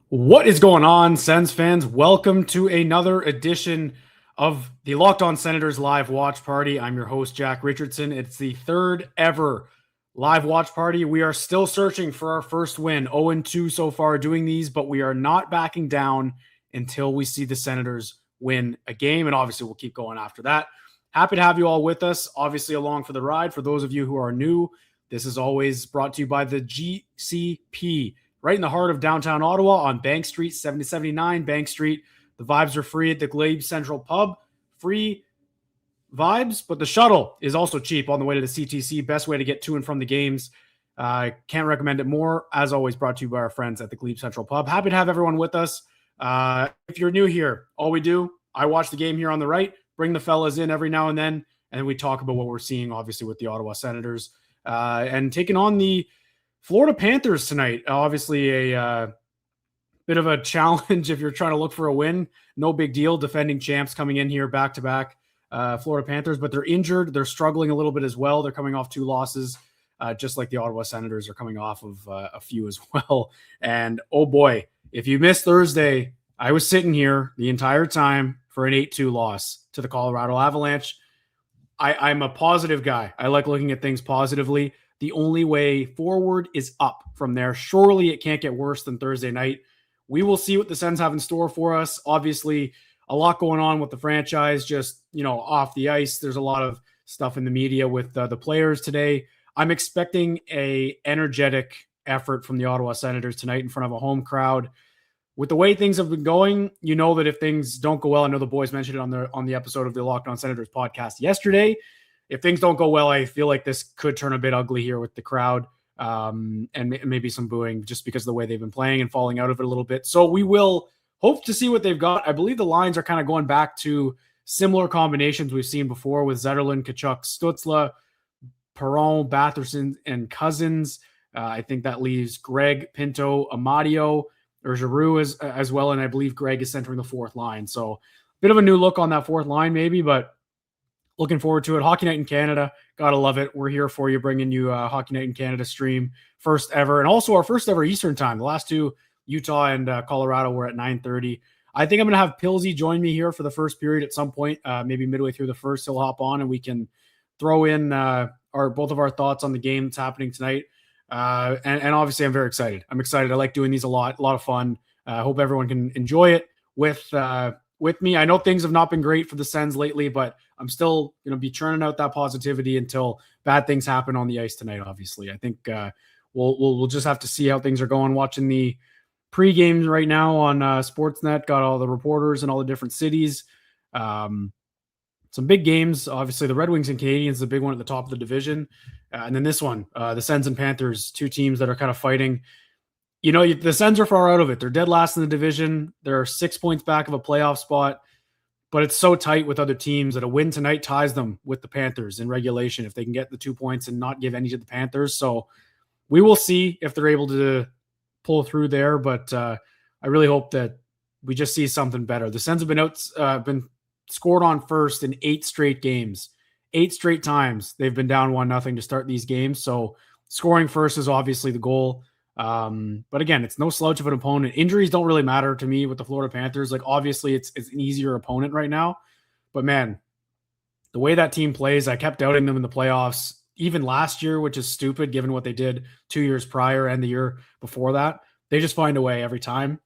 What is going on, Sens fans? Welcome to another edition of the Locked On Senators live watch party. I'm your host, Jack Richardson. It's the third ever live watch party. We are still searching for our first win. 0-2 so far doing these, but we are not backing down until we see the Senators win a game. And obviously, we'll keep going after that. Happy to have you all with us, obviously along for the ride. For those of you who are new, this is always brought to you by the GCP. Right in the heart of downtown Ottawa on Bank Street, 7079 Bank Street. The vibes are free at the Glebe Central Pub. Free vibes, but the shuttle is also cheap on the way to the CTC. Best way to get to and from the games. Can't recommend it more. As always, brought to you by our friends at the Glebe Central Pub. Happy to have everyone with us. If you're new here, all we do, I watch the game here on the right, bring the fellas in every now and then we talk about what we're seeing, obviously, with the Ottawa Senators. And taking on the Florida Panthers tonight. Obviously a bit of a challenge if you're trying to look for a win. No big deal. Defending champs coming in here back-to-back Florida Panthers, but they're injured. They're struggling a little bit as well. They're coming off 2 losses, just like the Ottawa Senators are coming off of a few as well. And oh boy, if you missed Thursday, I was sitting here the entire time for an 8-2 loss to the Colorado Avalanche. I'm a positive guy. I like looking at things positively. The only way forward is up from there. Surely it can't get worse than Thursday night. We will see what the Sens have in store for us. Obviously, a lot going on with the franchise, just, off the ice. There's a lot of stuff in the media with the players today. I'm expecting a energetic effort from the Ottawa Senators tonight in front of a home crowd. With the way things have been going, you know that if things don't go well, I know the boys mentioned it on the episode of the Locked On Senators podcast yesterday. If things don't go well, I feel like this could turn a bit ugly here with the crowd and maybe some booing just because of the way they've been playing and falling out of it a little bit. So we will hope to see what they've got. I believe the lines are kind of going back to similar combinations we've seen before with Zetterlund, Tkachuk, Stützle, Perron, Batherson, and Cousins. I think that leaves Greg, Pinto, Amadio, or Giroux as well, and I believe Greg is centering the fourth line. So a bit of a new look on that fourth line maybe, but looking forward to it. Hockey Night in Canada. Gotta love it. We're here for you, bringing you a Hockey Night in Canada stream. First ever. And also our first ever Eastern time. The last two, Utah and Colorado, were at 9:30. I think I'm going to have Pilsy join me here for the first period at some point. Maybe midway through the first, he'll hop on and we can throw in both of our thoughts on the game that's happening tonight. And obviously I'm very excited. I'm excited. I like doing these a lot of fun. I hope everyone can enjoy it with me. I know things have not been great for the Sens lately, but I'm still going to be churning out that positivity until bad things happen on the ice tonight. Obviously, I think we'll just have to see how things are going. Watching the pre-games right now on Sportsnet, got all the reporters in all the different cities. Some big games. Obviously, the Red Wings and Canadiens, the big one at the top of the division, and then this one, the Sens and Panthers, two teams that are kind of fighting. The Sens are far out of it. They're dead last in the division. They're 6 points back of a playoff spot, but it's so tight with other teams that a win tonight ties them with the Panthers in regulation if they can get the 2 points and not give any to the Panthers. So we will see if they're able to pull through there, but I really hope that we just see something better. The Sens have been scored on first in 8 straight games. 8 straight times they've been down 1-0 to start these games. So scoring first is obviously the goal. But again, it's no slouch of an opponent. Injuries don't really matter to me with the Florida Panthers. Like, obviously it's an easier opponent right now, but man, the way that team plays, I kept doubting them in the playoffs, even last year, which is stupid given what they did 2 years prior and the year before that. They just find a way every time.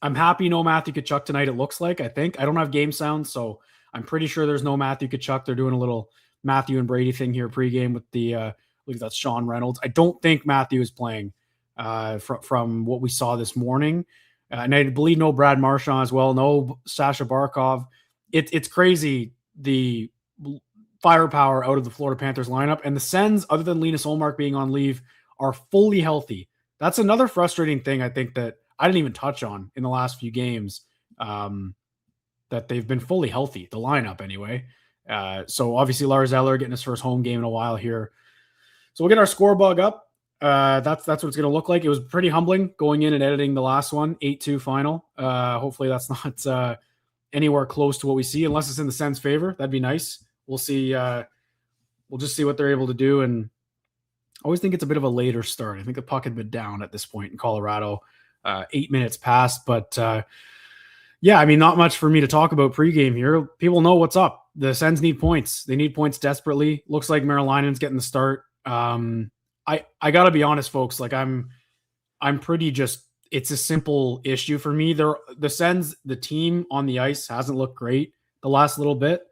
I'm happy no Matthew Tkachuk tonight. It looks like, I don't have game sound, so I'm pretty sure there's no Matthew Tkachuk. They're doing a little Matthew and Brady thing here pregame with the, I believe that's Sean Reynolds. I don't think Matthew is playing from what we saw this morning. And I believe no Brad Marchand as well, no Sasha Barkov. It's crazy, the firepower out of the Florida Panthers lineup. And the Sens, other than Linus Ullmark being on leave, are fully healthy. That's another frustrating thing I think that I didn't even touch on in the last few games, that they've been fully healthy, the lineup anyway. So obviously Lars Eller getting his first home game in a while here. So we'll get our score bug up. That's what it's going to look like. It was pretty humbling going in and editing the last one, 8-2 final. Hopefully that's not anywhere close to what we see, unless it's in the Sens' favor. That'd be nice. We'll see. We'll just see what they're able to do. And I always think it's a bit of a later start. I think the puck had been down at this point in Colorado. 8 minutes past. But yeah, I mean, not much for me to talk about pregame here. People know what's up. The Sens need points. They need points desperately. Looks like Marilainen's getting the start. I got to be honest, folks. Like I'm pretty just. It's a simple issue for me. The Sens, the team on the ice hasn't looked great the last little bit,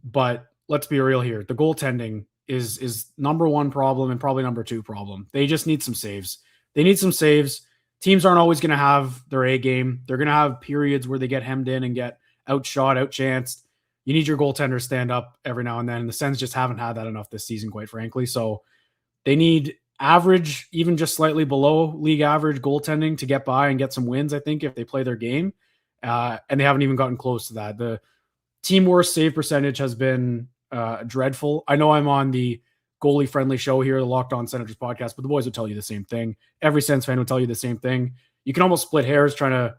but let's be real here. The goaltending is number one problem and probably number two problem. They just need some saves. They need some saves. Teams aren't always going to have their A game. They're going to have periods where they get hemmed in and get outshot, outchanced. You need your goaltender to stand up every now and then. And the Sens just haven't had that enough this season, quite frankly. So they need average, even just slightly below league average goaltending to get by and get some wins, I think, if they play their game. And they haven't even gotten close to that. The team worst save percentage has been dreadful. I know I'm on the goalie-friendly show here, the Locked On Senators podcast, but the boys would tell you the same thing. Every Sens fan would tell you the same thing. You can almost split hairs trying to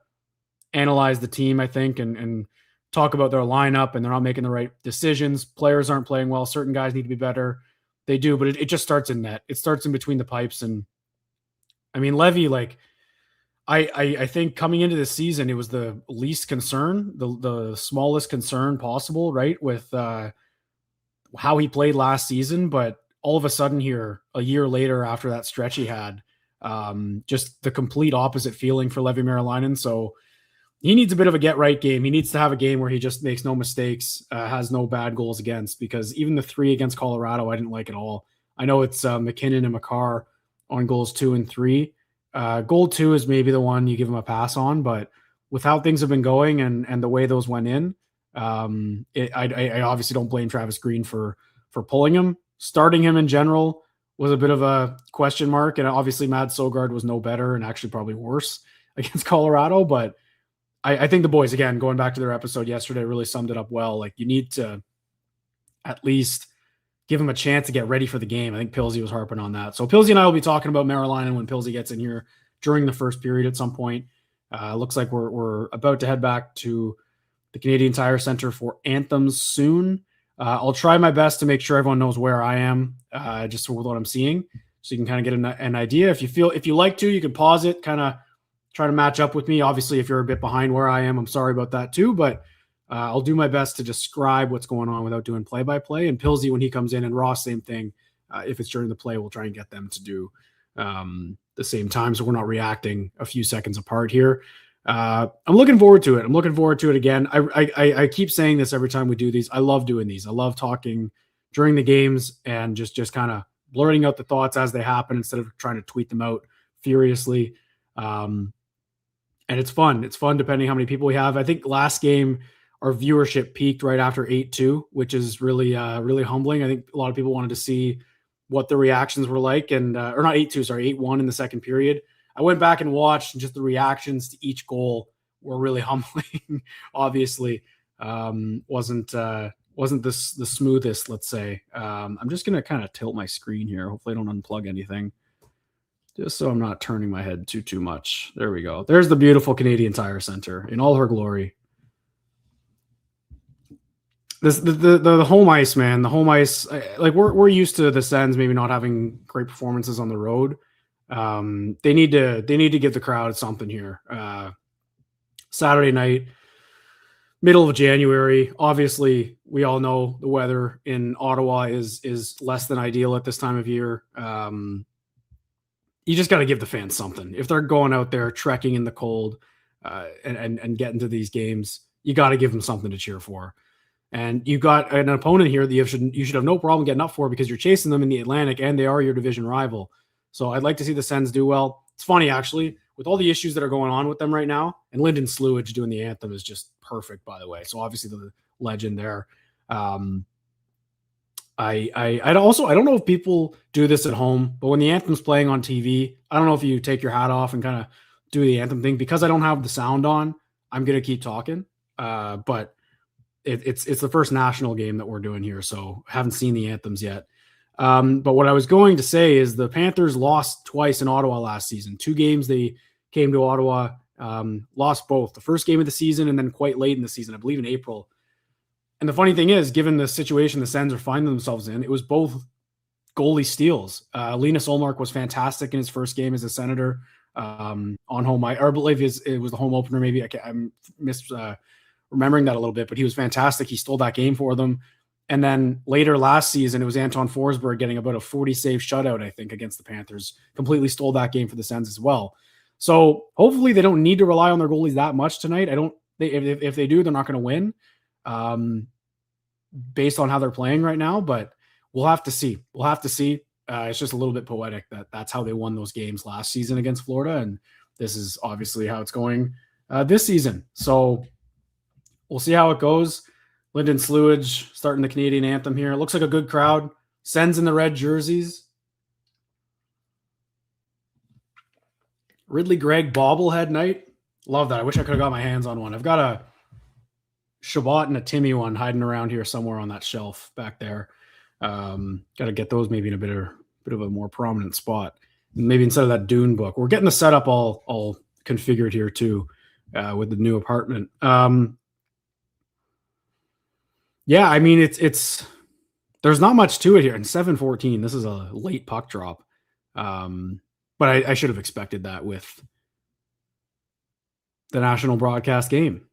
analyze the team, I think, and talk about their lineup, and they're not making the right decisions. Players aren't playing well. Certain guys need to be better. They do, but it just starts in net. It starts in between the pipes. And I mean, Levy, like, I think coming into this season, it was the least concern, the smallest concern possible, right? With how he played last season. But all of a sudden here, a year later after that stretch he had, just the complete opposite feeling for Levi Marilainen. So he needs a bit of a get right game. He needs to have a game where he just makes no mistakes, has no bad goals against, because even the 3 against Colorado, I didn't like at all. I know it's McKinnon and Makar on goals 2 and 3. Goal 2 is maybe the one you give him a pass on, but with how things have been going and the way those went in, I obviously don't blame Travis Green for pulling him. Starting him in general was a bit of a question mark, and obviously Mads Søgaard was no better and actually probably worse against Colorado, but I think the boys, again, going back to their episode yesterday, really summed it up well. Like, you need to at least give him a chance to get ready for the game. I think Pilsy was harping on that. So Pilsy and I will be talking about Marilainen when Pilsy gets in here during the first period at some point. Looks like we're about to head back to the Canadian Tire Center for anthems soon. I'll try my best to make sure everyone knows where I am, just with what I'm seeing, so you can kind of get an idea. If you like to, you can pause it, kind of try to match up with me. Obviously, if you're a bit behind where I am, I'm sorry about that too, but I'll do my best to describe what's going on without doing play-by-play. And Pilsy, when he comes in, and Ross, same thing. If it's during the play, we'll try and get them to do the same time, so we're not reacting a few seconds apart here. I'm looking forward to it. I'm looking forward to it again. I keep saying this every time we do these. I love doing these. I love talking during the games and just kind of blurting out the thoughts as they happen instead of trying to tweet them out furiously. And it's fun. It's fun depending how many people we have. I think last game our viewership peaked right after 8-2, which is really humbling. I think a lot of people wanted to see what the reactions were like, and or not 8-2, sorry, 8-1 in the second period. I went back and watched, and just the reactions to each goal were really humbling. Obviously, wasn't the smoothest, let's say. I'm just gonna kind of tilt my screen here. Hopefully, I don't unplug anything, just so I'm not turning my head too much. There we go. There's the beautiful Canadian Tire Center in all her glory. The home ice, man. The home ice, like we're used to the Sens maybe not having great performances on the road. They need to give the crowd something here. Saturday night, middle of January. Obviously, we all know the weather in Ottawa is less than ideal at this time of year. You just got to give the fans something. If they're going out there trekking in the cold and getting to these games, you got to give them something to cheer for. And you got an opponent here that you should have no problem getting up for, because you're chasing them in the Atlantic and they are your division rival. So I'd like to see the Sens do well. It's funny, actually, with all the issues that are going on with them right now, and Lyndon Slewage doing the anthem is just perfect, by the way. So obviously the legend there. I don't know if people do this at home, but when the anthem's playing on TV, I don't know if you take your hat off and kind of do the anthem thing. Because I don't have the sound on, I'm going to keep talking. But it's the first national game that we're doing here, so I haven't seen the anthems yet. But what I was going to say is the Panthers lost twice in Ottawa last season. 2 games they came to Ottawa, lost both. The first game of the season and then quite late in the season, I believe in April. And the funny thing is, given the situation the Sens are finding themselves in, it was both goalie steals. Linus Ullmark was fantastic in his first game as a Senator. on home. I believe it was the home opener. Maybe I'm remembering that a little bit, but he was fantastic. He stole that game for them. And then later last season, it was Anton Forsberg getting about a 40 save shutout, I think, against the Panthers. Completely stole that game for the Sens as well. So hopefully they don't need to rely on their goalies that much tonight. If they do, they're not going to win based on how they're playing right now, but we'll have to see. It's just a little bit poetic that's how they won those games last season against Florida. And this is obviously how it's going this season. So we'll see how it goes. Lyndon Slewage starting the Canadian anthem here. It looks like a good crowd. Sens in the red jerseys. Ridley Gregg bobblehead night. Love that. I wish I could have got my hands on one. I've got a Shabbat and a Timmy one hiding around here somewhere on that shelf back there. Got to get those maybe in a bit of a more prominent spot. Maybe instead of that Dune book. We're getting the setup all configured here too with the new apartment. Yeah, I mean, it's there's not much to it here. In 7:14, this is a late puck drop. But I should have expected that with the national broadcast game.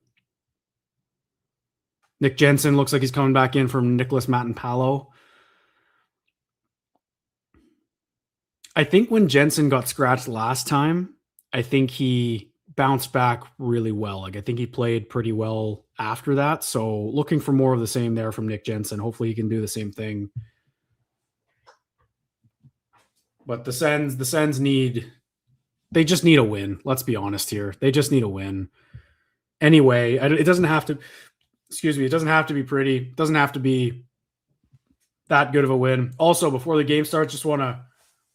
Nick Jensen looks like he's coming back in from Nicholas Matinpalo. I think when Jensen got scratched last time, I think he bounced back really well. Like I think he played pretty well after that. So looking for more of the same there from Nick Jensen. Hopefully he can do the same thing. But the Sens they just need a win. Let's be honest here. They just need a win. Anyway, it doesn't have to, it doesn't have to be pretty. It doesn't have to be that good of a win. Also, before the game starts, just want to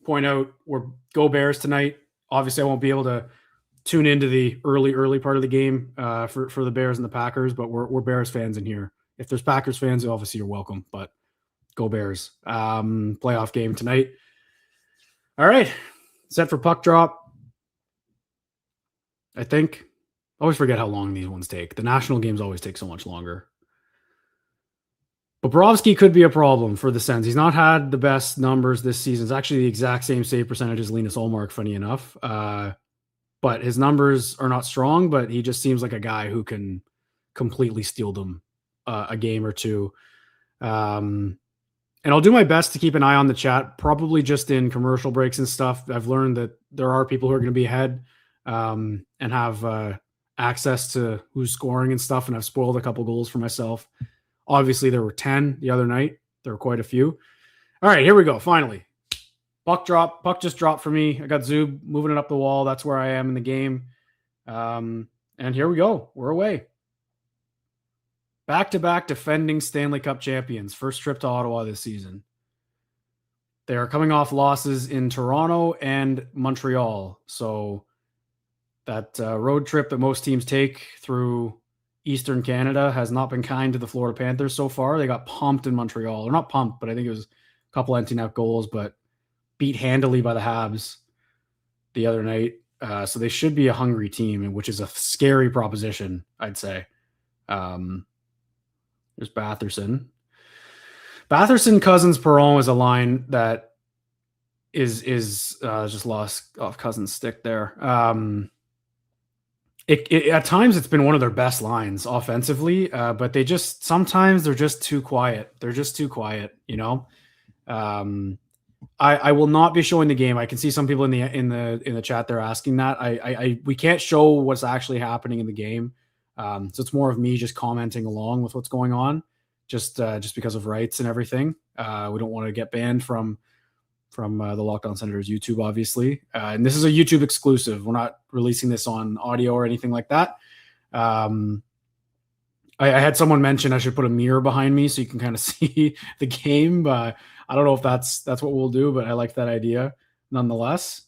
point out we're Go Bears tonight. Obviously, I won't be able to tune into the early part of the game for the Bears and the Packers, but we're Bears fans in here. If there's Packers fans, obviously you're welcome, but Go Bears. Playoff game tonight. All right. Set for puck drop. I think. I always forget how long these ones take. The national games always take so much longer. Bobrovsky could be a problem for the Sens. He's not had the best numbers this season. It's actually the exact same save percentage as Linus Ullmark, funny enough. But his numbers are not strong, but he just seems like a guy who can completely steal them a game or two. And I'll do my best to keep an eye on the chat, probably just in commercial breaks and stuff. I've learned that there are people who are going to be ahead and have access to who's scoring and stuff, and I've spoiled a couple goals for myself. Obviously, there were 10 the other night. There were quite a few. All right, here we go, finally. Puck drop. Puck just dropped for me. I got Zub moving it up the wall. That's where I am in the game. And here we go. We're away. Back-to-back defending Stanley Cup champions. First trip to Ottawa this season. They are coming off losses in Toronto and Montreal. So that road trip that most teams take through Eastern Canada has not been kind to the Florida Panthers so far. They got pumped in Montreal. Or not pumped, but I think it was a couple empty net goals, but beat handily by the Habs the other night. So they should be a hungry team, which is a scary proposition, I'd say. There's Batherson. Batherson, Cousins, Perron is a line that is just lost off Cousins' stick there. At times it's been one of their best lines offensively, but sometimes they're just too quiet. They're just too quiet, you know. I will not be showing the game. I can see some people in the chat there asking that. We can't show what's actually happening in the game. So it's more of me just commenting along with what's going on, just because of rights and everything. We don't want to get banned from the Locked On Senators YouTube, obviously. And this is a YouTube exclusive. We're not releasing this on audio or anything like that. I had someone mention I should put a mirror behind me so you can kind of see the game. But I don't know if that's what we'll do, but I like that idea nonetheless.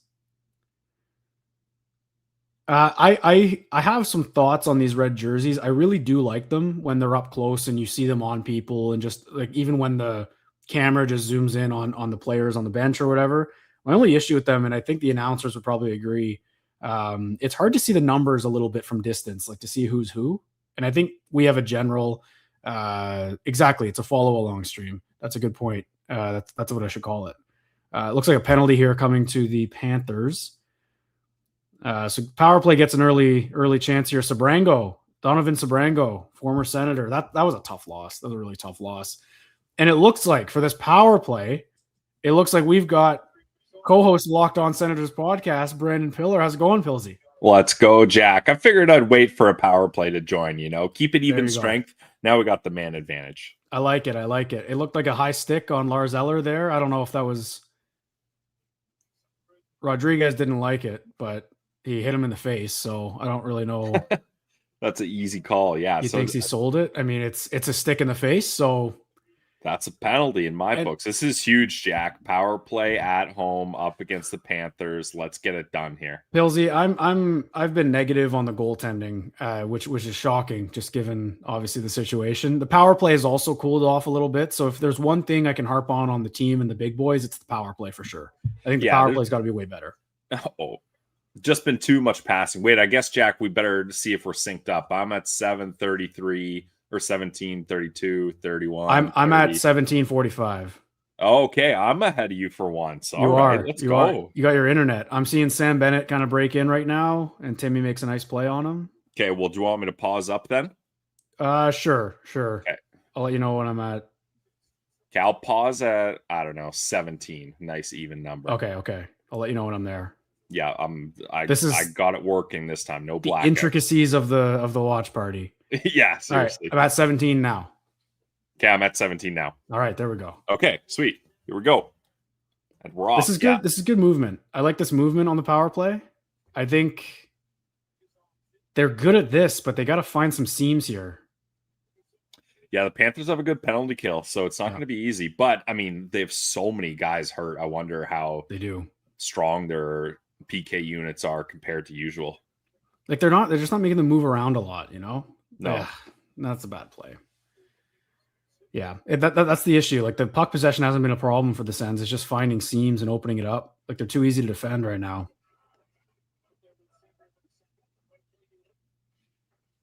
I have some thoughts on these red jerseys. I really do like them when they're up close and you see them on people, and just like even when the camera just zooms in on the players on the bench or whatever. My only issue with them, and I think the announcers would probably agree, it's hard to see the numbers a little bit from distance, like to see who's who. And I think we have a general, exactly, it's a follow along stream. That's a good point. That's what I should call it. It looks like a penalty here coming to the Panthers. So power play gets an early chance here. Donovan Sabrango, former Senator. That was a tough loss. That was a really tough loss. And it looks like for this power play, it looks like we've got co-host Locked On Senators podcast, Brandon Pillar. How's it going, Pilsy? Let's go, Jack. I figured I'd wait for a power play to join, keep it even strength. Now we got the man advantage. I like it. It looked like a high stick on Lars Eller there. I don't know if that was Rodriguez didn't like it, but he hit him in the face. So I don't really know. That's an easy call. Yeah. He thinks he sold it. I mean, it's a stick in the face. So that's a penalty in my books. This is huge, Jack. Power play at home up against the Panthers. Let's get it done here. Pilsy, I've been negative on the goaltending, which is shocking, just given obviously the situation. The power play has also cooled off a little bit. So if there's one thing I can harp on the team and the big boys, it's the power play for sure. I think the power play's got to be way better. Oh, just been too much passing. Wait, I guess, Jack, we better see if we're synced up. I'm at 7:33. Or 17:32, 31. I'm at 17:45. Okay, I'm ahead of you for once. All right, let's go. You got your internet. I'm seeing Sam Bennett kind of break in right now, and Timmy makes a nice play on him. Okay, well, do you want me to pause up then? Sure. Okay. I'll let you know when I'm at. Okay, I'll pause at 17. Nice even number. Okay. I'll let you know when I'm there. Yeah, I got it working this time. No black. Intricacies of the watch party. Yeah, seriously. All right, I'm at 17 now. Okay, I'm at 17 now. All right, there we go. Okay, sweet. Here we go. And we're off. This is good. Yeah. This is good movement. I like this movement on the power play. I think they're good at this, but they got to find some seams here. Yeah, the Panthers have a good penalty kill, so it's not going to be easy. But, I mean, they have so many guys hurt. I wonder how they do strong their PK units are compared to usual. Like they're just not making them move around a lot, No, that's a bad play. Yeah, that's the issue. Like the puck possession hasn't been a problem for the Sens. It's just finding seams and opening it up. Like they're too easy to defend right now.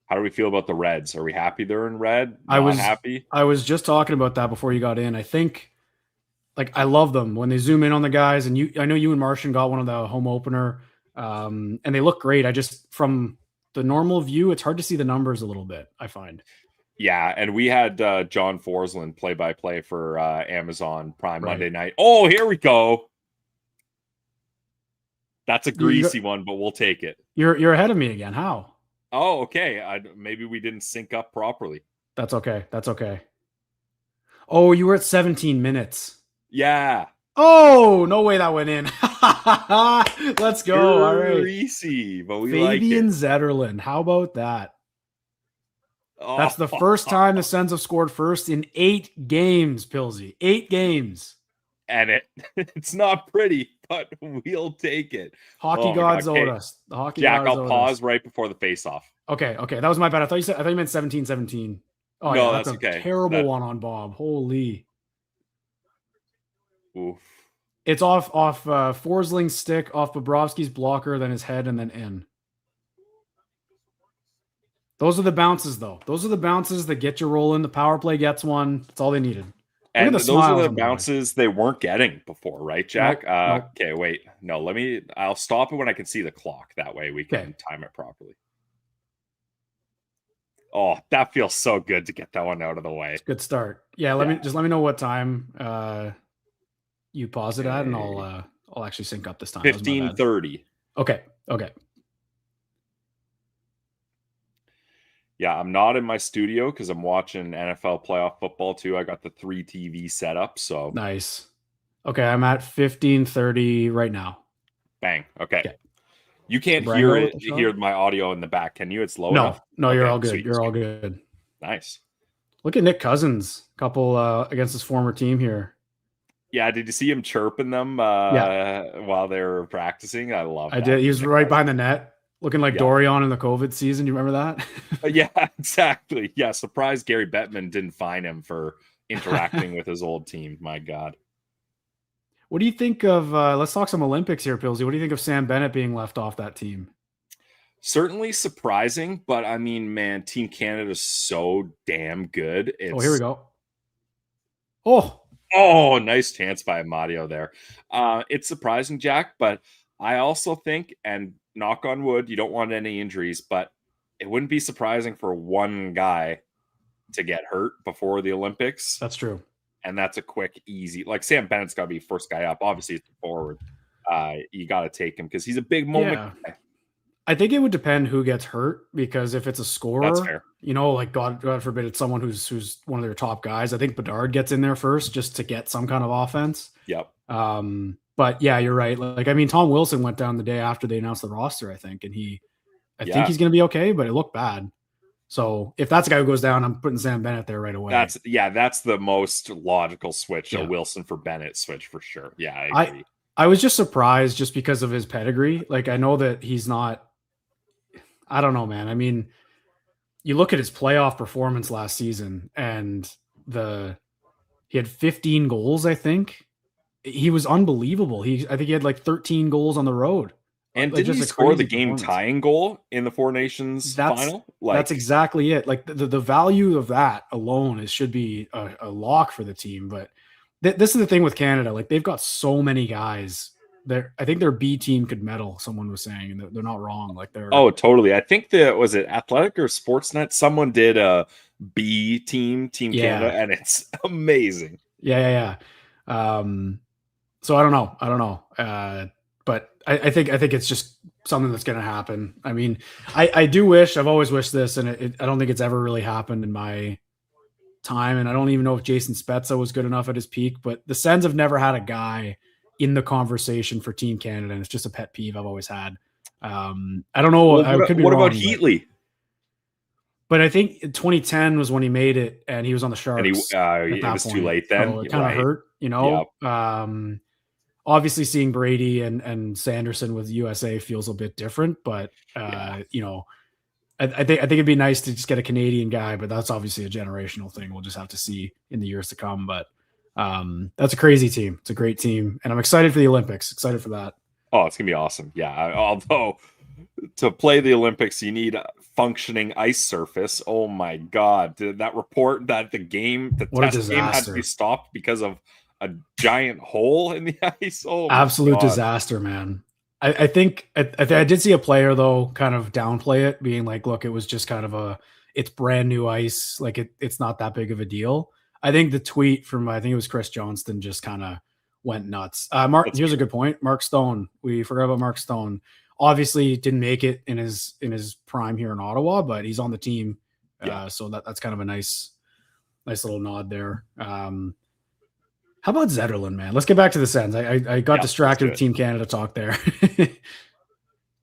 How do we feel about the Reds? Are we happy they're in red? Happy. I was just talking about that before you got in. I think, I love them when they zoom in on the guys. And I know you and Martian got one of the home opener, and they look great. I just from the normal view, it's hard to see the numbers a little bit, I find. Yeah, and we had John Forsland play-by-play for Amazon Prime Monday night. Oh, here we go. That's a greasy one, but we'll take it. You're ahead of me again. How? Oh, okay. Maybe we didn't sync up properly. That's okay. Oh, you were at 17 minutes. Yeah. Oh, no way that went in. Let's go. All right. Greasy, but we Fabian like it. Zetterlund. How about that? Oh. That's the first time the Sens have scored first in 8 games, Pilsy. 8 games. And it's not pretty, but we'll take it. Hockey gods owed us. The hockey Jack, gods I'll pause right before the face-off. Okay. That was my bad. I thought you meant 17-17. Oh, no, yeah, that's okay. Terrible one on Bob. Holy. Oof. It's off Forsling's stick, off Bobrovsky's blocker, then his head, and then in. Those are the bounces, though. Those are the bounces that get you rolling. The power play gets one. That's all they needed. And those are the bounces they weren't getting before, right, Jack? Nope. Okay, wait. No, I'll stop it when I can see the clock. That way we can time it properly. Oh, that feels so good to get that one out of the way. Good start. Yeah, let me know what time you pause it at, and I'll actually sync up this time. 15:30. Okay. Yeah, I'm not in my studio because I'm watching NFL playoff football too. I got the 3 TV set up, so nice. Okay, I'm at 15:30 right now. Bang. Okay. You can't hear my audio in the back, can you? It's low enough. No, you're all good. Sweet, you're all good. Nice. Look at Nick Cousins, couple against his former team here. Yeah, did you see him chirping them while they were practicing? I love that. I did. He was right behind the net. Looking like Dorian in the COVID season. You remember that? Yeah, exactly. Yeah, surprised Gary Bettman didn't fine him for interacting with his old team. My God. What do you think of, let's talk some Olympics here, Pilsy. What do you think of Sam Bennett being left off that team? Certainly surprising, but I mean, man, Team Canada is so damn good. Here we go. Oh, nice chance by Amadio there. It's surprising, Jack, but I also think, and knock on wood, you don't want any injuries, but it wouldn't be surprising for one guy to get hurt before the Olympics. That's true. And that's a quick, easy, like Sam Bennett's got to be first guy up. Obviously, it's forward. You got to take him because he's a big moment guy. I think it would depend who gets hurt, because if it's a scorer, that's fair. Like God forbid it's someone who's one of their top guys. I think Bedard gets in there first just to get some kind of offense. Yep. But yeah, you're right. Like, I mean, Tom Wilson went down the day after they announced the roster, I think, and I think he's going to be okay, but it looked bad. So if that's a guy who goes down, I'm putting Sam Bennett there right away. That's the most logical switch, a Wilson for Bennett switch for sure. Yeah, I agree. I was just surprised just because of his pedigree. Like, I know that he's not, I don't know, man. I mean, you look at his playoff performance last season and he had 15 goals, I think. He was unbelievable. I think he had like 13 goals on the road. And didn't he score the game-tying goal in the Four Nations final? That's exactly it. Like the value of that alone should be a lock for the team. But this is the thing with Canada. Like, they've got so many guys. I think their B team could medal. Someone was saying, and they're not wrong. Like, they're totally. I think was it Athletic or Sportsnet? Someone did a B team Canada, and it's amazing. Yeah. So I don't know. But I think it's just something that's going to happen. I mean, I do wish, I've always wished this, and I don't think it's ever really happened in my time. And I don't even know if Jason Spezza was good enough at his peak, but the Sens have never had a guy in the conversation for Team Canada. And it's just a pet peeve I've always had. I don't know. What about Heatley? But I think 2010 was when he made it, and he was on the Sharks. And it was too late then. So it kind of hurt, Yep. Obviously, seeing Brady and Sanderson with USA feels a bit different, but I think it'd be nice to just get a Canadian guy, but that's obviously a generational thing. We'll just have to see in the years to come. But that's a crazy team. It's a great team, and I'm excited for the Olympics. Excited for that. Oh, it's gonna be awesome. Yeah, although to play the Olympics, you need a functioning ice surface. Oh my God! That report that the test game had to be stopped because of a giant hole in the ice. Oh, absolute disaster, man. I think I did see a player though kind of downplay it, being like, look, it was just kind of it's brand new ice. Like it's not that big of a deal. I think the tweet from, I think it was Chris Johnston, just kind of went nuts. Here's a good point. Mark Stone. We forgot about Mark Stone. Obviously didn't make it in his prime here in Ottawa, but he's on the team. So that's kind of a nice little nod there. How about Zetterlund, man? Let's get back to the Sens. I got distracted with Team Canada talk there.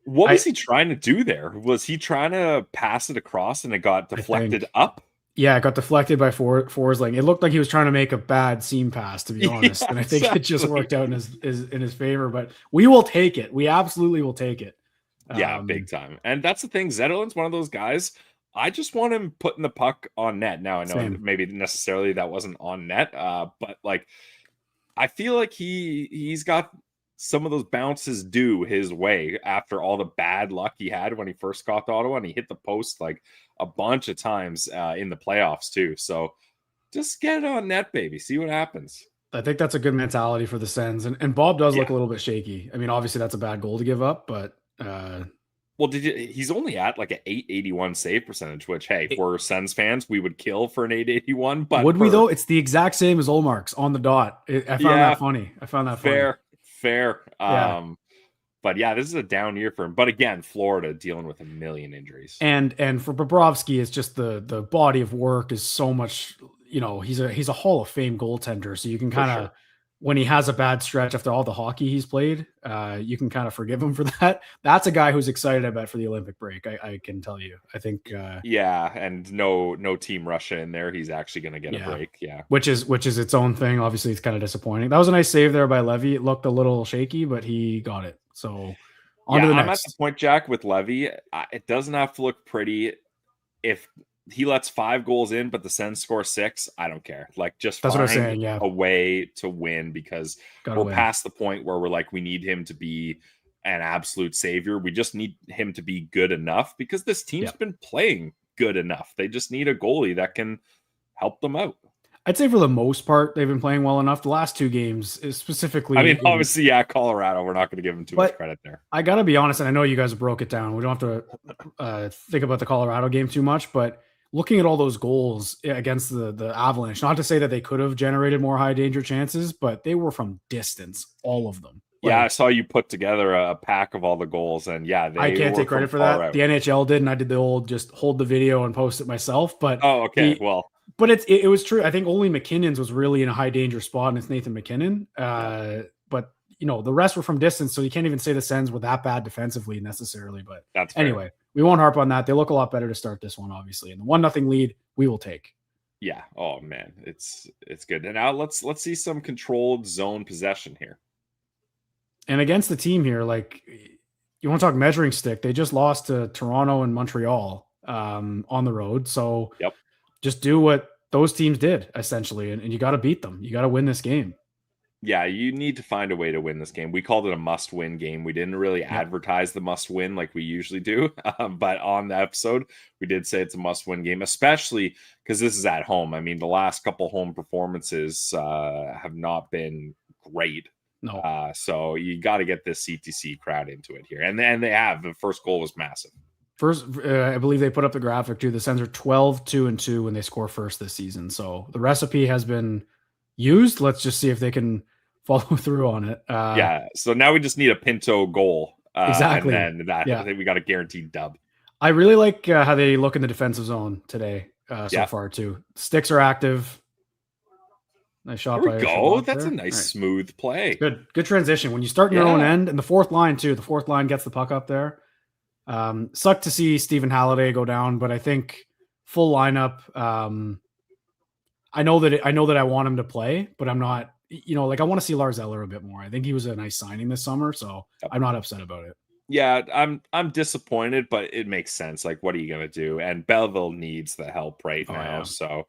What was he trying to do there? Was he trying to pass it across and it got deflected up? Yeah, it got deflected by Forsling. It looked like he was trying to make a bad seam pass, to be honest. And I think it just worked out in his favor. But we will take it. We absolutely will take it. Yeah, big time. And that's the thing. Zetterlund's one of those guys. I just want him putting the puck on net. Now, I know maybe necessarily that wasn't on net, but like, I feel like he's got some of those bounces due his way after all the bad luck he had when he first got to Ottawa, and he hit the post like a bunch of times in the playoffs too. So just get it on net, baby. See what happens. I think that's a good mentality for the Sens. And Bob does look a little bit shaky. I mean, obviously that's a bad goal to give up, but he's only at like an 881 save percentage, which, hey, for Sens fans, we would kill for an 881. But would we though? It's the exact same as Olmark's on the dot. I found that funny. Fair. But yeah, this is a down year for him. But again, Florida dealing with a million injuries. And for Bobrovsky, it's just the body of work is so much. He's a Hall of Fame goaltender, so you can kind of, when he has a bad stretch after all the hockey he's played, you can kind of forgive him for that. That's a guy who's excited about for the Olympic break. I can tell you. I think. And no Team Russia in there. He's actually going to get a break. Yeah, which is its own thing. Obviously, it's kind of disappointing. That was a nice save there by Levy. It looked a little shaky, but he got it. So on to the next. I'm at the point, Jack, with Levy. It doesn't have to look pretty if he lets 5 goals in, but the Sens score 6. I don't care. Like, just that's find what I'm saying, a way to win, because we're past the point where we're like, we need him to be an absolute savior. We just need him to be good enough, because this team's been playing good enough. They just need a goalie that can help them out. I'd say for the most part, they've been playing well enough. The last 2 games is specifically. I mean, obviously, Colorado, we're not going to give them too much credit there. I got to be honest, and I know you guys broke it down. We don't have to think about the Colorado game too much, but looking at all those goals against the Avalanche, not to say that they could have generated more high danger chances, but they were from distance, all of them. I saw you put together a pack of all the goals, and I can't take credit for that. Out. The NHL did, and I did the old just hold the video and post it myself. But but it was true. I think only McKinnon's was really in a high danger spot, and it's Nathan McKinnon. But the rest were from distance, so you can't even say the Sens were that bad defensively necessarily. But that's anyway, we won't harp on that. They look a lot better to start this one, obviously, and the 1-0 lead we will take. Yeah. Oh man, it's good. And now let's see some controlled zone possession here. And against the team here, like, you want to talk measuring stick, they just lost to Toronto and Montreal on the road. So just do what those teams did, essentially, and you got to beat them. You got to win this game. Yeah, you need to find a way to win this game. We called it a must-win game. We didn't really advertise the must-win like we usually do, but on the episode, we did say it's a must-win game, especially because this is at home. I mean, the last couple home performances have not been great. No. So you got to get this CTC crowd into it here. And they have. The first goal was massive. First, I believe they put up the graphic too. The Sens are 12-2-2 when they score first this season. So the recipe has been used. Let's just see if they can follow through on it. So now we just need a Pinto goal. Exactly. And then I think we got a guaranteed dub. I really like how they look in the defensive zone today so far too. Sticks are active. Nice shot. There we go. That's a nice smooth play. Good transition. When you start in your own end, and the fourth line too. The fourth line gets the puck up there. Sucked to see Stephen Halliday go down, but I think full lineup. I know that I want him to play, but I'm not. I want to see Lars Eller a bit more. I think he was a nice signing this summer, so I'm not upset about it. Yeah, I'm disappointed, but it makes sense. Like, what are you gonna do? And Belleville needs the help right now, yeah. So.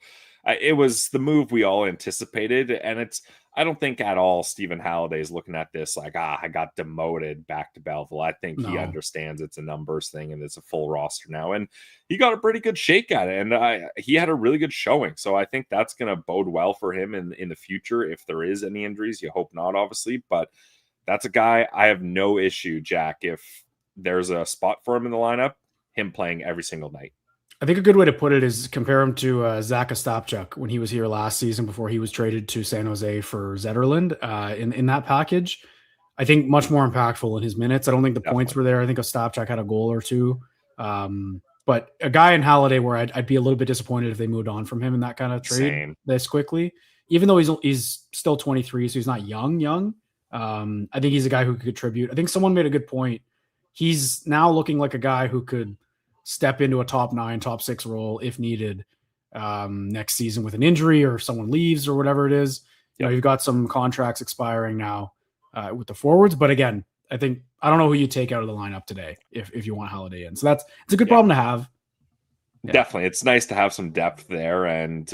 It was the move we all anticipated, and I don't think at all Stephen Halliday is looking at this like, I got demoted back to Belleville. I think he understands it's a numbers thing and it's a full roster now, and he got a pretty good shake at it, and he had a really good showing. So I think that's going to bode well for him in the future if there is any injuries. You hope not, obviously, but that's a guy I have no issue, Jack, if there's a spot for him in the lineup, him playing every single night. I think a good way to put it is compare him to Zach Ostapchuk when he was here last season before he was traded to San Jose for Zetterlund in that package. I think much more impactful in his minutes. I don't think the points were there. I think Ostapchuk had a goal or two. But a guy in Halliday where I'd be a little bit disappointed if they moved on from him in that kind of trade this quickly, even though he's still 23, so he's not young. I think he's a guy who could contribute. I think someone made a good point. He's now looking like a guy who could step into a top 9, top 6 role if needed next season with an injury or someone leaves or whatever it is. You've got some contracts expiring now with the forwards, but again, I don't know who you take out of the lineup today if you want Halliday in. So it's a good problem to have. Yeah. Definitely. It's nice to have some depth there. And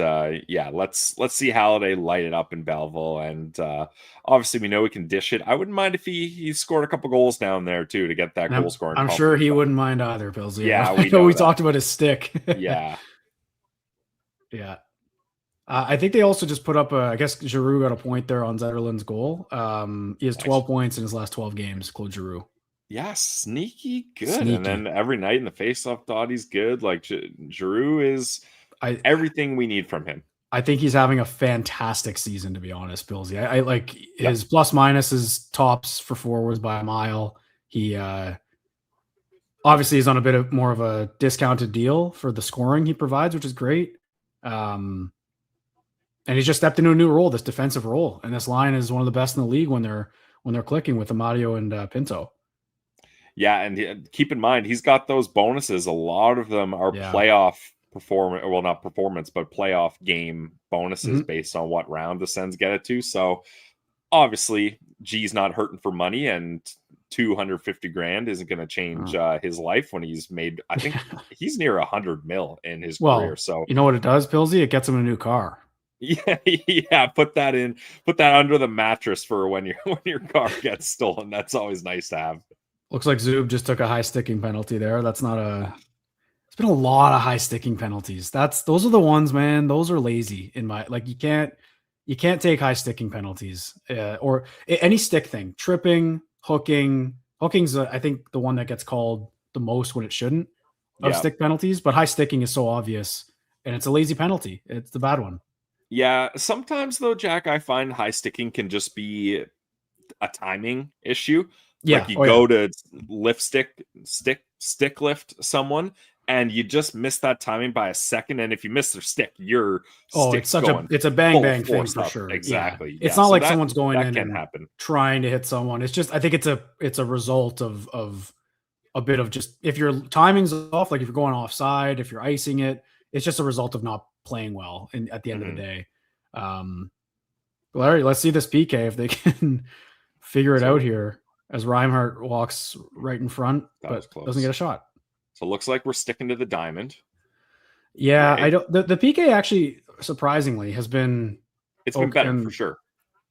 let's see Halliday light it up in Belleville. And obviously we know we can dish it. I wouldn't mind if he scored a couple goals down there too to get that goal scoring. I'm sure he wouldn't mind either, Pillsy. Yeah, we talked about his stick. Yeah. I think they also just put up I guess Giroux got a point there on Zetterlund's goal. He has 12 points in his last 12 games, Claude Giroux. Yeah, sneaky good. And then every night in the faceoff dot, he's good. Like Giroux is everything we need from him. I think he's having a fantastic season, to be honest, Billsy. I like his plus minus is tops for forwards by a mile. He obviously is on a bit of more of a discounted deal for the scoring he provides, which is great. And he's just stepped into a new role, this defensive role. And this line is one of the best in the league when they're clicking with Amadio and Pinto. Yeah, and keep in mind, he's got those bonuses. A lot of them are playoff not performance, but playoff game bonuses based on what round the Sens get it to. So obviously, G's not hurting for money, and $250,000 isn't going to change his life when he's made. I think he's near $100 million in his career. So you know what it does, Pillsy? It gets him a new car. Yeah. Put that under the mattress for when your car gets stolen. That's always nice to have. Looks like Zub just took a high sticking penalty there. That's not been a lot of high sticking penalties. Those are the ones, man. Those are lazy in my, like, you can't take high sticking penalties or any stick thing, tripping, hooking. Hooking's I think the one that gets called the most when it shouldn't of stick penalties, but high sticking is so obvious and it's a lazy penalty. It's the bad one. Yeah. Sometimes though, Jack, I find high sticking can just be a timing issue. Yeah. Like you go to stick lift someone and you just miss that timing by a second. And if you miss their stick, your stick's it's a bang bang thing for sure. Exactly. Yeah. It's not like someone's going in and trying to hit someone. It's just, I think it's a result of a bit of just, if your timing's off, like if you're going offside, if you're icing it, it's just a result of not playing well at the end of the day. Larry, let's see this PK if they can figure it out here as Reinhart walks right in front, but doesn't get a shot. So it looks like we're sticking to the diamond. Yeah, right? I don't. The PK actually, surprisingly, has been. It's been better for sure.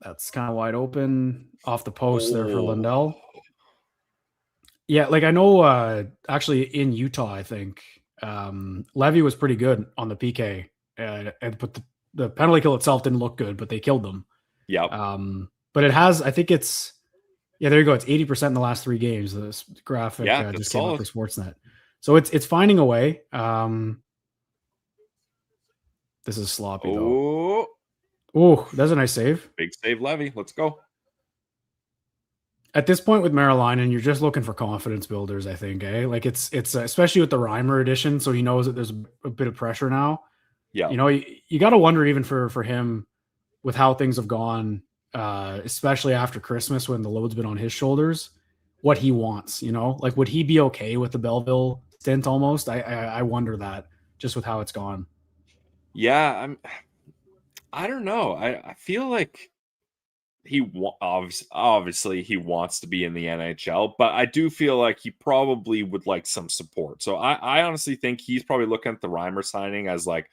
That's kind of wide open off the post there for Lundell. Yeah, like I know. Actually, in Utah, I think Levy was pretty good on the PK, but the penalty kill itself didn't look good, but they killed them. Yeah. But it has. I think it's. Yeah, there you go. It's 80% in the last 3 games. This graphic just came up for Sportsnet. So it's finding a way. This is sloppy though. Oh, that's a nice save. Big save, Levy. Let's go. At this point with Marilyn, you're just looking for confidence builders, I think. Like it's especially with the Reimer edition, so he knows that there's a bit of pressure now. Yeah, you got to wonder even for him with how things have gone. Especially after Christmas when the load's been on his shoulders, what he wants, like, would he be okay with the Belleville stint almost? I wonder that just with how it's gone. Yeah. I don't know. I feel like obviously he wants to be in the NHL, but I do feel like he probably would like some support. So I honestly think he's probably looking at the Reimer signing as like,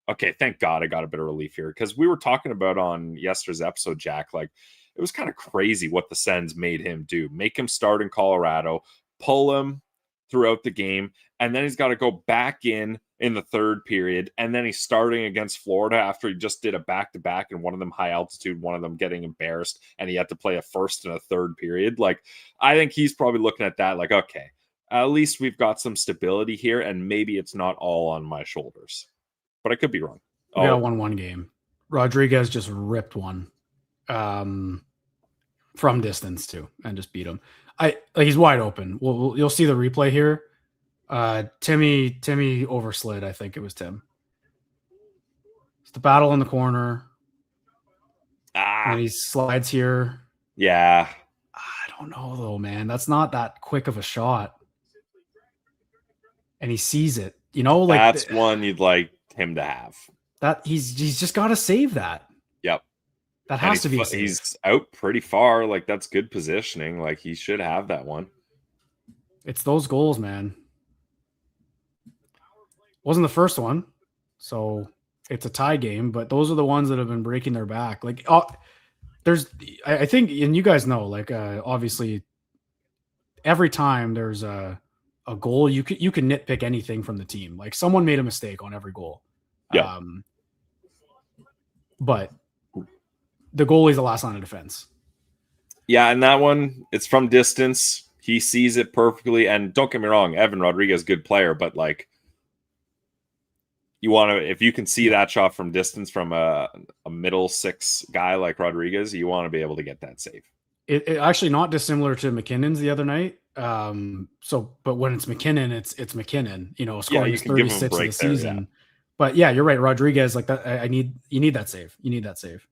okay, thank God I got a bit of relief here. Because we were talking about on yesterday's episode, Jack, like it was kind of crazy what the Sens made him do. Make him start in Colorado, pull him throughout the game, and then he's got to go back in the third period, and then he's starting against Florida after he just did a back-to-back, and one of them high altitude, one of them getting embarrassed, and he had to play a first and a third period. Like, I think he's probably looking at that like, okay, at least we've got some stability here, and maybe it's not all on my shoulders. But I could be wrong. We got 1-1 game. Rodriguez just ripped one from distance too, and just beat him. He's wide open. You'll see the replay here. Timmy overslid. I think it was Tim. It's the battle in the corner. And he slides here. Yeah. I don't know though, man. That's not that quick of a shot. And he sees it. Like that's one you'd like him to have. That he's just got to save that. Yep. That has to be. He's out pretty far. Like that's good positioning. Like he should have that one. It's those goals, man. Wasn't the first one, so it's a tie game. But those are the ones that have been breaking their back. Like I think, and you guys know, like obviously, every time there's a goal, you can nitpick anything from the team. Like someone made a mistake on every goal. Yeah. But the goalie's the last line of defense. Yeah, and that one, it's from distance. He sees it perfectly. And don't get me wrong, Evan Rodriguez, good player, but like you want to, if you can see that shot from distance from a middle six guy like Rodriguez, you want to be able to get that save. It actually not dissimilar to McKinnon's the other night. But when it's McKinnon, it's McKinnon, scoring his 36 of the season. Yeah. But yeah, you're right. Rodriguez, like that. You need that save. You need that save.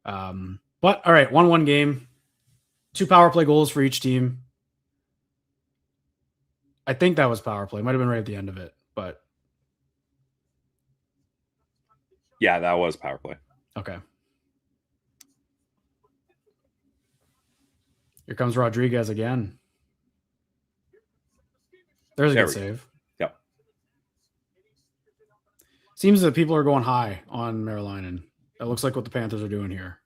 But all right, 1-1 game, 2 power play goals for each team. I think that was power play. Might have been right at the end of it, but yeah, that was power play. Okay. Here comes Rodriguez again. There's a good save. Yep. Seems that people are going high on Marilyn. That looks like what the Panthers are doing here.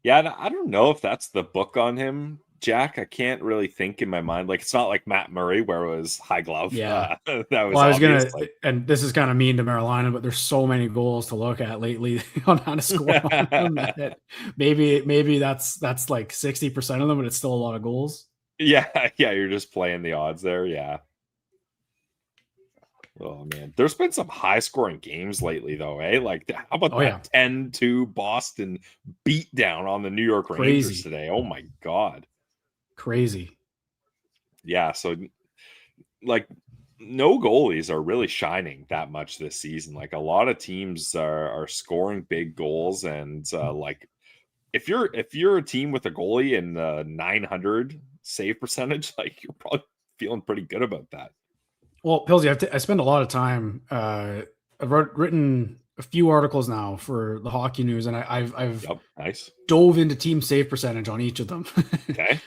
Yeah, I don't know if that's the book on him, Jack, I can't really think in my mind. Like, it's not like Matt Murray where it was high glove. Yeah. That was well, I was obvious. gonna, and this is kind of mean to Carolina, but there's so many goals to look at lately on how to score on them that maybe that's like 60% of them, but it's still a lot of goals. Yeah, you're just playing the odds there. Yeah. Oh man, there's been some high scoring games lately though, eh? Like how about that 10-2 Boston beatdown on the New York Rangers today? Oh my god. Crazy. Yeah, so like no goalies are really shining that much this season. Like a lot of teams are scoring big goals, and like if you're a team with a goalie in the 900 save percentage, like you're probably feeling pretty good about that. Well, Pilsy, I spend a lot of time. I've written a few articles now for the Hockey News, and I've nice. dove into team save percentage on each of them. Okay.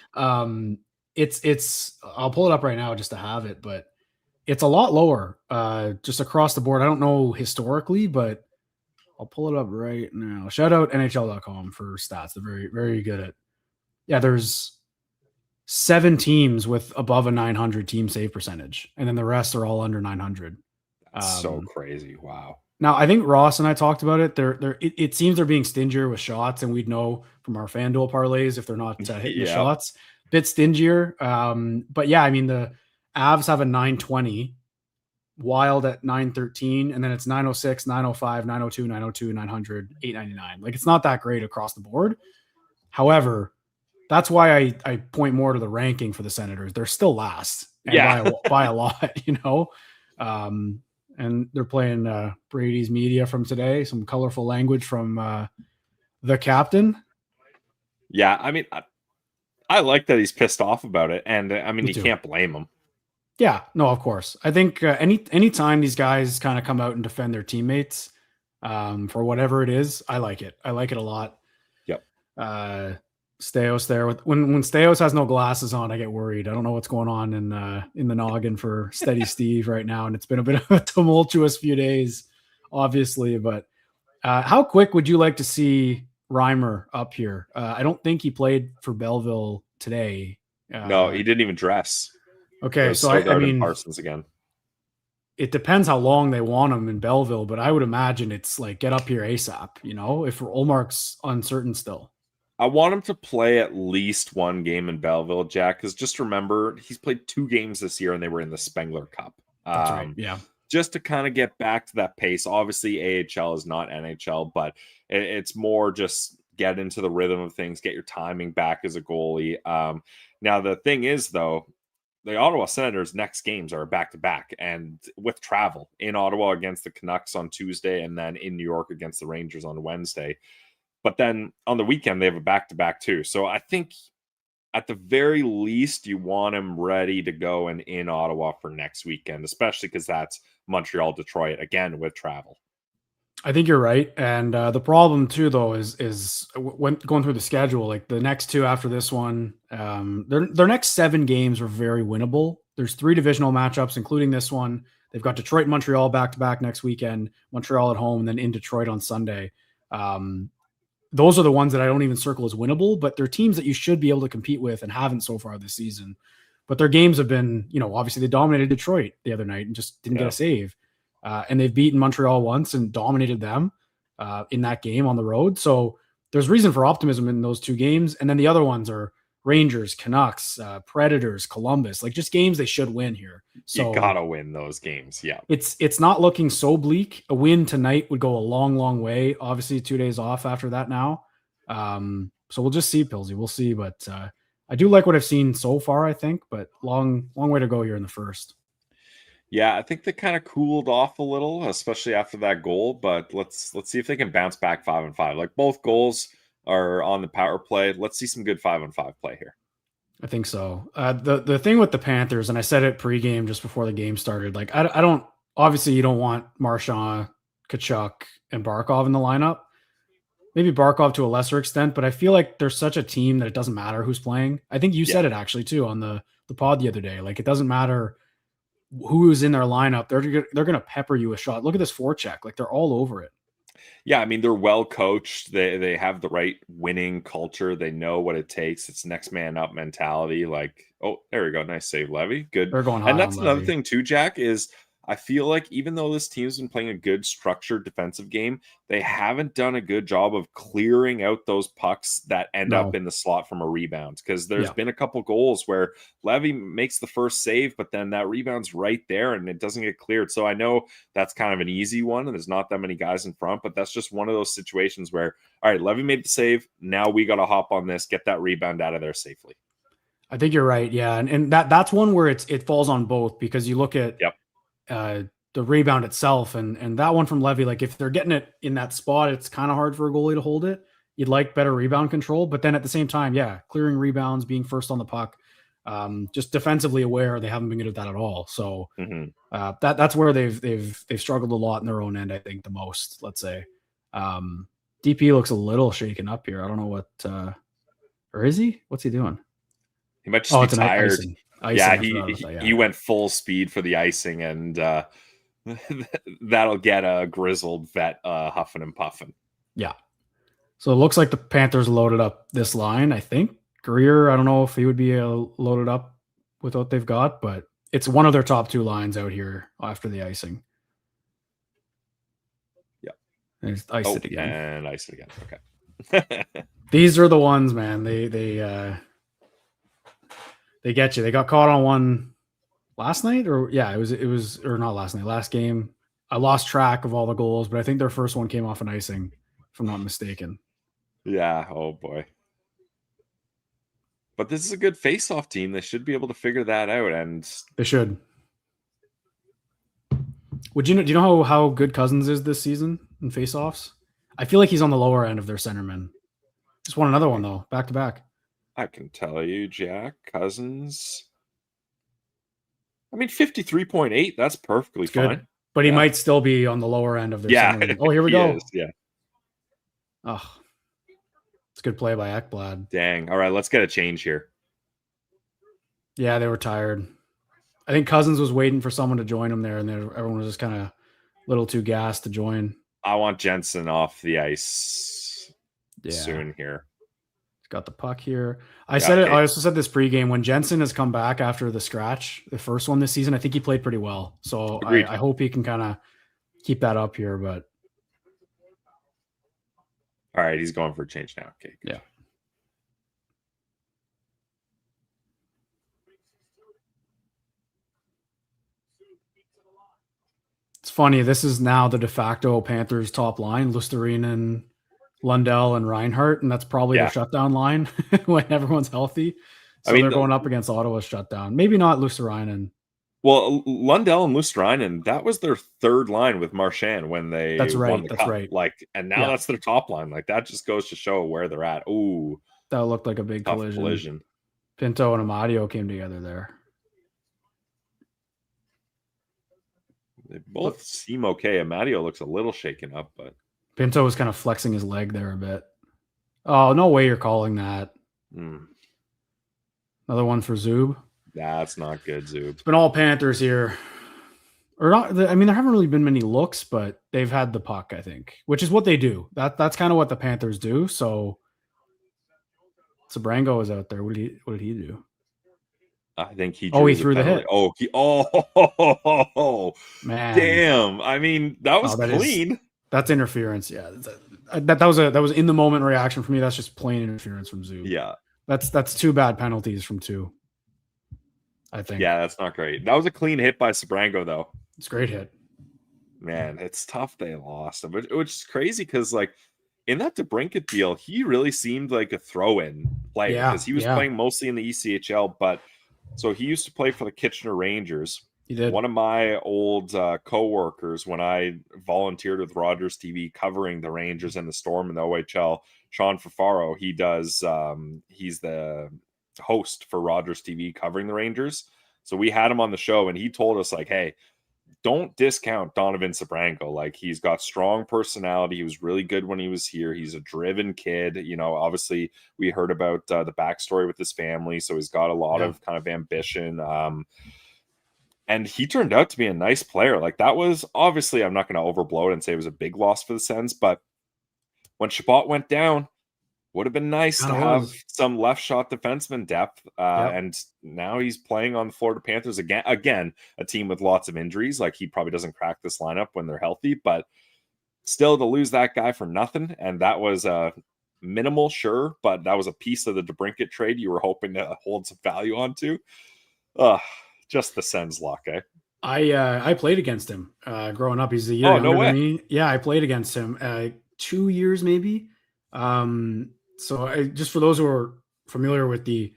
It's I'll pull it up right now just to have it, but it's a lot lower just across the board. I don't know historically, but I'll pull it up right now. Shout out NHL.com for stats. They're very, very good at. Yeah, there's 7 teams with above a 900 team save percentage, and then the rest are all under 900. That's so crazy. Wow. Now, I think Ross and I talked about it. It seems they're being stingier with shots, and we'd know from our FanDuel parlays if they're not hitting the shots. Bit stingier. But yeah, I mean, the Avs have a 920, Wild at 913, and then it's 906, 905, 902, 902, 900, 899. Like, it's not that great across the board. However, that's why I point more to the ranking for the Senators. They're still last, and by a lot, you know. And they're playing Brady's media from today. Some colorful language from the captain. Yeah, I mean, I like that he's pissed off about it, and I mean, you can't blame him. Yeah, no, of course. I think any time these guys kind of come out and defend their teammates for whatever it is, I like it. I like it a lot. Yep. Steos there when Steos has no glasses on, I get worried. I don't know what's going on in the noggin for Steady Steve right now, and it's been a bit of a tumultuous few days, obviously. But how quick would you like to see Reimer up here? I don't think he played for Belleville today. No, he didn't even dress. Okay, so I mean, Parsons again. It depends how long they want him in Belleville, but I would imagine it's like get up here ASAP. You know, if Olmark's uncertain still. I want him to play at least one game in Belleville, Jack, because just remember, he's played 2 games this year and they were in the Spengler Cup. That's right. Yeah. Just to kind of get back to that pace. Obviously, AHL is not NHL, but it's more just get into the rhythm of things, get your timing back as a goalie. Now, the thing is, though, the Ottawa Senators' next games are back-to-back, and with travel in Ottawa against the Canucks on Tuesday and then in New York against the Rangers on Wednesday. But then on the weekend, they have a back-to-back too. So I think at the very least, you want him ready to go and in Ottawa for next weekend, especially because that's Montreal, Detroit, again, with travel. I think you're right. And the problem too, though, is when going through the schedule, like the next 2 after this one, their next 7 games are very winnable. There's 3 divisional matchups, including this one. They've got Detroit and Montreal back-to-back next weekend, Montreal at home, and then in Detroit on Sunday. Those are the ones that I don't even circle as winnable, but they're teams that you should be able to compete with and haven't so far this season. But their games have been, you know, obviously they dominated Detroit the other night and just didn't get a save. And they've beaten Montreal once and dominated them in that game on the road. So there's reason for optimism in those 2 games. And then the other ones are Rangers, Canucks, Predators, Columbus, like just games they should win here. So you gotta win those games. Yeah. It's not looking so bleak. A win tonight would go a long, long way. Obviously 2 days off after that now. So we'll just see, Pilsy. We'll see. But I do like what I've seen so far, I think, but long way to go here in the first. Yeah, I think they kind of cooled off a little, especially after that goal. But let's see if they can bounce back 5-5. Like both goals are on the power play. Let's see some good 5-5 play here. I think so. The thing with the Panthers, and I said it pregame just before the game started, like I don't, obviously you don't want Marchand, Tkachuk, and Barkov in the lineup. Maybe Barkov to a lesser extent, but I feel like there's such a team that it doesn't matter who's playing. I think you said it actually too on the pod the other day. Like it doesn't matter who's in their lineup. They're going to pepper you a shot. Look at this forecheck. Like they're all over it. Yeah, I mean, they're well coached. They have the right winning culture. They know what it takes. It's next man up mentality. Like, oh, there we go. Nice save, Levy. Good. They're going And high on that's another Levy. thing too, Jack, is I feel like even though this team's been playing a good structured defensive game, they haven't done a good job of clearing out those pucks that end up in the slot from a rebound. Because there's been a couple goals where Levy makes the first save, but then that rebound's right there and it doesn't get cleared. So I know that's kind of an easy one and there's not that many guys in front, but that's just one of those situations where, all right, Levy made the save. Now we got to hop on this, get that rebound out of there safely. I think you're right. Yeah. And that's one where it falls on both, because you look at the rebound itself and that one from Levy, like if they're getting it in that spot, it's kind of hard for a goalie to hold it. You'd like better rebound control, but then at the same time, clearing rebounds, being first on the puck, just defensively aware, they haven't been good at that at all. So that's where they've struggled a lot in their own end, I think, the most, let's say. DP looks a little shaken up here. I don't know what or is he? What's he doing? He might just be tired. Icing, he went full speed for the icing, and that'll get a grizzled vet huffing and puffing. Yeah. So it looks like the Panthers loaded up this line, I think. Greer, I don't know if he would be loaded up with what they've got, but it's one of their top two lines out here after the icing. Yeah. And ice it again. And ice it again. Okay. These are the ones, man. They get you. They got caught on one last night, or it was or not last night, last game. I lost track of all the goals, but I think their first one came off an icing, if I'm not mistaken. Yeah. Oh boy. But this is a good face-off team. They should be able to figure that out, and they should. Do you know how good Cousins is this season in face-offs? I feel like he's on the lower end of their centermen. Just won another one though, back to back. I can tell you, Jack, Cousins. I mean, 53.8. That's perfectly fine. Good. But he might still be on the lower end of their centermen. Oh, here we go. Yeah. Oh, it's a good play by Ekblad. Dang. All right, let's get a change here. Yeah, they were tired. I think Cousins was waiting for someone to join him there, and everyone was just kind of a little too gassed to join. I want Jensen off the ice soon here. Got the puck here. I also said this pregame, when Jensen has come back after the scratch, the first one this season, I think he played pretty well. So I hope he can kind of keep that up here. But all right, he's going for a change now. Okay. Good. Yeah. It's funny. This is now the de facto Panthers top line: Luostarinen, Lundell, and Reinhart, and that's probably the shutdown line when everyone's healthy. So they're going up against Ottawa's shutdown. Maybe not Luostarinen. Well, Lundell and Luostarinen, that was their third line with Marchand when they won the cup. Right. Like, and now that's their top line. Like, that just goes to show where they're at. Ooh, that looked like a big collision. Pinto and Amadio came together there. They both seem okay. Amadio looks a little shaken up, but Pinto was kind of flexing his leg there a bit. Oh, no way you're calling that. Another one for Zub. That's not good, Zub. It's been all Panthers here. Or not. I mean, there haven't really been many looks, but they've had the puck, I think, which is what they do. That's kind of what the Panthers do. So Sabrango is out there. What did he do? I think he threw the hit. Man. Damn. I mean, that was clean. That's interference. Yeah. That was in the moment reaction for me. That's just plain interference from Zub. Yeah. That's two bad penalties from two, I think. Yeah, that's not great. That was a clean hit by Sabrango, though. It's a great hit. Man, it's tough they lost, which is crazy because, like, in that DeBrincat deal, he really seemed like a throw-in player because he was playing mostly in the ECHL, but so he used to play for the Kitchener Rangers. He did. One of my old co-workers, when I volunteered with Rogers TV covering the Rangers and the Storm in the OHL, Sean Fafaro, he's the host for Rogers TV covering the Rangers. So we had him on the show, and he told us, like, hey, don't discount Donovan Sabrango. Like, he's got strong personality. He was really good when he was here. He's a driven kid. You know, obviously we heard about the backstory with his family, so he's got a lot of kind of ambition. And he turned out to be a nice player. Like, that was obviously, I'm not going to overblow it and say it was a big loss for the Sens, but when Chabot went down, would have been nice to have some left shot defenseman depth. And now he's playing on the Florida Panthers again. Again, a team with lots of injuries. Like, he probably doesn't crack this lineup when they're healthy, but still to lose that guy for nothing. And that was minimal, sure, but that was a piece of the DeBrincat trade you were hoping to hold some value onto. Just the Sens luck, eh? I played against him growing up. He's a year younger than me. Yeah, I played against him 2 years maybe. So just for those who are familiar with the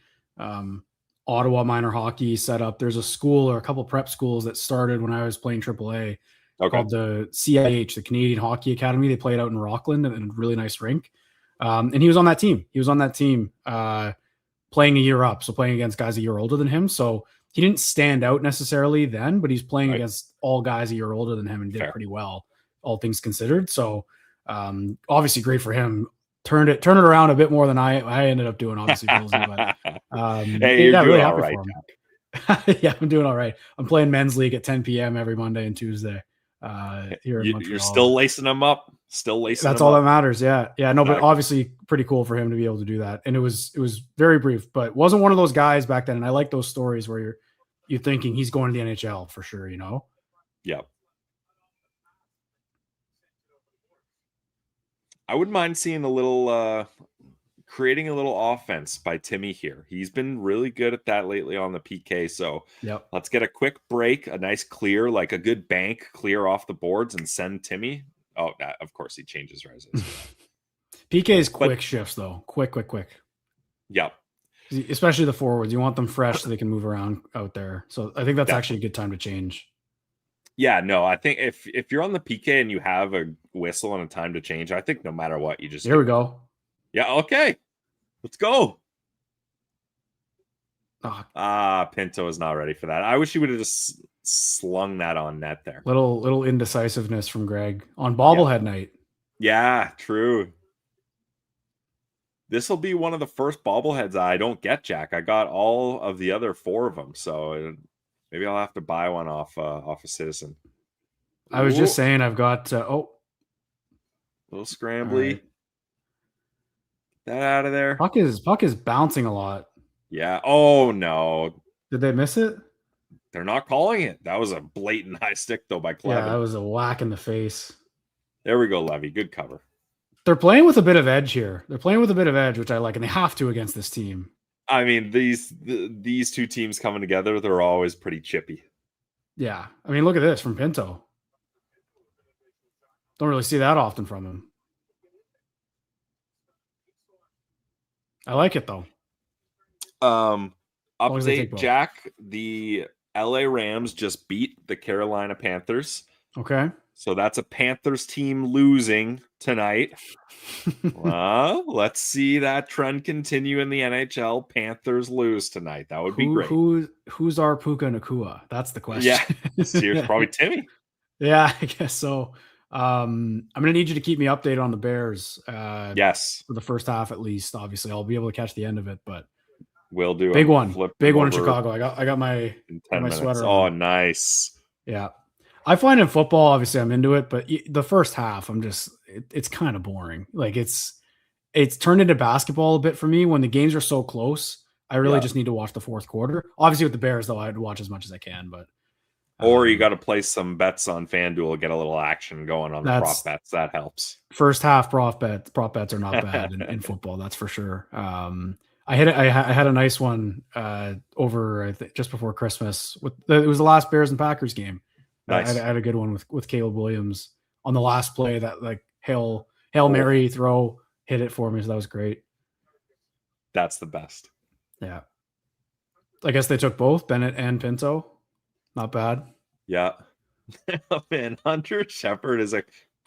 Ottawa minor hockey setup, there's a school or a couple prep schools that started when I was playing AAA called the CIH, the Canadian Hockey Academy. They played out in Rockland in a really nice rink. And he was on that team. He was on that team playing a year up, so playing against guys a year older than him. So he didn't stand out necessarily then, but he's playing against all guys a year older than him and did pretty well, all things considered. So obviously great for him. Turned it around a bit more than I ended up doing, obviously. But hey, you're doing really all right. Yeah, I'm doing all right. I'm playing men's league at 10 p.m. every Monday and Tuesday. Here in Montreal. You're still lacing them up. That's all that matters. Yeah. No, but obviously pretty cool for him to be able to do that. And it was very brief, but wasn't one of those guys back then. And I like those stories where you're thinking he's going to the NHL for sure, you know? Yeah. I wouldn't mind seeing a little creating a little offense by Timmy here. He's been really good at that lately on the PK. So let's get a quick break, a nice clear, like a good bank clear off the boards and send Timmy. Oh, of course he changes rises. PK is quick shifts though. Quick. Yep. Especially the forwards. You want them fresh so they can move around out there. So I think that's actually a good time to change. Yeah, no, I think if you're on the PK and you have a whistle and a time to change, I think no matter what, you just... Here we go. Yeah, okay. Let's go. Pinto is not ready for that. I wish he would have just slung that on net there. Little indecisiveness from Greg on bobblehead night. Yeah, true. This will be one of the first bobbleheads I don't get, Jack. I got all of the other 4 of them, so... Maybe I'll have to buy one off a Citizen. I was just saying I've got a little scrambly. Right. That out of there. Puck is bouncing a lot. Yeah. Oh no. Did they miss it? They're not calling it. That was a blatant high stick though by Clevin. Yeah, that was a whack in the face. There we go, Levy. Good cover. They're playing with a bit of edge here. Which I like, and they have to against this team. I mean, these two teams coming together, they're always pretty chippy. Yeah. I mean, look at this from Pinto. Don't really see that often from him. I like it, though. Update, Jack. The LA Rams just beat the Carolina Panthers. Okay. So that's a Panthers team losing tonight. Let's see that trend continue in the NHL. Panthers lose tonight. That would be great. Who's our Puka Nakua? That's the question. Yeah, seriously, probably Timmy. Yeah, I guess so. I'm going to need you to keep me updated on the Bears. Yes. For the first half, at least. Obviously, I'll be able to catch the end of it, but we'll do big one in Chicago. I got my sweater. Oh, nice. Yeah. I find in football, obviously I'm into it, but the first half, it's kind of boring. Like it's turned into basketball a bit for me when the games are so close. I really just need to watch the fourth quarter. Obviously with the Bears though, I'd watch as much as I can, but. Or you got to place some bets on FanDuel, get a little action going on the prop bets. That helps. First half prop bets are not bad in football. That's for sure. I had a nice one over just before Christmas. It was the last Bears and Packers game. Nice. I had a good one with Caleb Williams on the last play, that like Hail Mary throw hit it for me. So that was great. That's the best. Yeah. I guess they took both Bennett and Pinto. Not bad. Yeah. Man, Hunter Shepard is a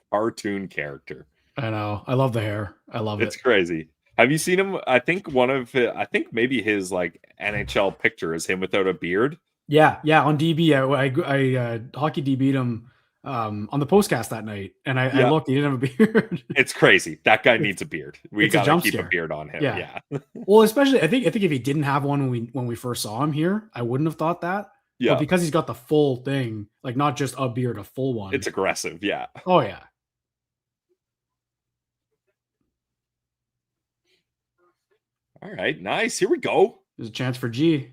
cartoon character. I know. I love the hair. I love it. It's crazy. Have you seen him? I think maybe his like NHL picture is him without a beard. Yeah, on DB, I hockey DB'd him on the postcast that night, and I looked, he didn't have a beard. It's crazy. That guy needs a beard. We gotta keep a beard on him. Yeah. Well, especially I think if he didn't have one when we first saw him here, I wouldn't have thought that. But because he's got the full thing, like not just a beard, a full one. It's aggressive. Yeah. Oh, yeah. All right. Nice. Here we go. There's a chance for G.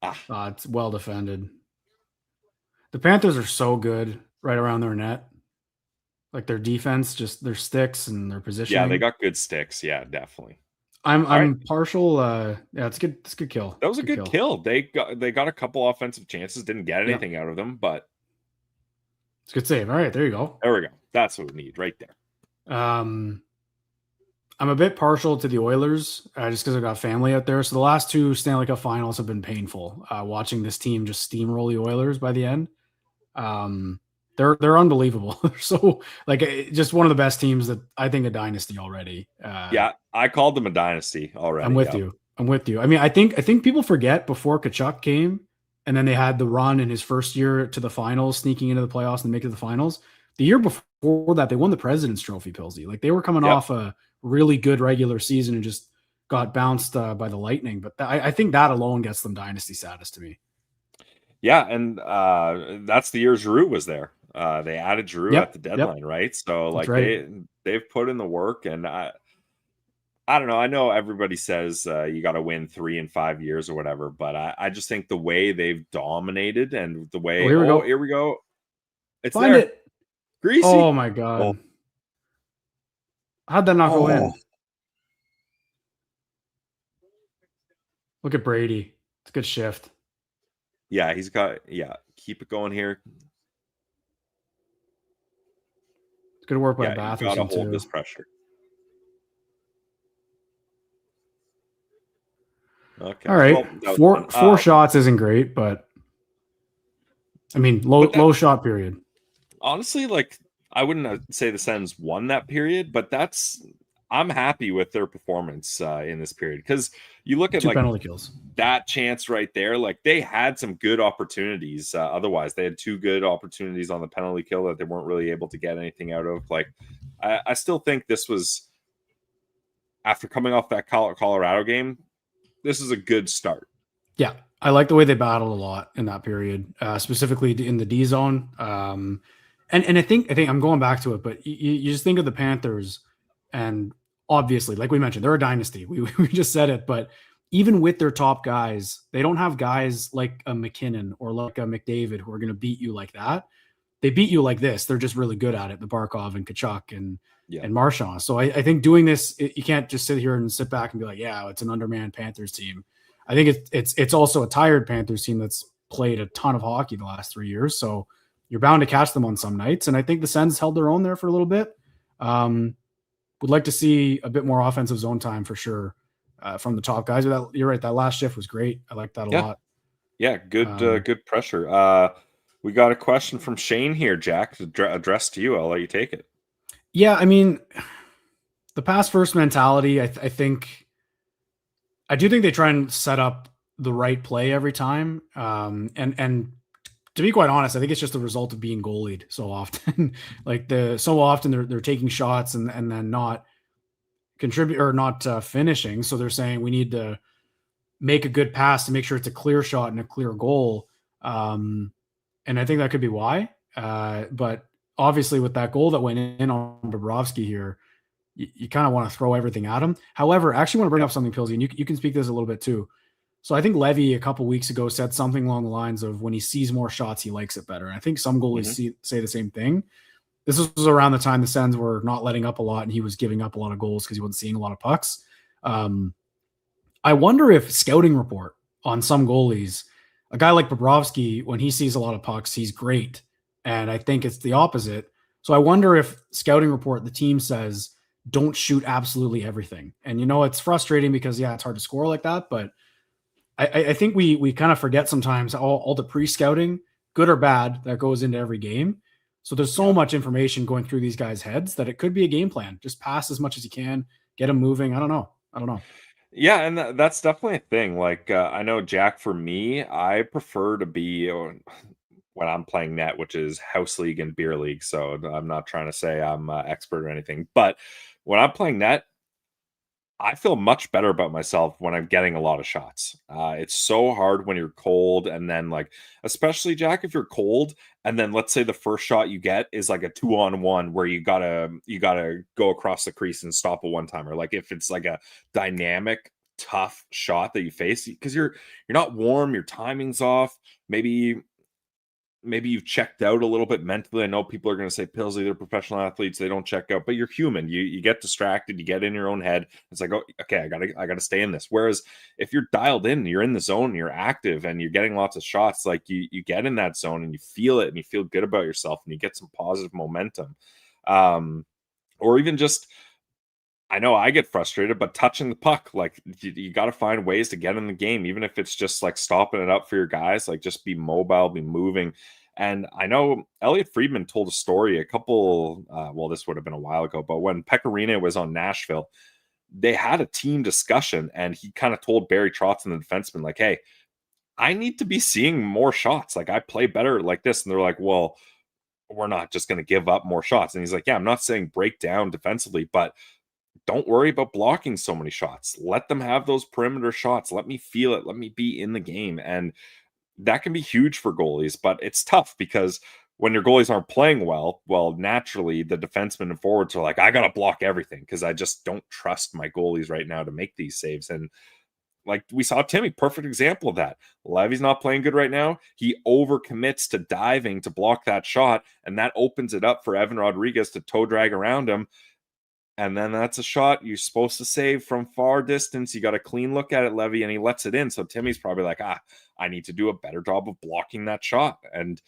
Ah. It's well defended. The Panthers are so good right around their net. Like their defense, just their sticks and their positioning. Yeah, they got good sticks. Yeah, definitely. I'm partial. Yeah, it's good. It's a good kill. That was a good kill. They got a couple offensive chances, didn't get anything out of them, but it's a good save. All right, there you go. There we go. That's what we need right there. I'm a bit partial to the Oilers just because I've got family out there. So the last 2 Stanley Cup Finals have been painful. Watching this team just steamroll the Oilers by the end. They're unbelievable. So like just one of the best teams that I think a dynasty already. Yeah, I called them a dynasty already. I'm with you. I mean, I think people forget before Tkachuk came, and then they had the run in his first year to the finals, sneaking into the playoffs and making the finals. The year before that, they won the President's Trophy, Pilsy. Like they were coming off a really good regular season and just got bounced by the Lightning. But I think that alone gets them dynasty status to me. Yeah, and that's the year Giroux was there. They added Giroux at the deadline, right? So like they've put in the work, and I don't know. I know everybody says you got to win 3 in 5 years or whatever, but I just think the way they've dominated and the way here we go. It's Find there. it. Greasy. Oh my God. Oh. How'd that not go in? Look at Brady. It's a good shift. Yeah, he's got keep it going here. It's good work by Batherson. You gotta hold this pressure. Okay. All right. Well, four shots isn't great, but I mean low shot period. Honestly, like I wouldn't say the Sens won that period, but I'm happy with their performance in this period because you look at 2 penalty kills. That chance right there, like they had some good opportunities. Otherwise, they had 2 good opportunities on the penalty kill that they weren't really able to get anything out of. Like, I still think this was after coming off that Colorado game. This is a good start. Yeah, I like the way they battled a lot in that period, specifically in the D zone. And I think I'm going back to it, but you just think of the Panthers, and obviously, like we mentioned, they're a dynasty. We just said it, but even with their top guys, they don't have guys like a McKinnon or like a McDavid who are going to beat you like that. They beat you like this. They're just really good at it. The Barkov and Tkachuk and Marchand. So I think doing this, you can't just sit here and sit back and be like, yeah, it's an undermanned Panthers team. I think it's also a tired Panthers team that's played a ton of hockey the last 3 years. So you're bound to catch them on some nights. And I think the Sens held their own there for a little bit. Would like to see a bit more offensive zone time for sure from the top guys. But you're right. That last shift was great. I like that a lot. Yeah. Good pressure. We got a question from Shane here, Jack, addressed to you. I'll let you take it. Yeah. I mean, the pass first mentality, I do think they try and set up the right play every time. And to be quite honest, I think it's just a result of being goalied so often. So often they're taking shots and then not contribute or not finishing. So they're saying we need to make a good pass to make sure it's a clear shot and a clear goal. And I think that could be why. But obviously with that goal that went in on Bobrovsky here, you kind of want to throw everything at him. However, I actually want to bring up something, Pilsy, and you can speak to this a little bit too. So I think Levy a couple weeks ago said something along the lines of when he sees more shots, he likes it better. And I think some goalies say the same thing. This was around the time the Sens were not letting up a lot and he was giving up a lot of goals because he wasn't seeing a lot of pucks. I wonder if scouting report on some goalies, a guy like Bobrovsky, when he sees a lot of pucks, he's great. And I think it's the opposite. So I wonder if scouting report, the team says, don't shoot absolutely everything. And, it's frustrating because, it's hard to score like that. But I think we kind of forget sometimes all the pre-scouting, good or bad, that goes into every game. So there's so much information going through these guys' heads that it could be a game plan. Just pass as much as you can, get them moving. I don't know. Yeah, and that's definitely a thing. Like, I know, Jack, for me, I prefer to be when I'm playing net, which is house league and beer league. So I'm not trying to say I'm expert or anything. But when I'm playing net, I feel much better about myself when I'm getting a lot of shots. It's so hard when you're cold, and then like, especially Jack, if you're cold, and then let's say the first shot you get is like a 2-on-1 where you gotta go across the crease and stop a one timer. Like if it's like a dynamic, tough shot that you face because you're not warm, your timing's off. Maybe you've checked out a little bit mentally. I know people are going to say Pillsy, they're professional athletes, they don't check out, but you're human. You get distracted, you get in your own head. It's like, oh, okay, I gotta stay in this. Whereas if you're dialed in, you're in the zone, you're active, and you're getting lots of shots, like you get in that zone and you feel it and you feel good about yourself and you get some positive momentum. Or even just, I know I get frustrated, but touching the puck, like you got to find ways to get in the game, even if it's just like stopping it up for your guys, like just be mobile, be moving. And I know Elliot Friedman told a story a couple, well, this would have been a while ago, but when Pecorino was on Nashville, they had a team discussion and he kind of told Barry Trotz and the defenseman, like, hey, I need to be seeing more shots. Like I play better like this. And they're like, well, we're not just going to give up more shots. And he's like, yeah, I'm not saying break down defensively, but don't worry about blocking so many shots. Let them have those perimeter shots. Let me feel it. Let me be in the game. And that can be huge for goalies, but it's tough because when your goalies aren't playing well, naturally the defensemen and forwards are like, I got to block everything because I just don't trust my goalies right now to make these saves. And like we saw Timmy, perfect example of that. Levy's not playing good right now. He overcommits to diving to block that shot, and that opens it up for Evan Rodriguez to toe drag around him. And then that's a shot you're supposed to save from far distance. You got a clean look at it, Levy, and he lets it in. So Timmy's probably like, I need to do a better job of blocking that shot. And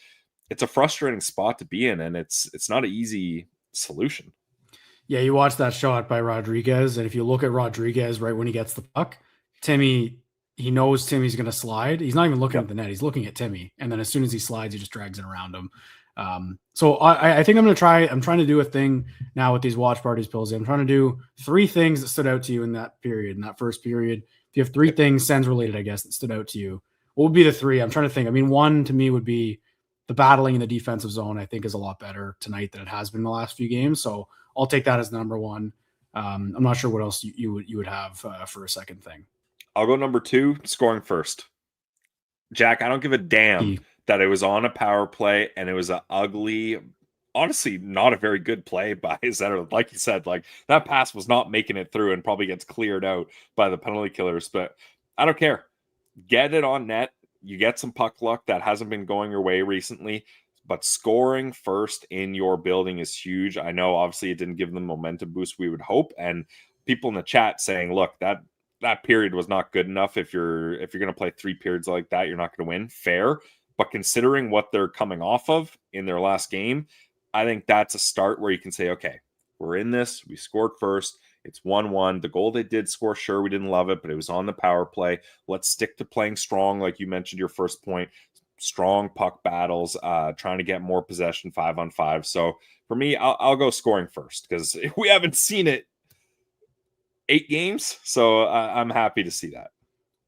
it's a frustrating spot to be in, and it's not an easy solution. Yeah, you watch that shot by Rodriguez, and if you look at Rodriguez right when he gets the puck, Timmy, he knows Timmy's going to slide. He's not even looking at the net. He's looking at Timmy. And then as soon as he slides, he just drags it around him. So I think I'm trying to do a thing now with these watch parties, Pillsy. I'm trying to do 3 things that stood out to you in that period, in that first period. If you have 3 things, Sens related, I guess, that stood out to you, what would be the 3? I'm trying to think. I mean, one to me would be the battling in the defensive zone, I think is a lot better tonight than it has been in the last few games. So I'll take that as number 1. I'm not sure what else you would have for a second thing. I'll go number 2, scoring first. Jack, I don't give a damn that it was on a power play and it was an ugly, honestly, not a very good play by Zetter. Like you said, like that pass was not making it through and probably gets cleared out by the penalty killers, but I don't care. Get it on net. You get some puck luck that hasn't been going your way recently, but scoring first in your building is huge. I know obviously it didn't give them the momentum boost we would hope. And people in the chat saying, look, that period was not good enough. If you're going to play 3 periods like that, you're not going to win. Fair. But considering what they're coming off of in their last game, I think that's a start where you can say, okay, we're in this. We scored first. It's 1-1. The goal they did score, sure, we didn't love it, but it was on the power play. Let's stick to playing strong, like you mentioned your first point. Strong puck battles, trying to get more possession 5-on-5. So for me, I'll go scoring first because we haven't seen it 8 games. So I'm happy to see that.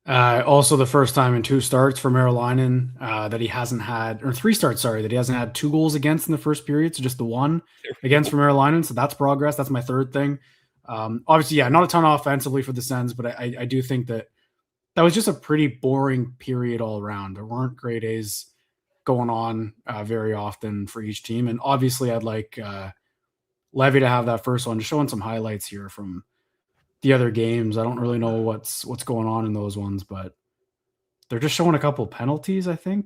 Also the first time in 2 starts for Merrilainen that he hasn't had, or 3 starts, sorry, that he hasn't had 2 goals against in the first period. So just the 1 against for Merrilainen. So that's progress. That's my third thing. Obviously, yeah, not a ton offensively for the Sens, but I do think that was just a pretty boring period all around. There weren't great A's going on very often for each team. And obviously I'd like Levy to have that first one, just showing some highlights here from the other games. I don't really know what's going on in those ones, but they're just showing a couple penalties, I think.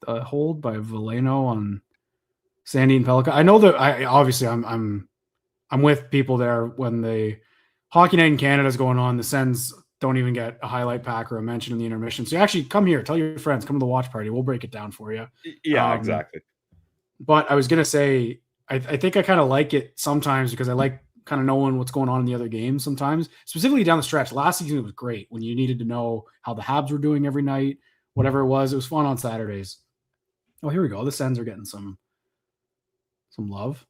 A hold by Veleno on Sandy and Pellica. I know that I'm with people there when the Hockey Night in Canada is going on. The Sens don't even get a highlight pack or a mention in the intermission. So actually come here, tell your friends, come to the watch party. We'll break it down for you. Yeah, exactly. But I was going to say, I think I kind of like it sometimes because I like kind of knowing what's going on in the other games sometimes, specifically down the stretch. Last season, it was great when you needed to know how the Habs were doing every night, whatever it was. It was fun on Saturdays. Oh, here we go. The Sens are getting some love.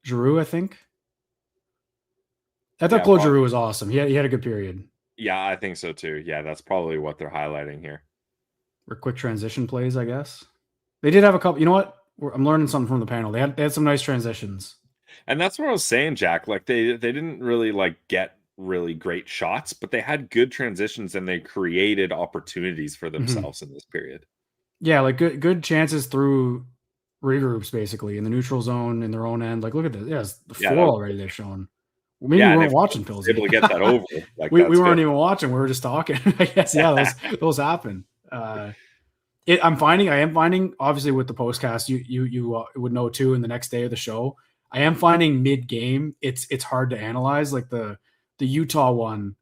Giroux, I think. I thought Claude Giroux was awesome. He had a good period. Yeah, I think so too. Yeah, that's probably what they're highlighting here. Or quick transition plays, I guess. They did have a couple. You know what? I'm learning something from the panel. They had some nice transitions. And that's what I was saying, Jack. Like they didn't really like get really great shots, but they had good transitions and they created opportunities for themselves in this period. Yeah, like good chances through regroups basically in the neutral zone in their own end. Like look at this. Yeah, it's the 4 already they've shown. Maybe we weren't watching, Pilsy. Able to get that over. Like we weren't even watching. We were just talking. I guess those happen. I am finding obviously with the postcast you would know too in the next day of the show. I am finding mid game it's hard to analyze, like the Utah one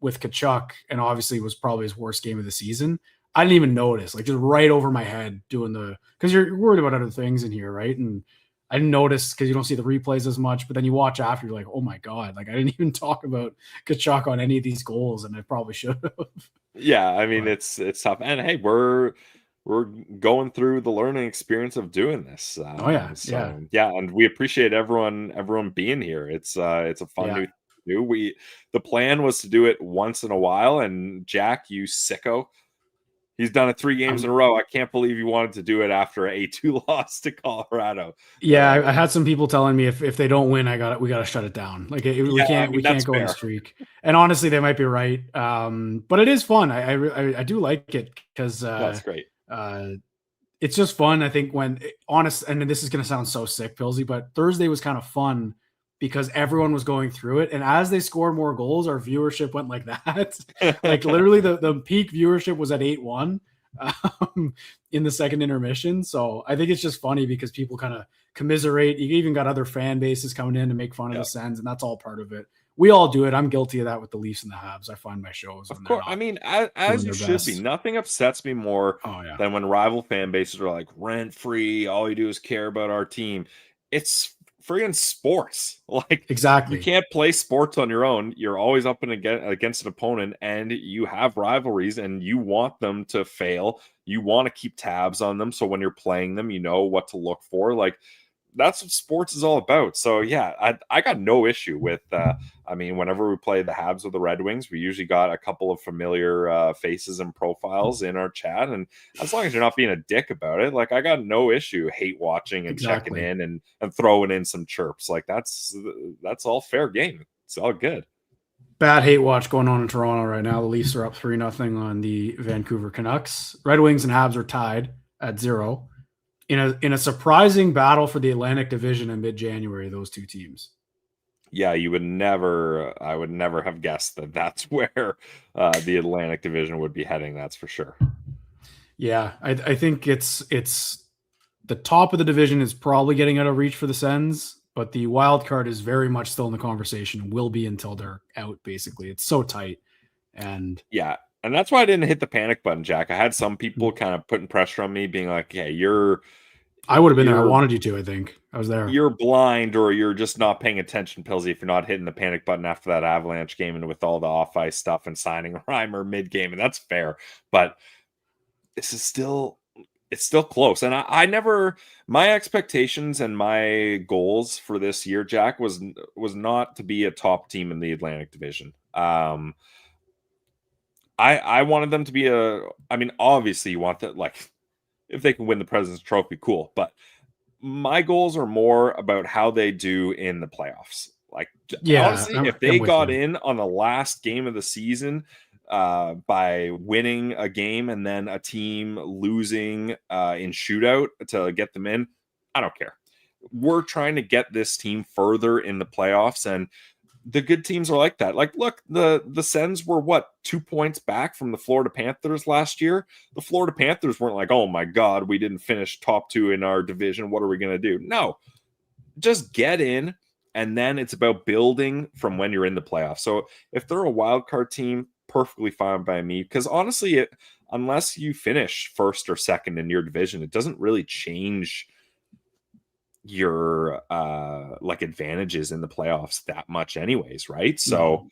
with Tkachuk, and obviously was probably his worst game of the season. I didn't even notice, like just right over my head doing because you're worried about other things in here, right? And I didn't notice because you don't see the replays as much, but then you watch after, you're like, oh my God, like I didn't even talk about Tkachuk on any of these goals, and I probably should have. Yeah, I mean, it's tough. And hey, we're going through the learning experience of doing this. Yeah, and we appreciate everyone being here. It's a fun new do. The plan was to do it once in a while, and Jack, you sicko, he's done it 3 games in a row. I can't believe you wanted to do it after a 2 loss to Colorado. Yeah, I had some people telling me if they don't win, we got to shut it down. Like we can't go on a streak. And honestly, they might be right. But it is fun. I do like it because that's great. It's just fun. I think and this is going to sound so sick, Pilsy, but Thursday was kind of fun because everyone was going through it. And as they scored more goals, our viewership went like that. Like literally the peak viewership was at 8-1 in the second intermission. So I think it's just funny because people kind of commiserate. You even got other fan bases coming in to make fun of the Sens, and that's all part of it. We all do it. I'm guilty of that with the Leafs and the Habs. I find my shows. Of course. I mean, as you should be. Nothing upsets me more than when rival fan bases are like rent free. All you do is care about our team. It's friggin' sports. Like, exactly. You can't play sports on your own. You're always up and against an opponent, and you have rivalries, and you want them to fail. You want to keep tabs on them, so when you're playing them, you know what to look for. Like, that's what sports is all about. So yeah, I got no issue with I mean, whenever we play the Habs or the Red Wings, we usually got a couple of familiar faces and profiles in our chat, and as long as you're not being a dick about it, like I got no issue hate watching and checking in and throwing in some chirps. Like that's all fair game. It's all good. Bad hate watch going on in Toronto right now. The Leafs are up 3-0 on the Vancouver Canucks. Red Wings and Habs are tied at 0. In a surprising battle for the Atlantic Division in mid-January, those two teams. Yeah, I would never have guessed that that's where the Atlantic Division would be heading. That's for sure. Yeah, I think it's the top of the division is probably getting out of reach for the Sens, but the wild card is very much still in the conversation and will be until they're out. Basically, it's so tight, and yeah. And that's why I didn't hit the panic button, Jack. I had some people kind of putting pressure on me, being like, "Yeah, I would have been there. I wanted you to. I think I was there. You're blind, or you're just not paying attention, Pilsy, if you're not hitting the panic button after that Avalanche game and with all the off-ice stuff and signing Reimer mid-game, and that's fair. But this is it's still close. And I never, my expectations and my goals for this year, Jack, was not to be a top team in the Atlantic Division. I wanted them to be I mean, obviously you want that, like, if they can win the President's Trophy, cool. But my goals are more about how they do in the playoffs. Like, honestly, if they got in on the last game of the season by winning a game and then a team losing in shootout to get them in, I don't care. We're trying to get this team further in the playoffs, and the good teams are like that. Like, look, the Sens were 2 points back from the Florida Panthers last year. The Florida Panthers weren't like, oh my God, we didn't finish top 2 in our division. What are we going to do? No, just get in. And then it's about building from when you're in the playoffs. So if they're a wild card team, perfectly fine by me. Because honestly, unless you finish first or second in your division, it doesn't really change your advantages in the playoffs that much anyways, right? So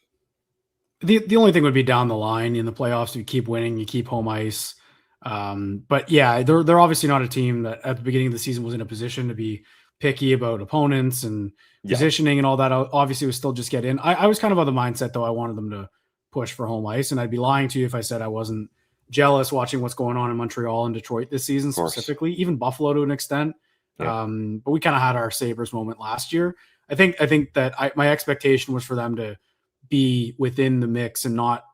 the only thing would be down the line in the playoffs. You keep winning, you keep home ice. But yeah, they're obviously not a team that at the beginning of the season was in a position to be picky about opponents and positioning and all that. Obviously was still just get in. I was kind of of the mindset though, I wanted them to push for home ice, and I'd be lying to you if I said I wasn't jealous watching what's going on in Montreal and Detroit this season specifically, even Buffalo to an extent. But we kind of had our Sabres moment last year. I think that my expectation was for them to be within the mix and not,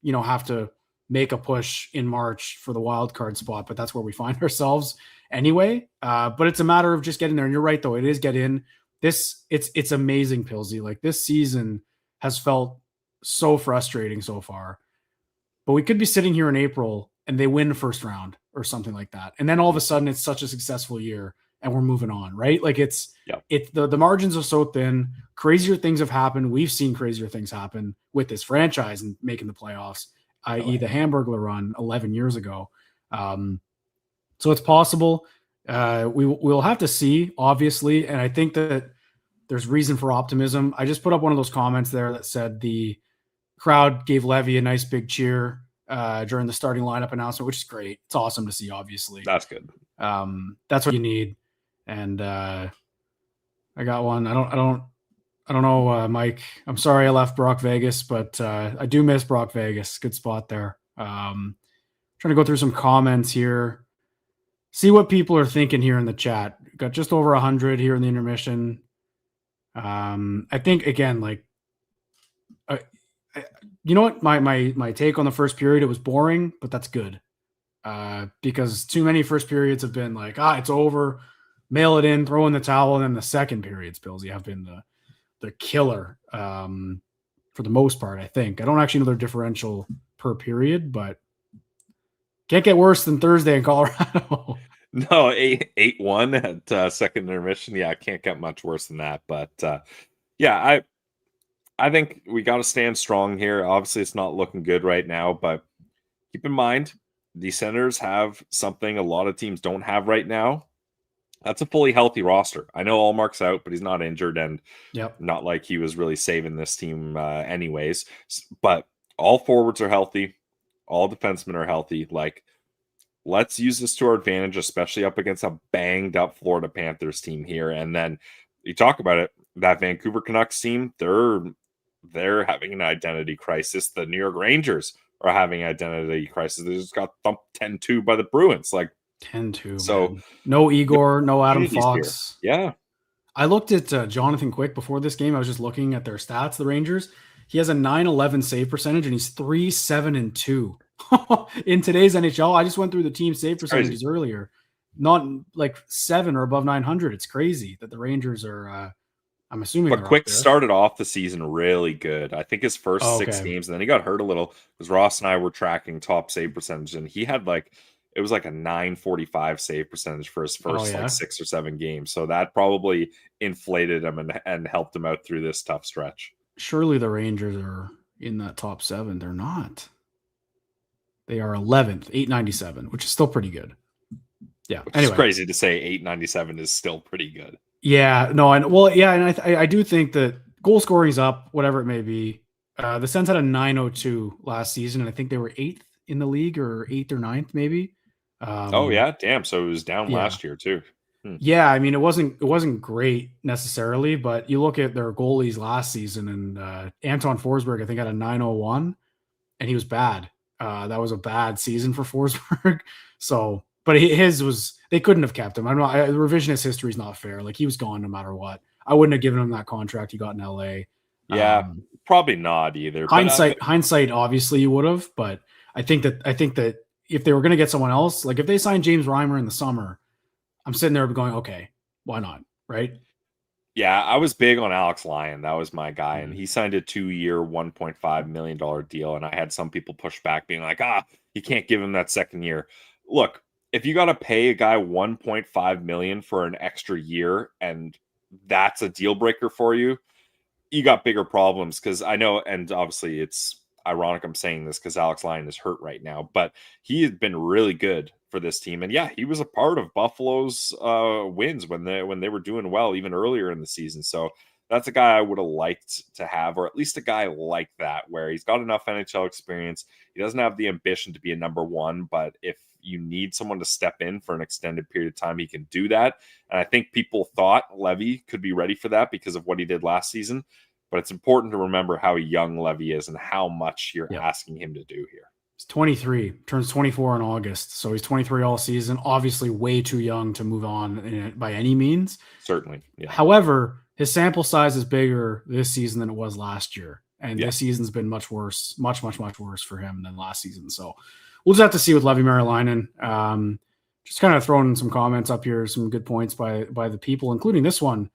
have to make a push in March for the wild card spot, but that's where we find ourselves anyway. But it's a matter of just getting there. And you're right, though. It is get in. It's amazing, Pilsy. Like, this season has felt so frustrating so far, but we could be sitting here in April and they win the first round or something like that. And then all of a sudden it's such a successful year and we're moving on, right? Like, it's the margins are so thin. Crazier things have happened. We've seen crazier things happen with this franchise and making the playoffs, i.e. the Hamburglar run 11 years ago. So it's possible. We'll have to see, obviously. And I think that there's reason for optimism. I just put up one of those comments there that said the crowd gave Levy a nice big cheer during the starting lineup announcement, which is great. It's awesome to see, obviously. That's good. That's what you need. And I got one. I don't know, Mike. I'm sorry I left Brock Vegas, but I do miss Brock Vegas. Good spot there. Trying to go through some comments here. See what people are thinking here in the chat. Got just over 100 here in the intermission. I think, again, like, you know what? My take on the first period, it was boring, but that's good. Because too many first periods have been like, it's over, mail it in, throw in the towel, and then the second periods, Bills, have been the killer for the most part, I think. I don't actually know their differential per period, but can't get worse than Thursday in Colorado. No, 8-1 at second intermission. Yeah, I can't get much worse than that. But yeah, I think we got to stand strong here. Obviously, it's not looking good right now, but keep in mind, the Senators have something a lot of teams don't have right now. That's a fully healthy roster. I know Allmark's out, but he's not injured, and not like he was really saving this team anyways. But all forwards are healthy. All defensemen are healthy. Like, let's use this to our advantage, especially up against a banged-up Florida Panthers team here. And then you talk about it, that Vancouver Canucks team, they're having an identity crisis. The New York Rangers are having an identity crisis. They just got thumped 10-2 by the Bruins. Like, 10-2. So man. No Igor, no Adam Fox. Here. Yeah. I looked at Jonathan Quick before this game. I was just looking at their stats, the Rangers. He has a 911 save percentage, and he's 3-7-2. In today's NHL, I just went through the team save percentages earlier. Not like 7 or above 900. It's crazy that the Rangers are, I'm assuming. But Quick started off the season really good. I think his first 6 games, and then he got hurt a little because Ross and I were tracking top save percentage, and he had it was like a 945 save percentage for his first 6 or 7 games. So that probably inflated him and helped him out through this tough stretch. Surely the Rangers are in that top 7. They're not. They are 11th, 897, which is still pretty good. Yeah. It's crazy to say 897 is still pretty good. Yeah. No. And I do think that goal scoring's up, whatever it may be. The Sens had a 902 last season, and I think they were 8th in the league, or 8th or 9th, maybe. Damn. So it was down last year too. Yeah, I mean, it wasn't great necessarily, but you look at their goalies last season, and Anton Forsberg, I think, had a 901, and he was bad. That was a bad season for Forsberg. So, but his was, they couldn't have kept him. I don't know. Revisionist history is not fair. Like, he was gone no matter what. I wouldn't have given him that contract he got in LA. Yeah, probably not either. Hindsight, obviously you would have, but I think that if they were going to get someone else, like if they signed James Reimer in the summer, I'm sitting there going, okay, why not? Right. Yeah, I was big on Alex Lyon. That was my guy. And he signed a 2-year, $1.5 million deal. And I had some people push back being like, you can't give him that second year. Look, if you got to pay a guy $1.5 million for an extra year and that's a deal breaker for you, you got bigger problems. Because I know, and obviously it's ironic I'm saying this because Alex Lyon is hurt right now, but he has been really good for this team. And yeah, he was a part of Buffalo's wins when they were doing well even earlier in the season. So that's a guy I would have liked to have, or at least a guy like that, where he's got enough NHL experience. He doesn't have the ambition to be a number one, but if you need someone to step in for an extended period of time, he can do that. And I think people thought Levy could be ready for that because of what he did last season. But it's important to remember how young Levy is and how much you're asking him to do here. He's 23, turns 24 in August. So he's 23 all season, obviously way too young to move on by any means. Certainly. Yeah. However, his sample size is bigger this season than it was last year. And this season's been much worse, much worse for him than last season. So we'll just have to see with Levi Merilainen. Just kind of throwing some comments up here, some good points by the people, including this one,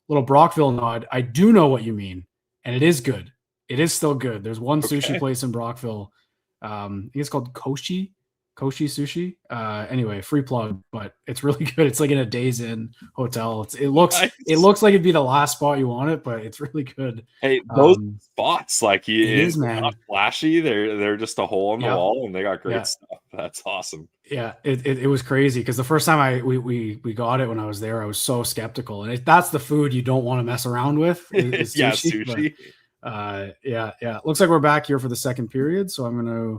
little Brockville nod. I do know what you mean, and it is good. It is still good. There's one sushi place in Brockville. I think it's called Koshi Sushi. Anyway, free plug, but it's really good. It's like in a Days Inn hotel. It looks like it'd be the last spot you want it, but it's really good. Hey, those spots, like it's not flashy. They're just a hole in the wall, and they got great stuff. That's awesome. Yeah, it was crazy because the first time we got it when I was there, I was so skeptical, and that's the food you don't want to mess around with. Is sushi. Sushi. But, yeah. Looks like we're back here for the second period, so I'm gonna.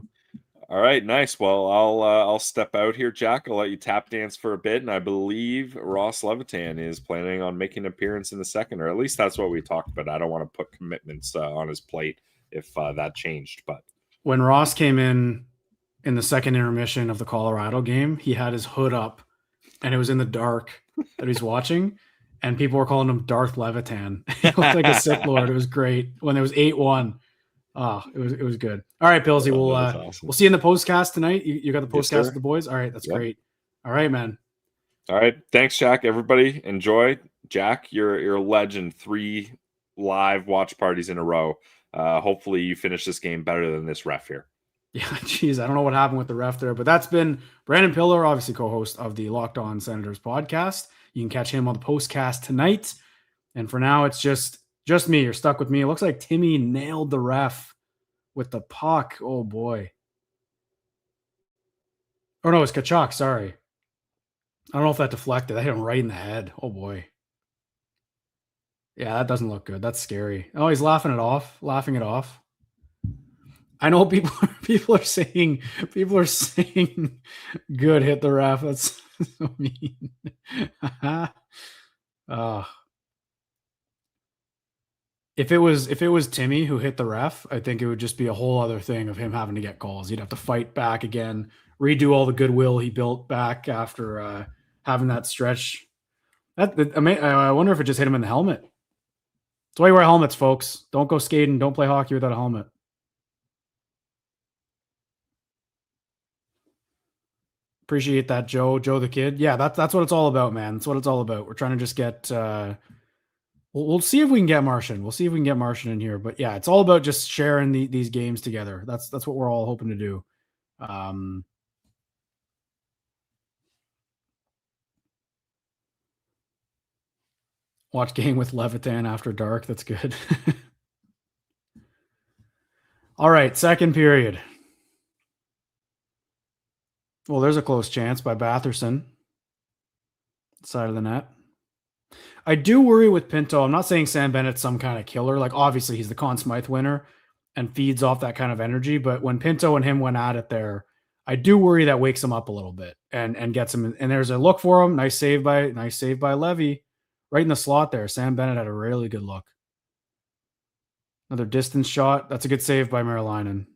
All right, nice. Well, I'll step out here, Jack. I'll let you tap dance for a bit, and I believe Ross Levitan is planning on making an appearance in the second, or at least that's what we talked about. I don't want to put commitments on his plate if that changed. But when Ross came in the second intermission of the Colorado game, he had his hood up, and it was in the dark that he's watching, and people were calling him Darth Levitan. He looked like a Sith Lord. It was great when it was 8-1. Oh, it was good. All right, Billsy, we'll see you in the postcast tonight. You got the postcast with the boys. All right, that's great. All right, man. All right, thanks, Jack. Everybody, enjoy. Jack, you're a legend. 3 live watch parties in a row. Hopefully, you finish this game better than this ref here. Yeah, geez, I don't know what happened with the ref there, but that's been Brandon Pillar, obviously co-host of the Locked On Senators podcast. You can catch him on the postcast tonight. And for now, it's just me. You're stuck with me. It looks like Timmy nailed the ref with the puck. Oh, boy. Oh, no, it's Kachuk. Sorry. I don't know if that deflected. I hit him right in the head. Oh, boy. Yeah, that doesn't look good. That's scary. Oh, he's laughing it off. I know people are saying good, hit the ref. That's so mean. If it was Timmy who hit the ref, I think it would just be a whole other thing of him having to get calls. He'd have to fight back again, redo all the goodwill he built back after having that stretch. I wonder if it just hit him in the helmet. That's why you wear helmets, folks. Don't go skating. Don't play hockey without a helmet. Appreciate that, Joe the kid. Yeah, that's what it's all about, man. That's what it's all about. We're trying to just get we'll see if we can get Martian. We'll see if we can get Martian in here. But yeah, it's all about just sharing these games together. That's what we're all hoping to do. Watch game with Levitan after dark. That's good. All right, second period. Well, there's a close chance by Batherson. Side of the net. I do worry with Pinto. I'm not saying Sam Bennett's some kind of killer. Like, obviously, he's the Conn Smythe winner and feeds off that kind of energy. But when Pinto and him went at it there, I do worry that wakes him up a little bit and gets him. And there's a look for him. Nice save by Levy. Right in the slot there. Sam Bennett had a really good look. Another distance shot. That's a good save by Merilainen.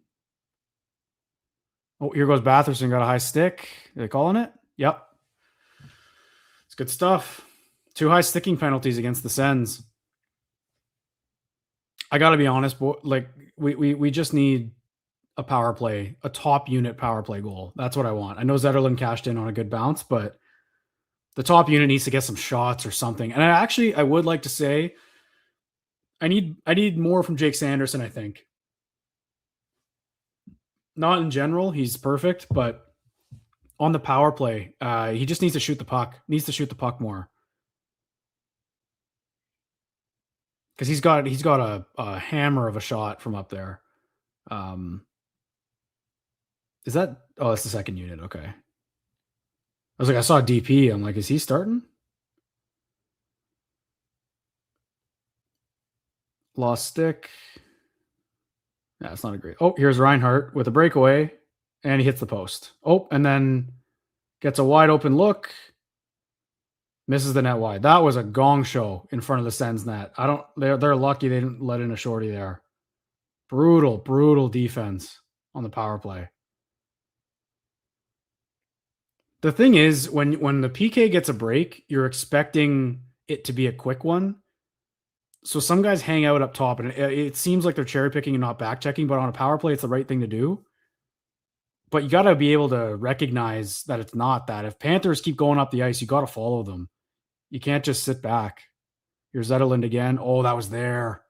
Oh, here goes Batherson. Got a high stick. Are they calling it? Yep. It's good stuff. 2 high sticking penalties against the Sens. I got to be honest, like we just need a power play, a top unit power play goal. That's what I want. I know Zetterlund cashed in on a good bounce, but the top unit needs to get some shots or something. And I would like to say I need more from Jake Sanderson, I think. Not in general, he's perfect, but on the power play, he just needs to shoot the puck. Needs to shoot the puck more. Because he's got a hammer of a shot from up there. Is that? Oh, it's the second unit. Okay. I was like, I saw DP. I'm like, is he starting? Lost stick. Yeah, it's not a great. Oh, here's Reinhart with a breakaway, and he hits the post. Oh, and then gets a wide open look. Misses the net wide. That was a gong show in front of the Sens net. They're lucky they didn't let in a shorty there. Brutal defense on the power play. The thing is, when the PK gets a break, you're expecting it to be a quick one. So some guys hang out up top, and it seems like they're cherry picking and not back checking, but on a power play, it's the right thing to do. But you got to be able to recognize that it's not that. If Panthers keep going up the ice, you got to follow them. You can't just sit back. Here's Zetterlund again. Oh, that was there.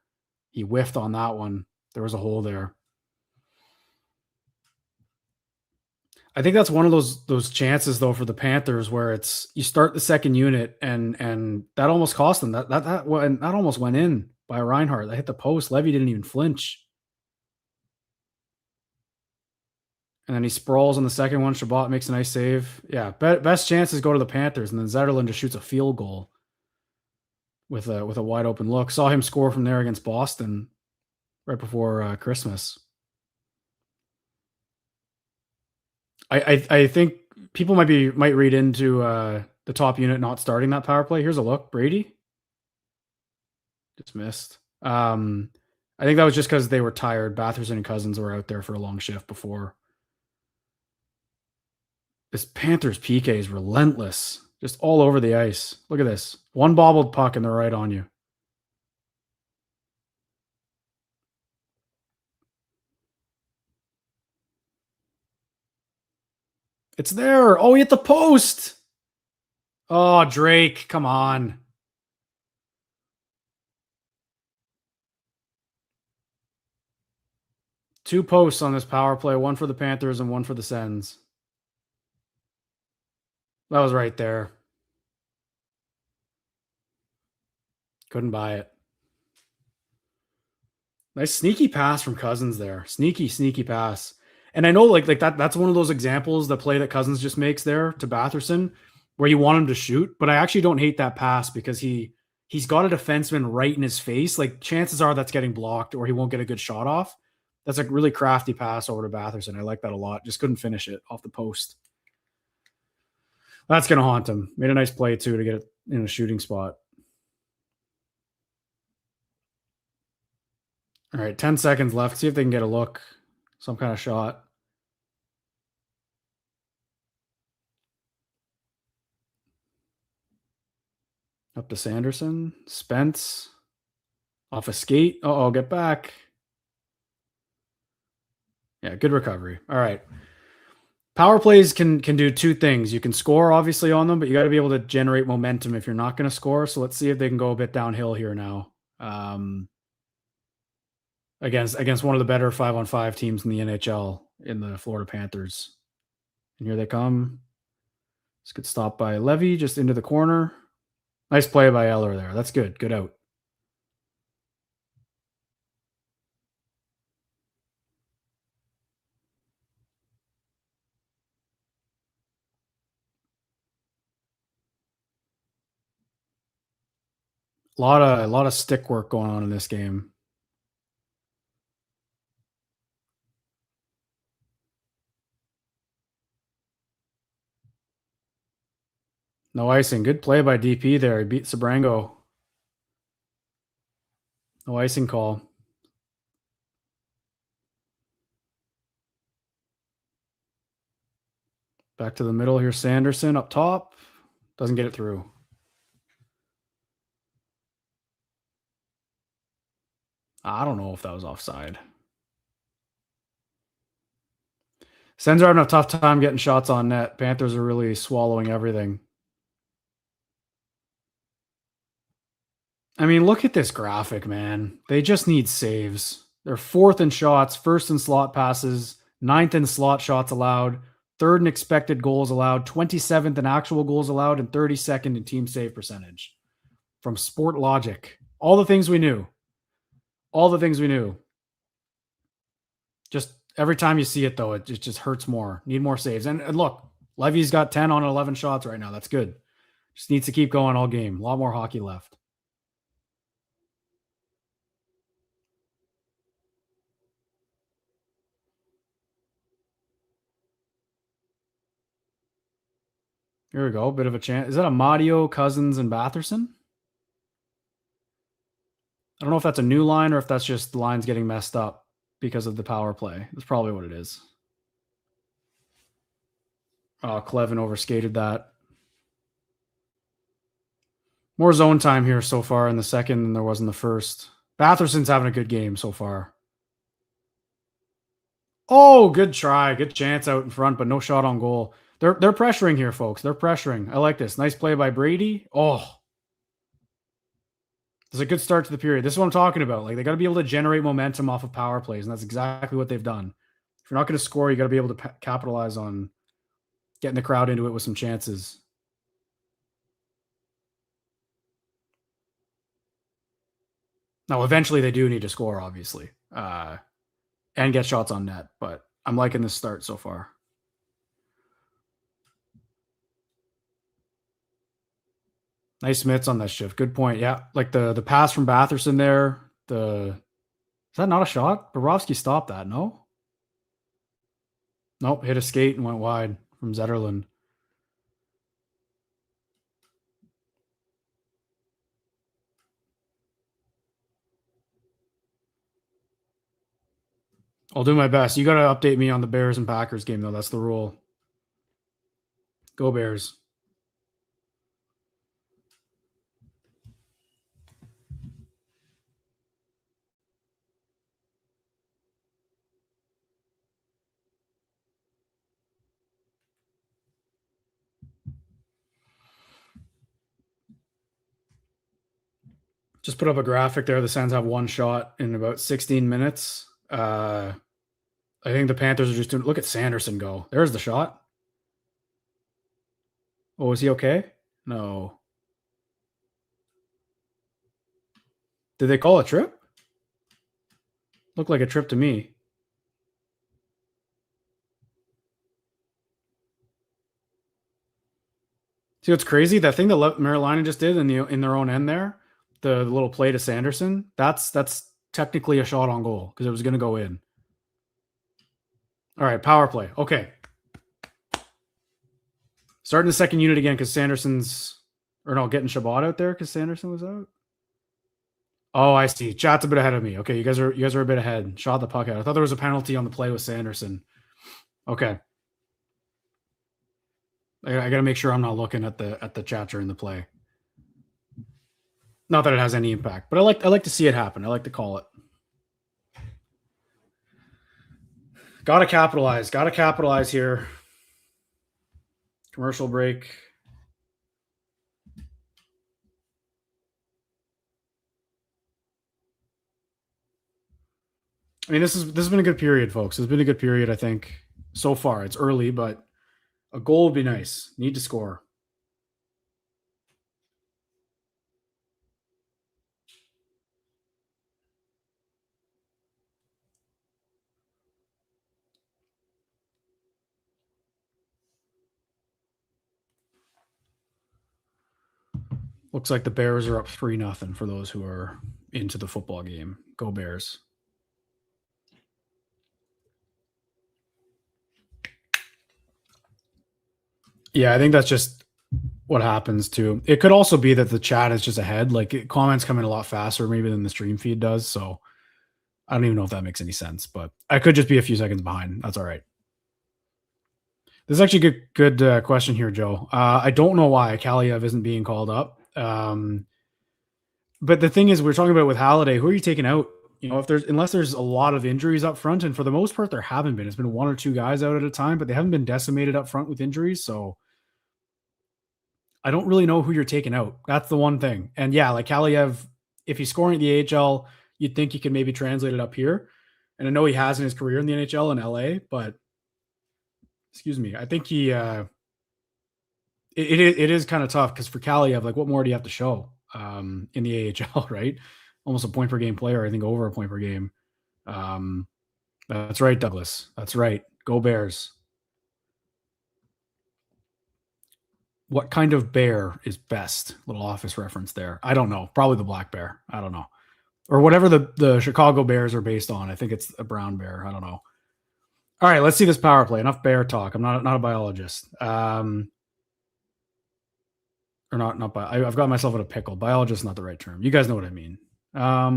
He whiffed on that one. There was a hole there. I think that's one of those chances though for the Panthers where it's you start the second unit and that almost cost them. That almost went in by Reinhart. That hit the post. Levy didn't even flinch. And then he sprawls on the second one. Shabbat makes a nice save. Yeah, best chances go to the Panthers, and then Zetterlund just shoots a field goal with a wide open look. Saw him score from there against Boston right before Christmas. I think people might read into the top unit not starting that power play. Here's a look. Brady just missed. I think that was just because they were tired. Batherson and Cousins were out there for a long shift before. This Panthers PK is relentless. Just all over the ice. Look at this. One bobbled puck and they're right on you. It's there. Oh, he hit the post. Oh, Drake, come on. Two posts on this power play, one for the Panthers and one for the Sens. That was right there. Couldn't buy it. Nice sneaky pass from Cousins there. Sneaky pass. And I know like that's one of those examples, the play that Cousins just makes there to Batherson, where you want him to shoot. But I actually don't hate that pass because he's got a defenseman right in his face. Like chances are that's getting blocked or he won't get a good shot off. That's a really crafty pass over to Batherson. I like that a lot. Just couldn't finish it off the post. That's going to haunt him. Made a nice play too to get it in a shooting spot. All right, 10 seconds left. See if they can get a look. Some kind of shot. Up to Sanderson. Spence. Off a skate. Uh-oh, get back. Yeah, good recovery. All right. Power plays can do two things. You can score, obviously, on them, but you got to be able to generate momentum if you're not going to score. So let's see if they can go a bit downhill here now. Against one of the better 5-on-5 teams in the NHL in the Florida Panthers. And here they come. This good stop by Levy, just into the corner. Nice play by Eller there. That's good. Good out. A lot of stick work going on in this game. No icing. Good play by DP there. He beat Sabrango. No icing call. Back to the middle here. Sanderson up top. Doesn't get it through. I don't know if that was offside. Sens are having a tough time getting shots on net. Panthers are really swallowing everything. I mean, look at this graphic, man. They just need saves. They're fourth in shots, first in slot passes, ninth in slot shots allowed, third in expected goals allowed, 27th in actual goals allowed, and 32nd in team save percentage. From Sport Logic. All the things we knew. All the things we knew. Just every time you see it, though, it just hurts more. Need more saves. And look, Levy's got 10 on 11 shots right now. That's good. Just needs to keep going all game. A lot more hockey left. Here we go. Bit of a chance. Is that a Madio, Cousins, and Batherson? I don't know if that's a new line or if that's just the lines getting messed up because of the power play. That's probably what it is. Oh, Clevin overskated that. More zone time here so far in the second than there was in the first. Batherson's having a good game so far. Oh, good try. Good chance out in front, but no shot on goal. They're pressuring here, folks. They're pressuring. I like this. Nice play by Brady. Oh. It's a good start to the period. This is what I'm talking about. Like, they got to be able to generate momentum off of power plays, and that's exactly what they've done. If you're not going to score, you got to be able to capitalize on getting the crowd into it with some chances. Now, eventually they do need to score, obviously, and get shots on net, but I'm liking this start so far. Nice mitts on that shift. Good point. Yeah, like the pass from Batherson there. Is that not a shot? Bobrovsky stopped that, no? Nope, hit a skate and went wide from Zetterlund. I'll do my best. You got to update me on the Bears and Packers game, though. That's the rule. Go Bears. Just put up a graphic there. The Sens have one shot in about 16 minutes. I think the Panthers are just doing. Look at Sanderson go. There's the shot. Oh, is he okay? No. Did they call a trip? Looked like a trip to me. See what's crazy? That thing that Carolina just did in their own end there, the little play to Sanderson, that's technically a shot on goal because it was going to go in. All right, power play. Okay. Starting the second unit again because getting Shabbat out there because Sanderson was out. Oh, I see. Chat's a bit ahead of me. Okay, you guys are a bit ahead. Shot the puck out. I thought there was a penalty on the play with Sanderson. Okay. I got to make sure I'm not looking at the chat during the play. Not that it has any impact, but I like to see it happen. I like to call it. Got to capitalize here. Commercial break. I mean, this has been a good period, folks. It's been a good period, I think, so far. It's early, but a goal would be nice. Need to score. Looks like the Bears are up 3-0 for those who are into the football game. Go Bears. Yeah, I think that's just what happens too. It could also be that the chat is just ahead. Like, comments come in a lot faster maybe than the stream feed does. So I don't even know if that makes any sense, but I could just be a few seconds behind. That's all right. This is actually a good question here, Joe. I don't know why Kaliev isn't being called up. But the thing is, we're talking about with Halliday, who are you taking out? You know, unless there's a lot of injuries up front, and for the most part, there haven't been. It's been one or two guys out at a time, but they haven't been decimated up front with injuries. So I don't really know who you're taking out. That's the one thing. And yeah, like Kaliev, if he's scoring at the AHL, you'd think he could maybe translate it up here. And I know he has in his career in the NHL in LA, but excuse me, I think he it is kind of tough because for Kaliev, like, what more do you have to show in the AHL, right? Almost a point per game player, I think over a point per game. That's right, Douglas. That's right. Go Bears. What kind of bear is best? Little office reference there. I don't know. Probably the black bear. I don't know. Or whatever the Chicago Bears are based on. I think it's a brown bear. I don't know. All right, let's see this power play. Enough bear talk. I'm not a biologist. Or not. I've got myself in a pickle. Biologist is not the right term. You guys know what I mean. Got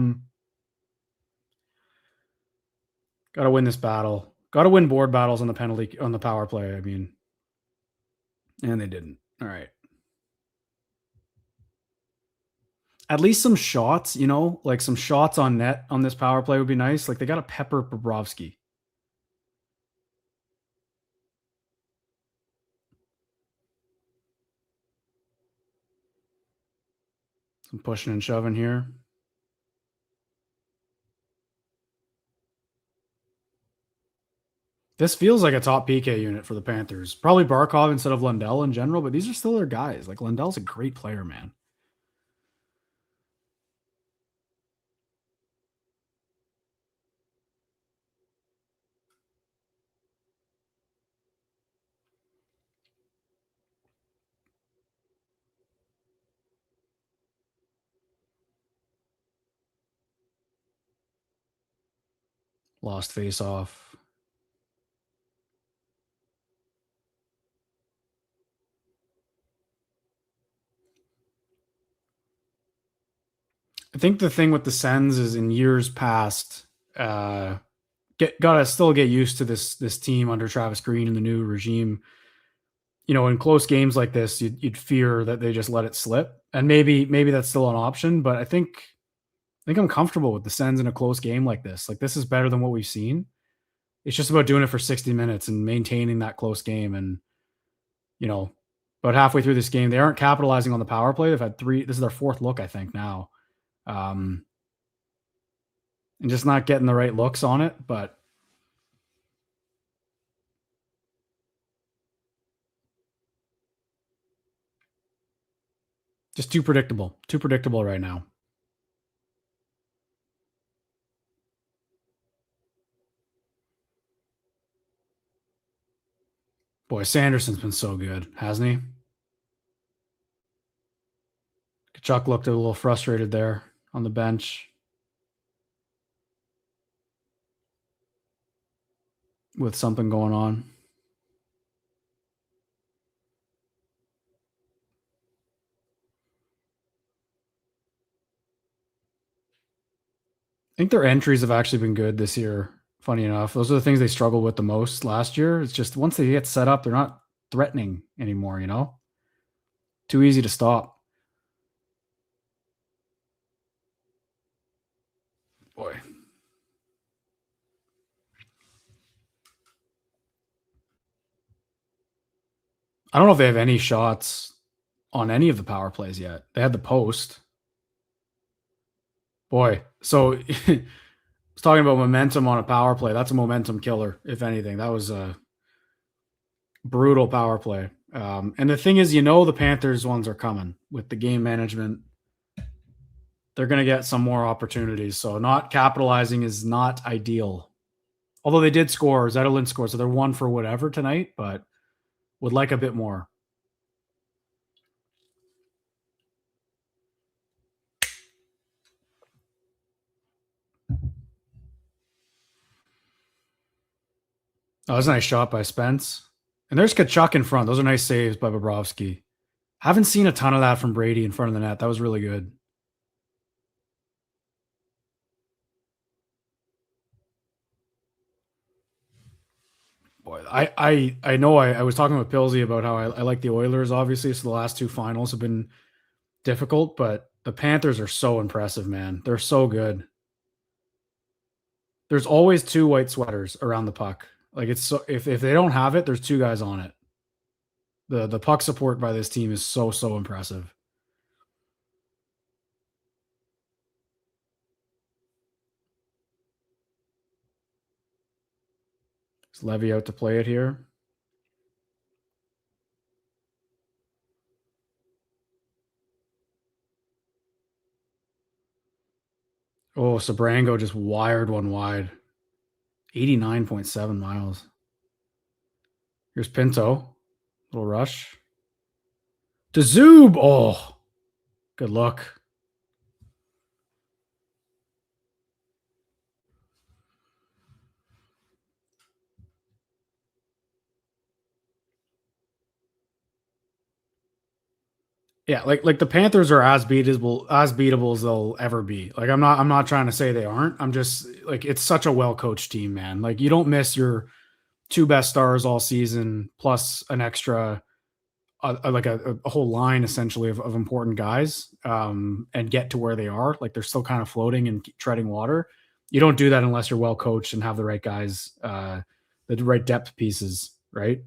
to win this battle. Got to win board battles on the power play. I mean, and they didn't. All right. At least some shots, like some shots on net on this power play would be nice. Like they got to pepper Bobrovsky. Some pushing and shoving here. This feels like a top PK unit for the Panthers. Probably Barkov instead of Lundell in general, but these are still their guys. Like Lundell's a great player, man. Lost face off. I think the thing with the Sens is in years past, gotta still get used to this team under Travis Green and the new regime. In close games like this, you'd fear that they just let it slip, and maybe that's still an option. But I think I'm comfortable with the Sens in a close game like this. Like this is better than what we've seen. It's just about doing it for 60 minutes and maintaining that close game. And about halfway through this game, they aren't capitalizing on the power play. They've had 3. This is their 4th look, I think, now. And just not getting the right looks on it, but just too predictable right now. Boy, Sanderson's been so good, hasn't he? Kachuk looked a little frustrated there on the bench with something going on. I think their entries have actually been good this year. Funny enough, those are the things they struggled with the most last year. It's just once they get set up, they're not threatening anymore, Too easy to stop. Boy. I don't know if they have any shots on any of the power plays yet. They had the post. Boy, so I was talking about momentum on a power play. That's a momentum killer, if anything. That was a brutal power play. And the thing is, the Panthers ones are coming with the game management. They're going to get some more opportunities. So not capitalizing is not ideal. Although they did score. Zetterlund scored, so they're 1 for whatever tonight, but would like a bit more. Oh, that was a nice shot by Spence. And there's Kachuk in front. Those are nice saves by Bobrovsky. Haven't seen a ton of that from Brady in front of the net. That was really good. Boy, I know I was talking with Pilsy about how I like the Oilers, obviously. So the last 2 finals have been difficult, but the Panthers are so impressive, man. They're so good. There's always 2 white sweaters around the puck. Like it's so if they don't have it, there's 2 guys on it. The puck support by this team is so impressive. Is Levy out to play it here? Oh, Sabrango just wired one wide. 89.7 miles. Here's Pinto. Little rush. To Zub. Oh, good luck. Yeah, like the Panthers are as beatable as they'll ever be. Like I'm not trying to say they aren't. I'm just like it's such a well-coached team, man. Like you don't miss your 2 best stars all season plus an extra like a whole line essentially of important guys and get to where they are. Like they're still kind of floating and treading water. You don't do that unless you're well coached and have the right guys, the right depth pieces, right?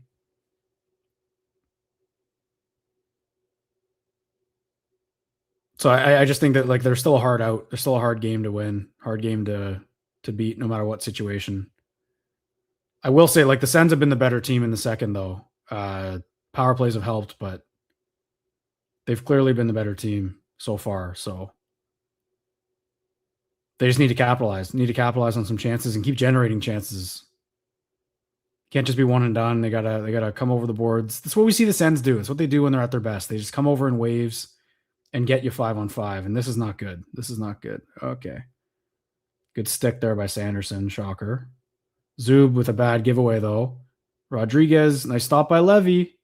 So I just think that like they're still hard out. They're still a hard game to win, hard game to beat, no matter what situation. I will say, like the Sens have been the better team in the second, though. Power plays have helped, but they've clearly been the better team so far. So they just need to capitalize. Need to capitalize on some chances and keep generating chances. Can't just be one and done. They gotta come over the boards. That's what we see the Sens do. It's what they do when they're at their best. They just come over in waves and get you 5-on-5. And this is not good. This is not good. Okay. Good stick there by Sanderson. Shocker. Zub with a bad giveaway, though. Rodriguez, nice stop by Levy.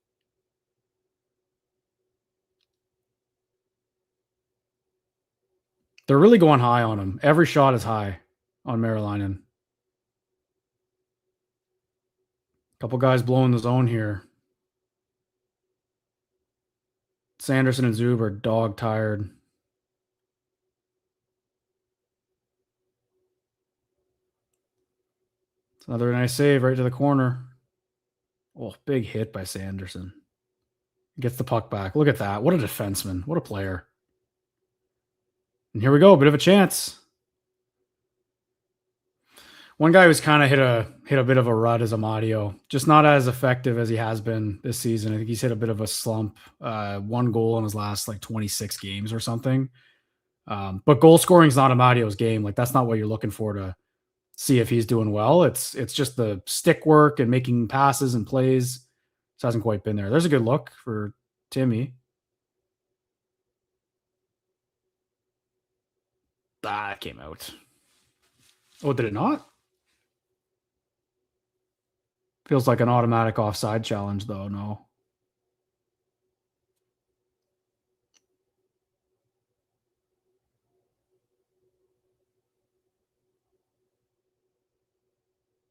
They're really going high on him. Every shot is high on Merilainen. Couple guys blowing the zone here. Sanderson and Zub are dog tired. It's another nice save right to the corner. Oh, big hit by Sanderson. Gets the puck back. Look at that. What a defenseman. What a player. And here we go. A bit of a chance. One guy who's kind of hit a bit of a rut is Amadio. Just not as effective as he has been this season. I think he's hit a bit of a slump. 1 goal in his last 26 games or something. But goal scoring is not Amadio's game. Like that's not what you're looking for to see if he's doing well. It's just the stick work and making passes and plays. This hasn't quite been there. There's a good look for Timmy. That came out. Oh, did it not? Feels like an automatic offside challenge, though. No.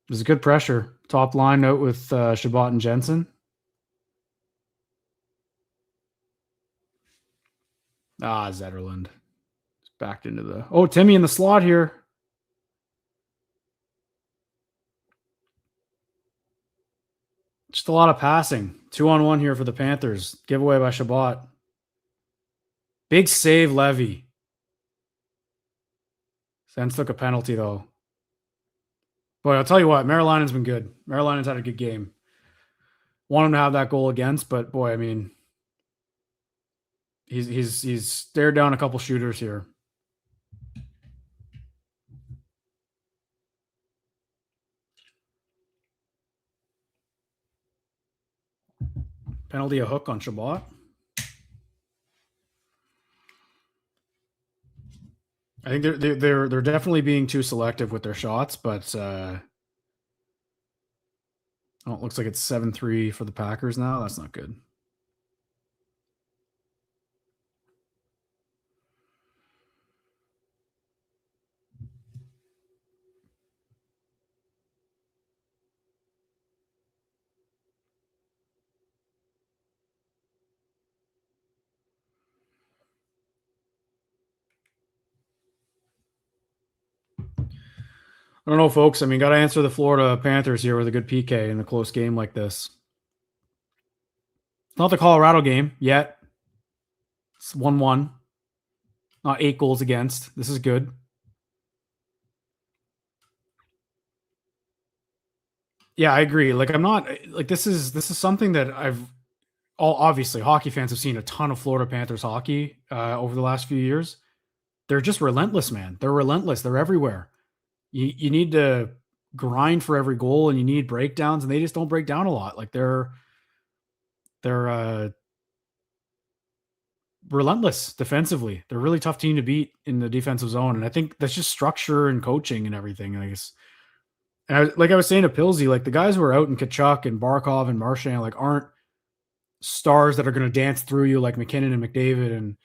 It was a good pressure. Top line out with Chabot and Jensen. Zetterlund. Backed into the... Oh, Timmy in the slot here. Just a lot of passing. 2-on-1 here for the Panthers. Giveaway by Chabot. Big save, Levy. Sens took a penalty, though. Boy, I'll tell you what, Merilainen's been good. Merilainen's had a good game. Want him to have that goal against, but boy, I mean, he's stared down a couple shooters here. Penalty a hook on Chabot. I think they're definitely being too selective with their shots, but it looks like it's 7-3 for the Packers now. That's not good. I don't know, folks. I mean, got to answer the Florida Panthers here with a good PK in a close game like this. It's not the Colorado game yet. It's 1-1. Not 8 goals against. This is good. Yeah, I agree. Like, I'm not like this is something that obviously hockey fans have seen a ton of Florida Panthers hockey over the last few years. They're just relentless, man. They're relentless. They're everywhere. You need to grind for every goal, and you need breakdowns, and they just don't break down a lot. Like they're relentless defensively. They're a really tough team to beat in the defensive zone, and I think that's just structure and coaching and everything. I guess. And I was saying to Pilsy, like the guys who are out in Kachuk and Barkov and Marchand, like aren't stars that are going to dance through you like McKinnon and McDavid and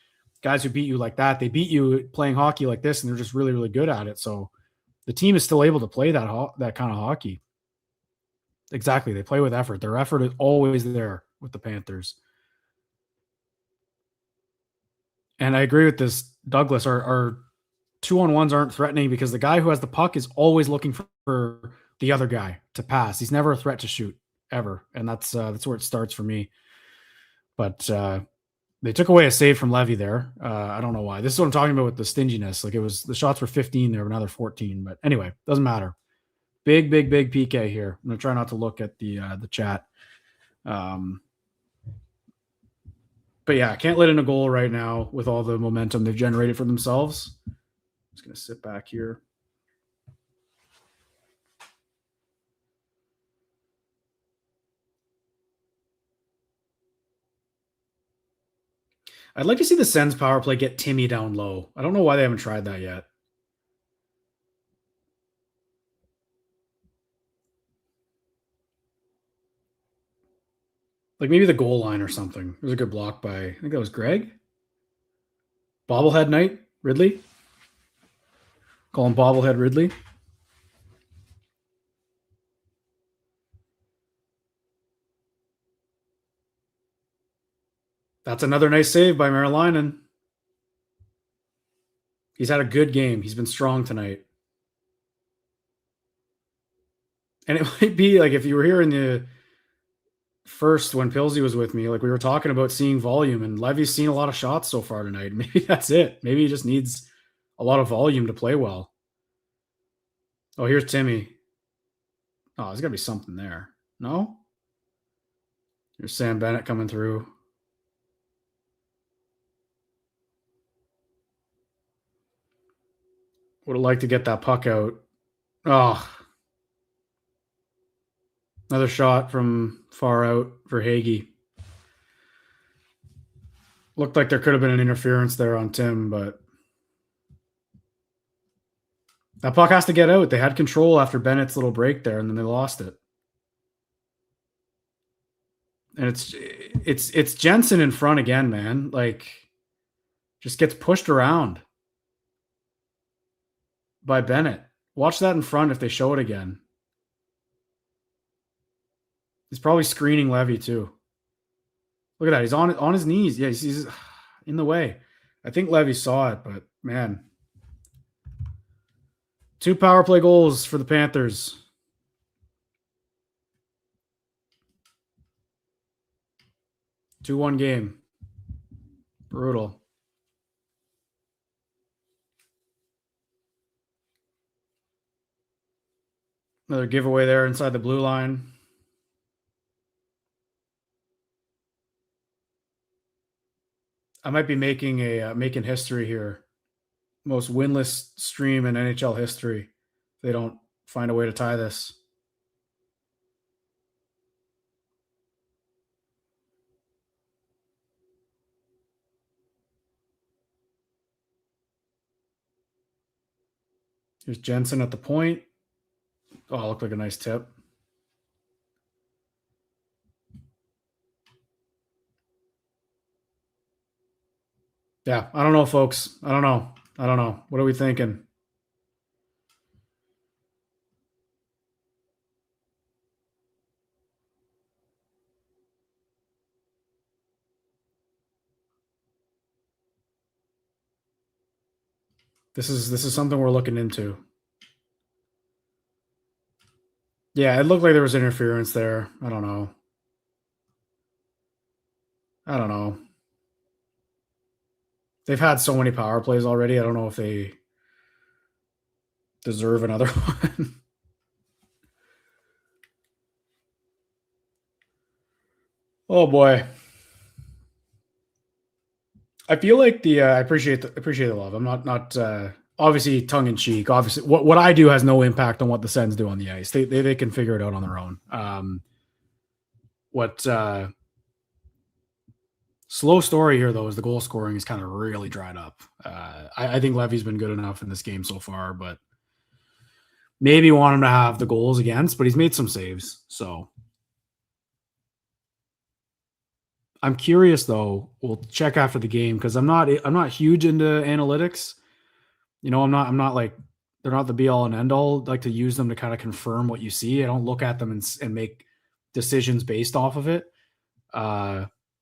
guys who beat you like that. They beat you playing hockey like this, and they're just really, really good at it. So the team is still able to play that kind of hockey. Exactly. They play with effort. Their effort is always there with the Panthers. And I agree with this, Douglas. Our 2-on-1s aren't threatening because the guy who has the puck is always looking for the other guy to pass. He's never a threat to shoot ever, and that's where it starts for me. But they took away a save from Levy there. I don't know why. This is what I'm talking about with the stinginess. Like, it was, the shots were 15, there were another 14. But anyway, doesn't matter. Big PK here. I'm gonna try not to look at the chat. But yeah, can't let in a goal right now with all the momentum they've generated for themselves. I'm just gonna sit back here. I'd like to see the Sens power play get Timmy down low. I don't know why they haven't tried that yet. Like maybe the goal line or something. It was a good block by, I think that was Greg. Bobblehead night, Ridley. Call him Bobblehead Ridley. That's another nice save by Marilinen. He's had a good game. He's been strong tonight. And it might be like, if you were here in the first when Pilsy was with me, like we were talking about seeing volume, and Levy's seen a lot of shots so far tonight. Maybe that's it. Maybe he just needs a lot of volume to play well. Oh, here's Timmy. Oh, there's got to be something there. No? Here's Sam Bennett coming through. Would have liked to get that puck out. Oh. Another shot from far out for Hagee. Looked like there could have been an interference there on Tim, but that puck has to get out. They had control after Bennett's little break there, and then they lost it. And it's Jensen in front again, man. Like, just gets pushed around by Bennett. Watch that in front if they show it again. He's probably screening Levy too. Look at that. He's on his knees. Yeah, he's in the way. I think Levy saw it, but man. 2 power play goals for the Panthers. Two 2-1 game. Brutal. Another giveaway there inside the blue line. I might be making history here. Most winless stream in NHL history. If they don't find a way to tie this. Here's Jensen at the point. Oh, looked like a nice tip. Yeah, I don't know, folks. I don't know. What are we thinking? This is something we're looking into. Yeah, it looked like there was interference there. I don't know. They've had so many power plays already. I don't know if they deserve another one. Oh boy. I feel like I appreciate the love. I'm not obviously tongue in cheek. Obviously, what I do has no impact on what the Sens do on the ice. They can figure it out on their own. Slow story here, though, is the goal scoring is kind of really dried up. I think Levy's been good enough in this game so far, but maybe want him to have the goals against, but he's made some saves. So I'm curious, though. We'll check after the game because I'm not huge into analytics. You know, I'm not like, they're not the be all and end all. I'd like to use them to kind of confirm what you see. I don't look at them and make decisions based off of it.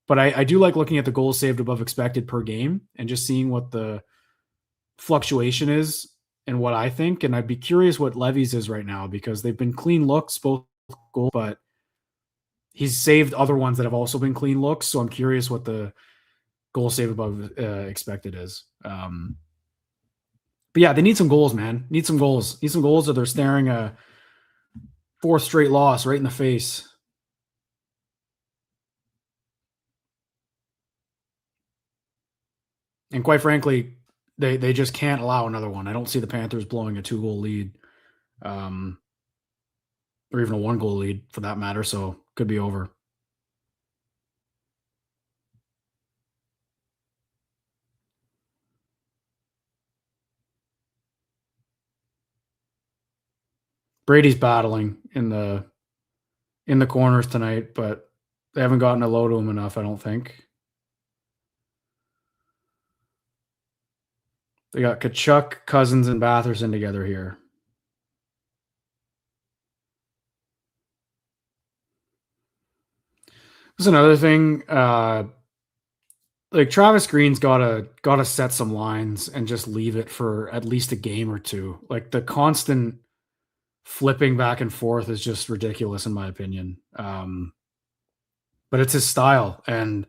But I do like looking at the goals saved above expected per game and just seeing what the fluctuation is and what I think. And I'd be curious what Levy's is right now because they've been clean looks, both goals, but he's saved other ones that have also been clean looks. So I'm curious what the goal save above expected is. But yeah, they need some goals, man. Need some goals. Need some goals or they're staring a fourth straight loss right in the face. And quite frankly, they just can't allow another one. I don't see the Panthers blowing a 2-goal lead, or even a 1-goal lead for that matter. So could be over. Brady's battling in the corners tonight, but they haven't gotten a low to him enough, I don't think. They got Tkachuk, Cousins, and Batherson together here. There's another thing. Like Travis Green's gotta set some lines and just leave it for at least a game or two. Like the constant flipping back and forth is just ridiculous in my opinion. But it's his style, and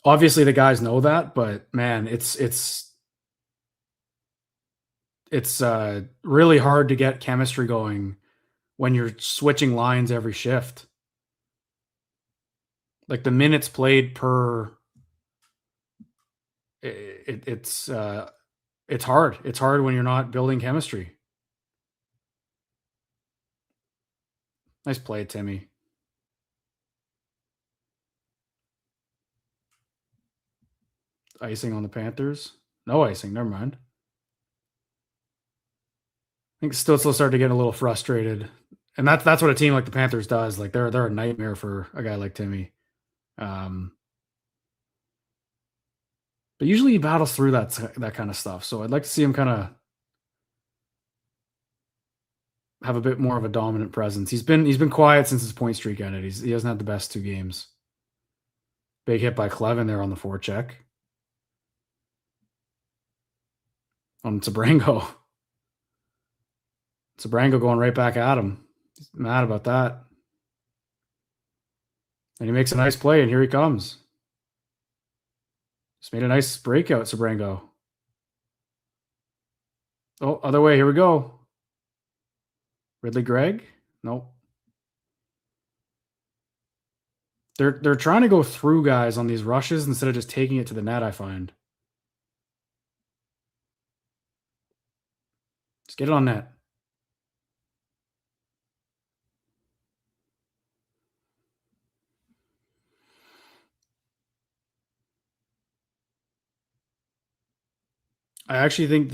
obviously the guys know that. But man, it's really hard to get chemistry going when you're switching lines every shift. Like the minutes played per, it's hard. It's hard when you're not building chemistry. Nice play, Timmy. Icing on the Panthers. No icing. Never mind. I think Stützle started to get a little frustrated, and that's what a team like the Panthers does. Like they're a nightmare for a guy like Timmy. But usually he battles through that kind of stuff. So I'd like to see him kind of have a bit more of a dominant presence. He's been quiet since his point streak ended. He hasn't had the best 2 games. Big hit by Clevin there on the forecheck. On Sabrango. Sabrango going right back at him. He's mad about that. And he makes a nice play, and here he comes. Just made a nice breakout, Sabrango. Oh, other way. Here we go. Ridley Gregg? Nope. They're trying to go through guys on these rushes instead of just taking it to the net, I find. Just get it on net. I actually think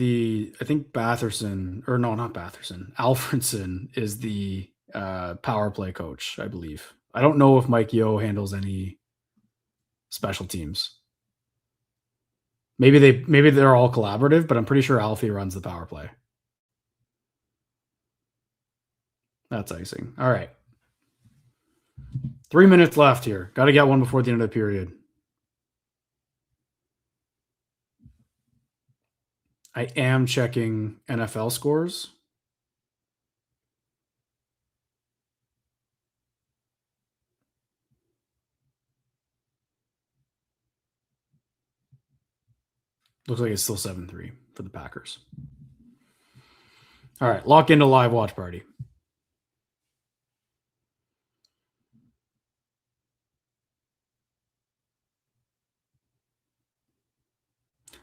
Batherson, or no, not Batherson. Alfredson is the power play coach, I believe. I don't know if Mike Yeo handles any special teams. Maybe they're all collaborative, but I'm pretty sure Alfie runs the power play. That's icing. All right. 3 minutes left here. Got to get one before the end of the period. I am checking NFL scores. Looks like it's still 7-3 for the Packers. All right, lock into live watch party.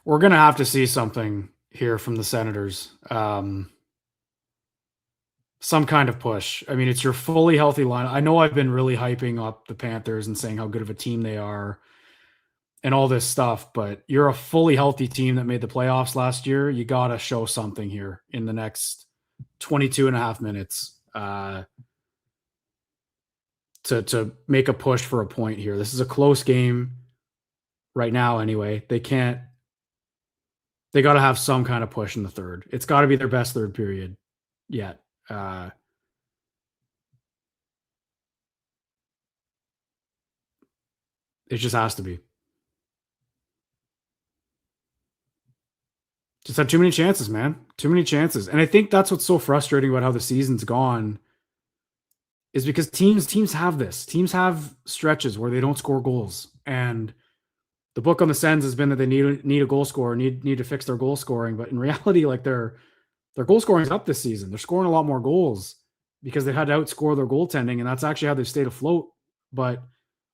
We're going to have to see something here from the Senators. Some kind of push. I mean, it's your fully healthy line. I know I've been really hyping up the Panthers and saying how good of a team they are and all this stuff, but you're a fully healthy team that made the playoffs last year. You got to show something here in the next 22 and a half minutes to make a push for a point here. This is a close game right now anyway. They got to have some kind of push in the third. It's got to be their best third period yet. It just has to be. Just had too many chances, man. Too many chances. And I think that's what's so frustrating about how the season's gone is because teams have this. Teams have stretches where they don't score goals. And the book on the Sens has been that they need a goal scorer, need to fix their goal scoring. But in reality, like their goal scoring is up this season. They're scoring a lot more goals because they had to outscore their goaltending, and that's actually how they've stayed afloat. But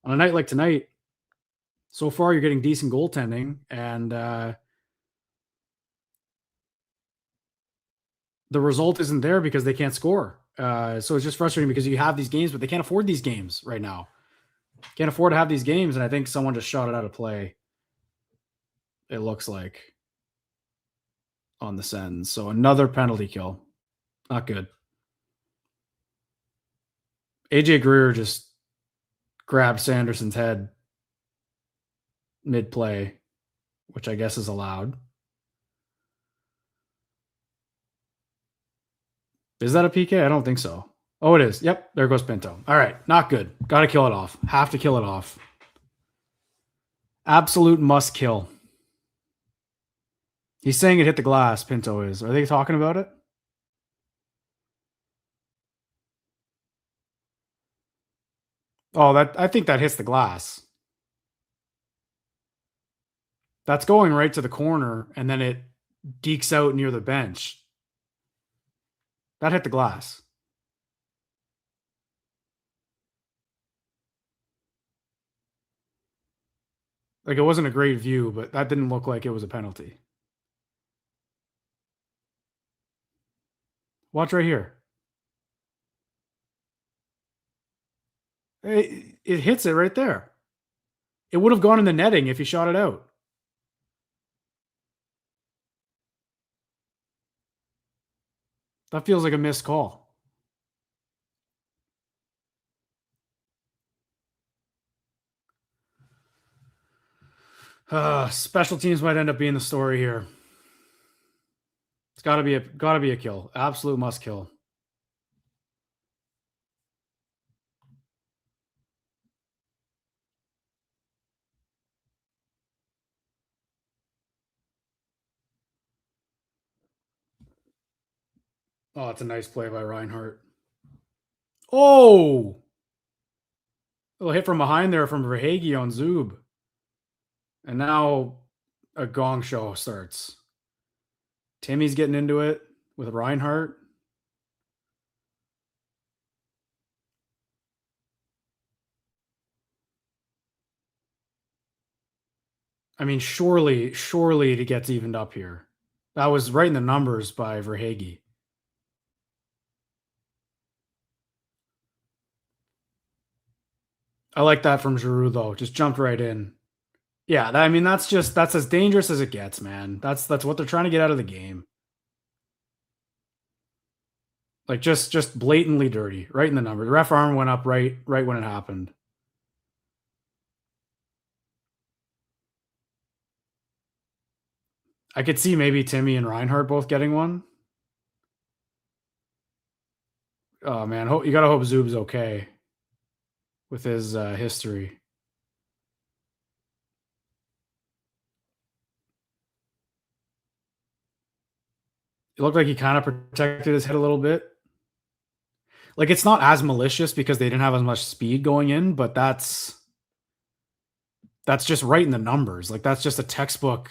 on a night like tonight, so far you're getting decent goaltending, and the result isn't there because they can't score. So it's just frustrating because you have these games, but they can't afford these games right now. Can't afford to have these games, and I think someone just shot it out of play. It looks like on the Sens. So another penalty kill. Not good. AJ Greer just grabbed Sanderson's head mid-play, which I guess is allowed. Is that a PK? I don't think so. Oh, it is. Yep, there goes Pinto. All right, not good. Got to kill it off. Have to kill it off. Absolute must kill. He's saying it hit the glass, Pinto is. Are they talking about it? Oh, I think that hits the glass. That's going right to the corner, and then it dekes out near the bench. That hit the glass. Like, it wasn't a great view, but that didn't look like it was a penalty. Watch right here. It hits it right there. It would have gone in the netting if he shot it out. That feels like a missed call. Special teams might end up being the story here. It's gotta be a kill. Absolute must kill. Oh, it's a nice play by Reinhart. Oh! A little hit from behind there from Verhaeghe on Zub. And now a gong show starts. Timmy's getting into it with Reinhart. I mean, surely it gets evened up here. That was right in the numbers by Verhaeghe. I like that from Giroux, though. Just jumped right in. Yeah, I mean, that's as dangerous as it gets, man. That's what they're trying to get out of the game. Like, just blatantly dirty, right in the number. The ref arm went up right when it happened. I could see maybe Timmy and Reinhart both getting one. Oh, man. You got to hope Zub's okay with his history. It looked like he kind of protected his head a little bit. Like, it's not as malicious because they didn't have as much speed going in, but that's just right in the numbers. Like, that's just a textbook.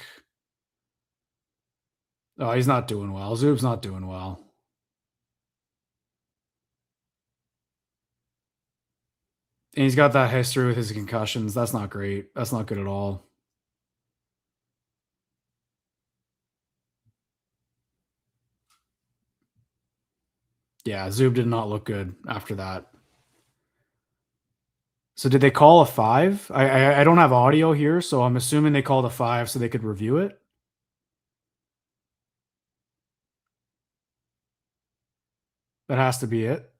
Oh, he's not doing well. Zub's not doing well. And he's got that history with his concussions. That's not great. That's not good at all. Yeah, Zub did not look good after that. So did they call a 5? I don't have audio here, so I'm assuming they called a 5 so they could review it. That has to be it.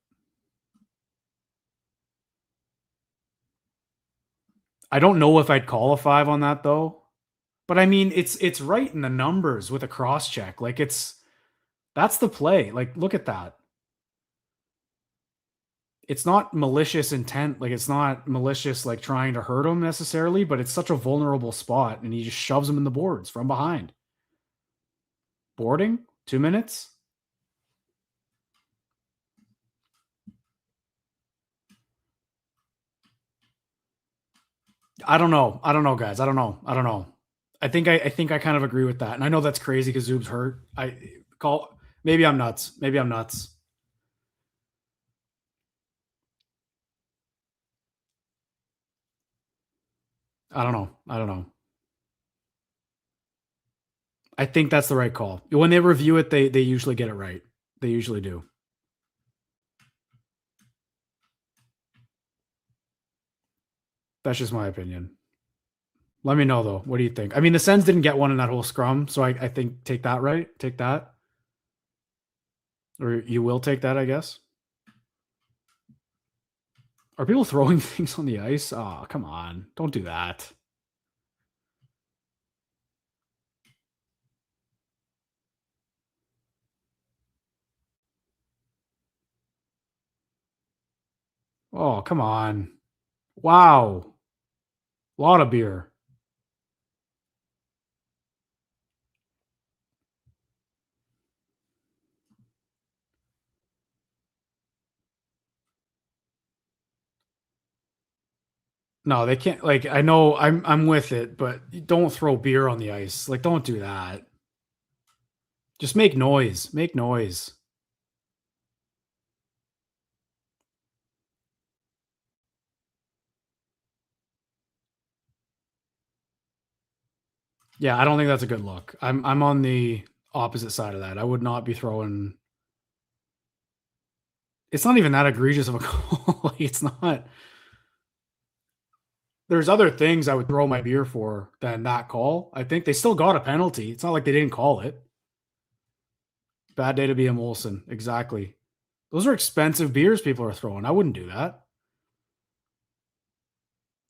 I don't know if I'd call a 5 on that, though. But I mean, it's right in the numbers with a cross check. Like, that's the play. Like, look at that. it's not malicious intent. Like, it's not malicious, like trying to hurt him necessarily, but it's such a vulnerable spot, and he just shoves him in the boards from behind. Boarding, 2 minutes. I don't know, guys. I don't know. I think I kind of agree with that. And I know that's crazy because Zoob's hurt. Maybe I'm nuts. I don't know. I think that's the right call. When they review it, they usually get it right. They usually do. That's just my opinion. Let me know, though. What do you think? I mean, the Sens didn't get one in that whole scrum, so I think take that, right? Take that. Or you will take that, I guess. Are people throwing things on the ice? Oh, come on. Don't do that. Oh, come on. Wow. A lot of beer. No, they can't. Like, I know I'm with it, but don't throw beer on the ice. Like, don't do that. Just make noise. Make noise. Yeah, I don't think that's a good look. I'm on the opposite side of that. I would not be throwing. It's not even that egregious of a call. Like, it's not. There's other things I would throw my beer for than that call. I think they still got a penalty. It's not like they didn't call it. Bad day to be a Molson. Exactly. Those are expensive beers people are throwing. I wouldn't do that.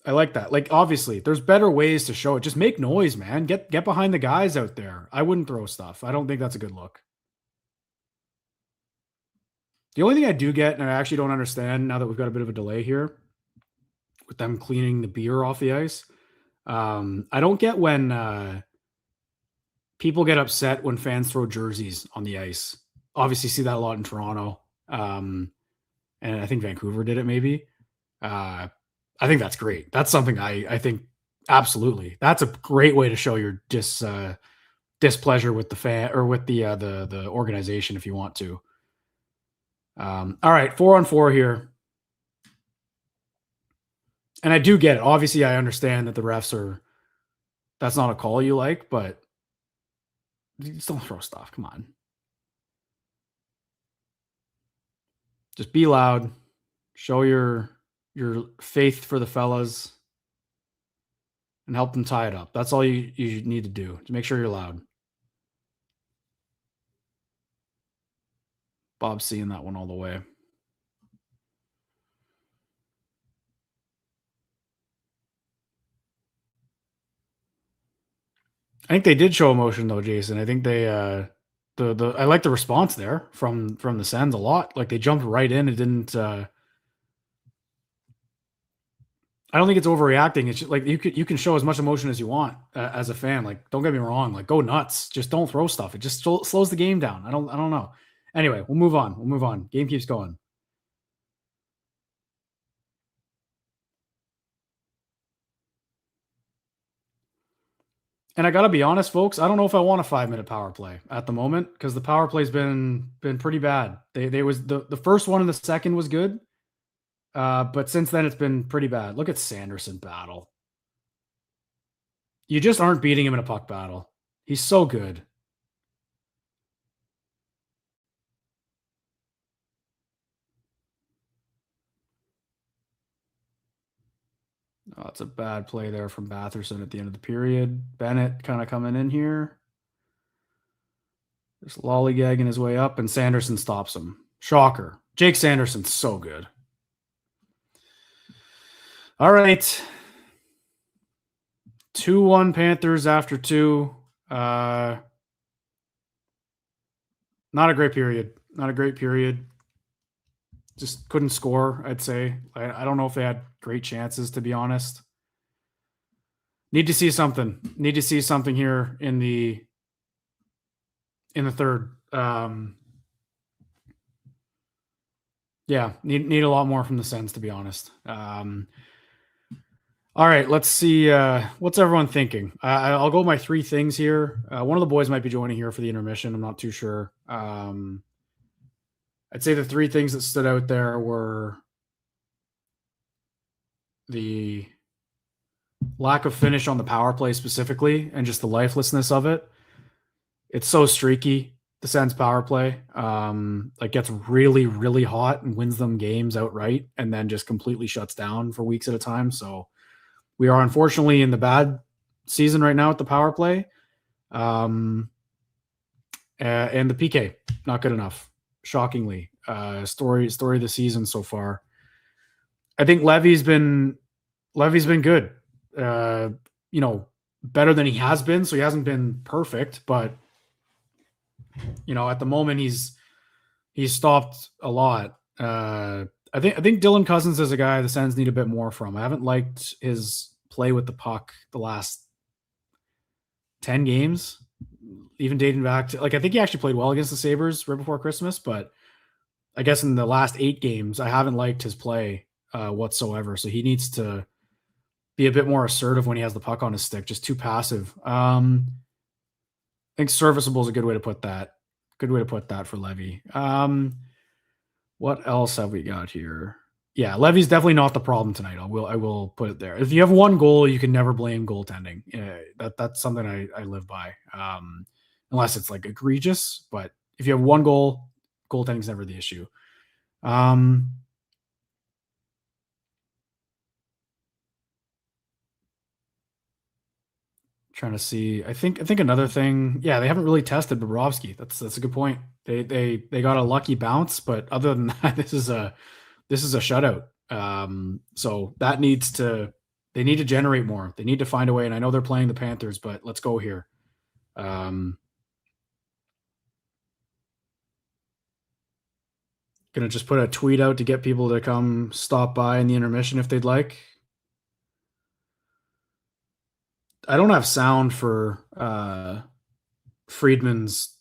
I like that. Like, obviously, there's better ways to show it. Just make noise, man. Get behind the guys out there. I wouldn't throw stuff. I don't think that's a good look. The only thing I do get, and I actually don't understand now that we've got a bit of a delay here with them cleaning the beer off the ice. I don't get when people get upset when fans throw jerseys on the ice. Obviously, see that a lot in Toronto. And I think Vancouver did it maybe. I think that's great. That's something I think absolutely. That's a great way to show your displeasure with the fan or with the organization if you want to. All right, 4-on-4 here. And I do get it. Obviously, I understand that the refs that's not a call you like, but you just don't throw stuff. Come on. Just be loud. Show your faith for the fellas and help them tie it up. That's all you need to do. To make sure you're loud. Bob's seeing that one all the way. I think they did show emotion though, Jason. I think they I like the response there from the Sens a lot. Like, they jumped right in. It didn't I don't think it's overreacting. It's just, like, you can show as much emotion as you want as a fan. Like, don't get me wrong. Like, go nuts. Just don't throw stuff. It just slows the game down. I don't know. Anyway, we'll move on. Game keeps going. And I got to be honest, folks, I don't know if I want a 5-minute power play at the moment because the power play's been pretty bad. They was the first one and the second was good. But since then it's been pretty bad. Look at Sanderson battle. You just aren't beating him in a puck battle. He's so good. Oh, it's a bad play there from Batherson at the end of the period. Bennett kind of coming in here. Just lollygagging his way up, and Sanderson stops him. Shocker. Jake Sanderson's so good. All right. 2-1 Panthers after 2. Not a great period. just couldn't score, I'd say. I don't know if they had great chances, to be honest. Need to see something. Need to see something here in the third. Yeah, need a lot more from the Sens, to be honest. All right, let's see. What's everyone thinking? I'll go my three things here. One of the boys might be joining here for the intermission. I'm not too sure. I'd say the three things that stood out there were the lack of finish on the power play specifically, and just the lifelessness of it. It's so streaky, the Sens power play. Like gets really, really hot and wins them games outright, and then just completely shuts down for weeks at a time. So we are unfortunately in the bad season right now at the power play. And the PK, not good enough. Shockingly. Story of the season so far. I think Levy's been good. Better than he has been. So he hasn't been perfect, but at the moment he's stopped a lot. I think Dylan Cousins is a guy the Sens need a bit more from. I haven't liked his play with the puck the last 10 games, even dating back to, I think he actually played well against the Sabres right before Christmas, but I guess in the last 8 games, I haven't liked his play whatsoever. So he needs to be a bit more assertive when he has the puck on his stick, just too passive. I think serviceable is a good way to put that. Good way to put that for Levy. What else have we got here? Yeah, Levy's definitely not the problem tonight. I will put it there. If you have one goal, you can never blame goaltending. That's something I live by. Unless it's egregious, but if you have one goal, goaltending's never the issue. Trying to see. I think another thing. Yeah, they haven't really tested Bobrovsky. That's a good point. They got a lucky bounce, but other than that, this is a shutout. So that they need to generate more. They need to find a way. And I know they're playing the Panthers, but let's go here. Gonna just put a tweet out to get people to come stop by in the intermission if they'd like. I don't have sound for Friedman's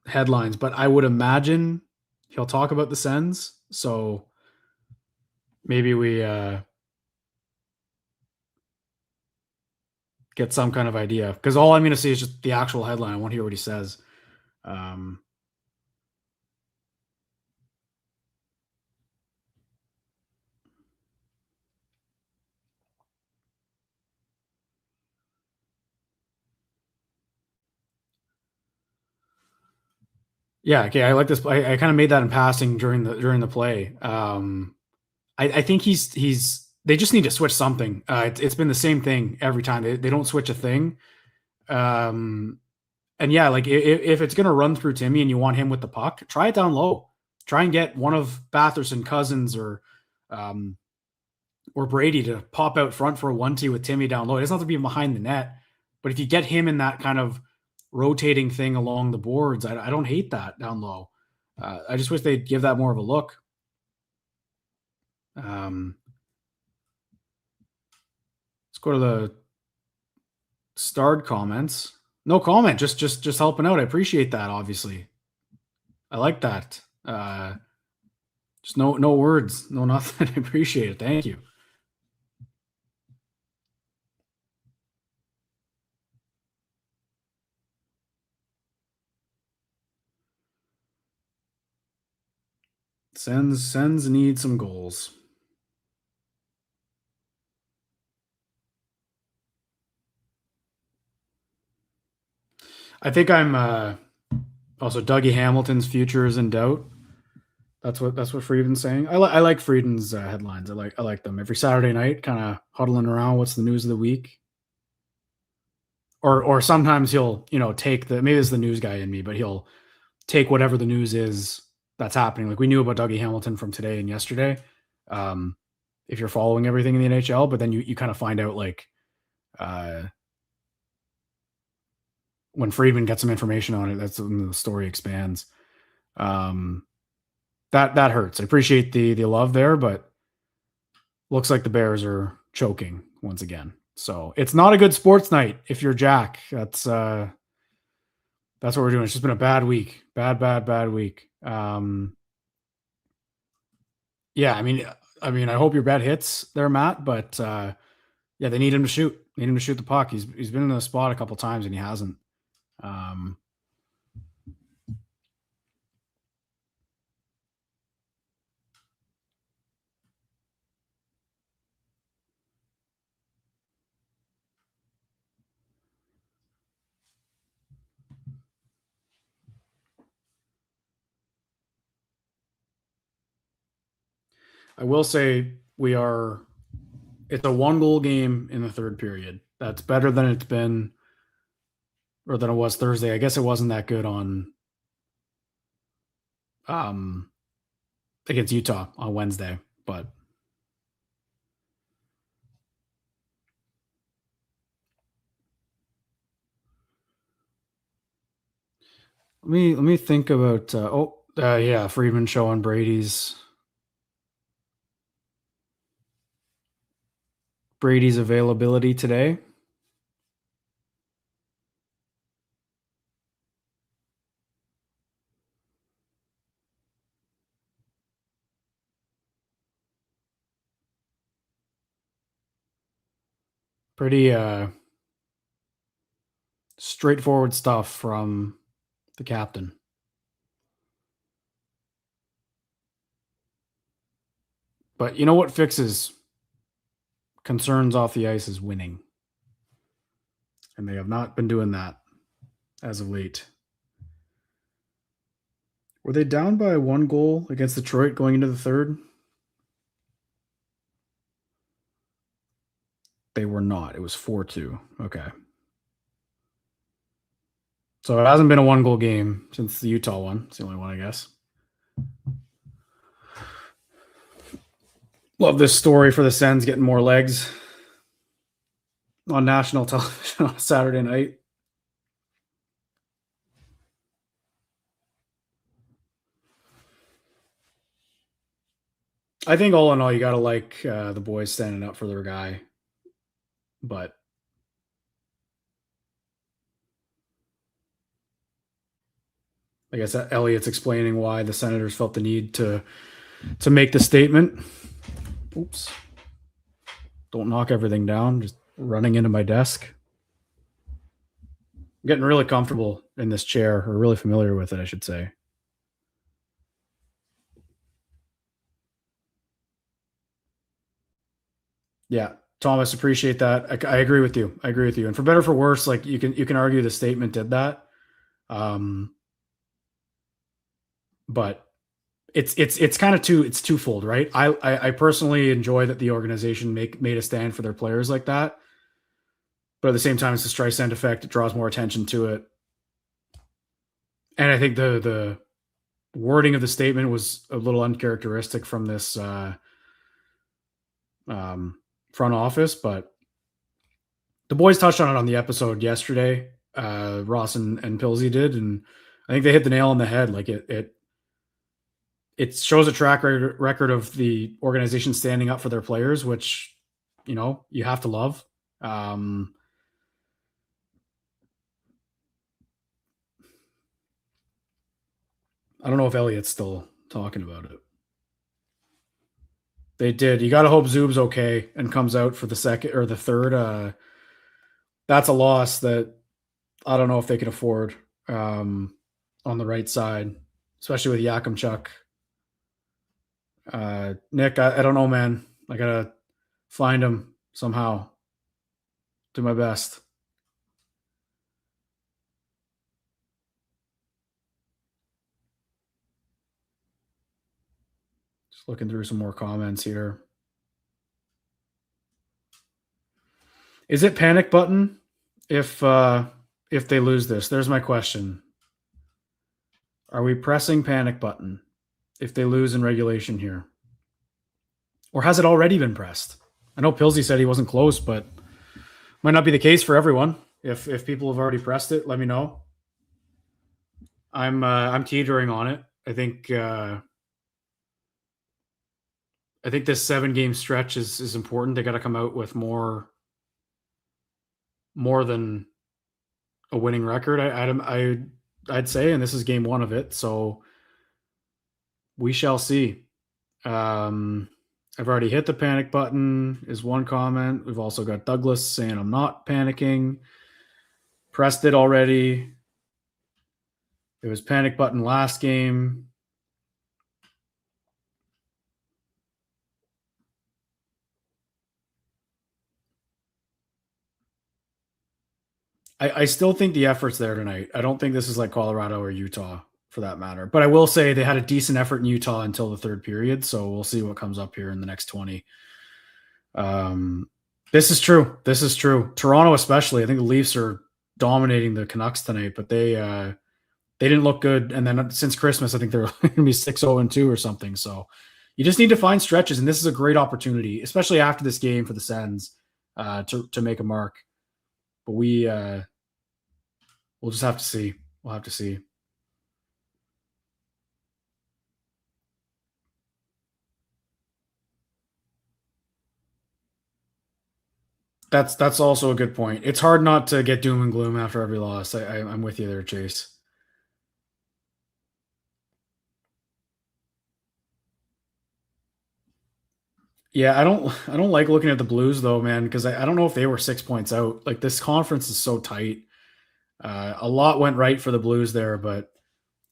headlines, but I would imagine he'll talk about the Sens. So maybe we get some kind of idea, because all I'm going to see is just the actual headline. I want to hear what he says. Yeah, okay. I like this. I kind of made that in passing during the play. I think he's. They just need to switch something. It's been the same thing every time. They don't switch a thing. And yeah, if it's gonna run through Timmy and you want him with the puck, try it down low. Try and get one of Batherson, Cousins, or Brady to pop out front for a 1-2 with Timmy down low. It doesn't have to be behind the net, but if you get him in that kind of rotating thing along the boards, I don't hate that down low. I just wish they'd give that more of a look. Let's go to the starred comments. No comment, just helping out. I appreciate that. Obviously, I like that. Just no words, no nothing. I appreciate it. Thank you. Sens need some goals. I think I'm also Dougie Hamilton's future is in doubt. That's what Friedman's saying. I like Friedman's headlines. I like them every Saturday night, kind of huddling around. What's the news of the week? Or sometimes he'll take maybe it's the news guy in me, but he'll take whatever the news is that's happening. Like we knew about Dougie Hamilton from today and yesterday. If you're following everything in the NHL, but then you kind of find out when Friedman gets some information on it, that's when the story expands. that hurts. I appreciate the love there, but looks like the Bears are choking once again. So it's not a good sports night if you're Jack. That's what we're doing. It's just been a bad week. Bad week. Yeah, I mean, I hope your bet hits there, Matt, but yeah, they need him to shoot. Need him to shoot the puck. He's been in the spot a couple times and he hasn't. I will say it's a 1-goal game in the third period. That's better than it's been, or than it was Thursday. I guess it wasn't that good on against Utah on Wednesday, but let me think about yeah, Friedman showing Brady's availability today. Pretty straightforward stuff from the captain. But you know what fixes concerns off the ice is winning. And they have not been doing that as of late. Were they down by 1 goal against Detroit going into the third? They were not. It was 4-2. Okay. So it hasn't been a 1-goal game since the Utah one. It's the only one, I guess. Love this story for the Sens getting more legs on national television on Saturday night. I think all in all, you got to like the boys standing up for their guy. But I guess Elliott's explaining why the Senators felt the need to make the statement. Oops. Don't knock everything down. Just running into my desk. I'm getting really comfortable in this chair, or really familiar with it, I should say. Yeah, Thomas, appreciate that. I agree with you. And for better or for worse, like you can argue the statement did that. But it's kind of it's twofold, right? I personally enjoy that the organization made a stand for their players like that. But at the same time, it's the Streisand effect. It draws more attention to it. And I think the wording of the statement was a little uncharacteristic from this front office, but the boys touched on it on the episode yesterday. Ross and Pilsy did, and I think they hit the nail on the head. Like it shows a track record of the organization standing up for their players, which, you know, you have to love. I don't know if Elliott's still talking about it. They did. You got to hope Zub's okay and comes out for the second or the third. That's a loss that I don't know if they can afford on the right side, especially with Yakimchuk. Nick, I don't know, man. I got to find him somehow. Do my best. Just looking through some more comments here. Is it panic button if they lose this? There's my question. Are we pressing panic button if they lose in regulation here? Or has it already been pressed? I know Pilsy said he wasn't close, but might not be the case for everyone. If people have already pressed it, let me know. I'm teetering on it. I think I think this 7-game stretch is important. They got to come out with more than a winning record. I'd say, and this is game 1 of it. So we shall see. I've already hit the panic button is one comment. We've also got Douglas saying I'm not panicking. Pressed it already. It was panic button last game. I still think the effort's there tonight. I don't think this is like Colorado or Utah for that matter. But I will say they had a decent effort in Utah until the third period. So we'll see what comes up here in the next 20. This is true. Toronto especially. I think the Leafs are dominating the Canucks tonight, but they didn't look good. And then since Christmas, I think they're going to be 6-0-2 or something. So you just need to find stretches, and this is a great opportunity, especially after this game for the Sens, to make a mark. But we'll just have to see. We'll have to see. That's also a good point. It's hard not to get doom and gloom after every loss. I'm with you there, Chase. Yeah, I don't like looking at the Blues though, man, because I don't know if they were 6 points out. Like this conference is so tight. A lot went right for the Blues there, but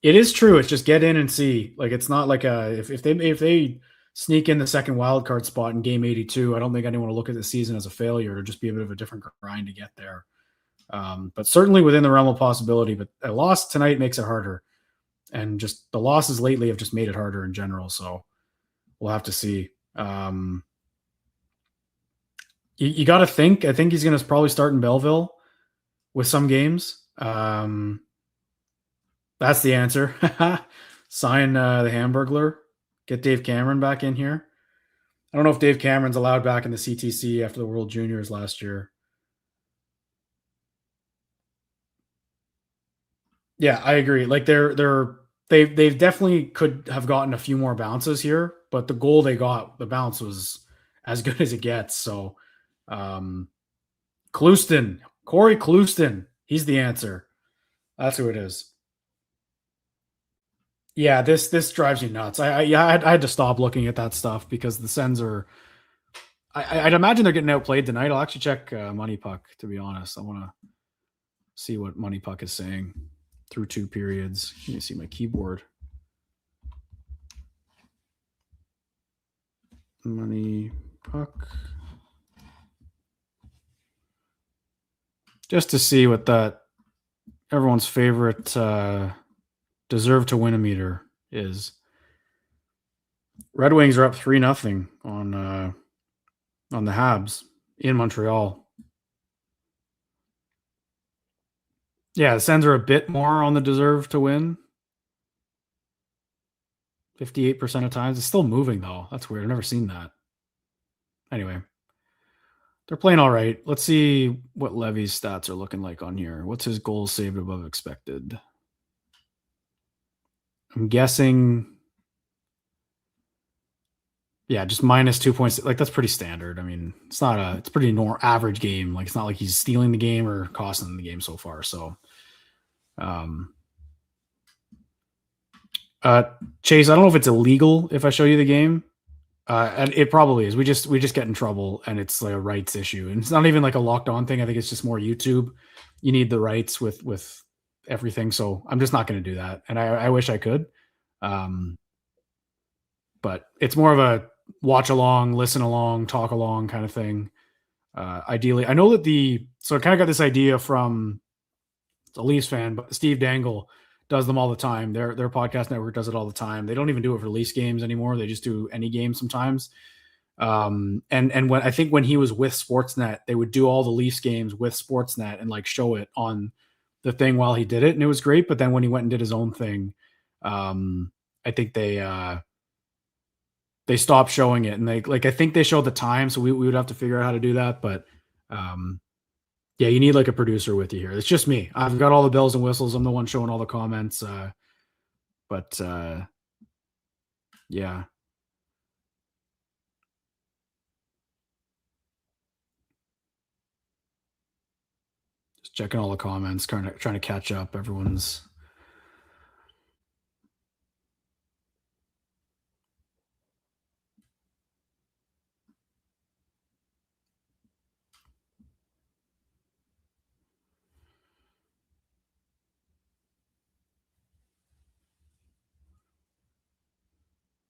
it is true. It's just get in and see. Like it's not like if they sneak in the second wild card spot in game 82, I don't think anyone will look at the season as a failure. It'll just be a bit of a different grind to get there. But certainly within the realm of possibility. But a loss tonight makes it harder, and just the losses lately have just made it harder in general. So we'll have to see. You got to think. I think he's going to probably start in Belleville with some games. That's the answer. Sign the Hamburglar. Get Dave Cameron back in here. I don't know if Dave Cameron's allowed back in the CTC after the World Juniors last year. Yeah, I agree. Like they've definitely could have gotten a few more bounces here, but the goal they got, the bounce was as good as it gets. So Clouston, Corey Clouston, he's the answer. That's who it is. Yeah, this drives you nuts. I had to stop looking at that stuff because the Sens are. I'd imagine they're getting outplayed tonight. I'll actually check Money Puck, to be honest. I want to see what Money Puck is saying through 2 periods. Let me see my keyboard. Money Puck. Just to see what that everyone's favorite deserve to win a meter is. Red Wings are up 3-0 on the Habs in Montreal. Yeah, the Sens are a bit more on the deserve to win. 58% of times. It's still moving though. That's weird. I've never seen that. Anyway, they're playing all right. Let's see what Levy's stats are looking like on here. What's his goals saved above expected? I'm guessing, yeah, just minus 2 points. Like that's pretty standard. I mean, it's a pretty average game. Like it's not like he's stealing the game or costing the game so far. So, Chase, I don't know if it's illegal if I show you the game. And it probably is. We just get in trouble, and it's like a rights issue, and it's not even like a locked on thing. I think it's just more YouTube. You need the rights with everything, so I'm just not going to do that. And I wish I could, but it's more of a watch along, listen along, talk along kind of thing. Ideally, I know that so I kind of got this idea from a Leafs fan, but Steve Dangle does them all the time. Their podcast network does it all the time. They don't even do it for Leafs games anymore. They just do any game sometimes. And when he was with Sportsnet, they would do all the Leafs games with Sportsnet and like show it on the thing while he did it, and it was great. But then when he went and did his own thing, I think they stopped showing it, and I think they showed the time, so we would have to figure out how to do that. But yeah, you need like a producer with you here. It's just me. I've got all the bells and whistles. I'm the one showing all the comments. But yeah. checking all the comments, trying to catch up. Everyone's.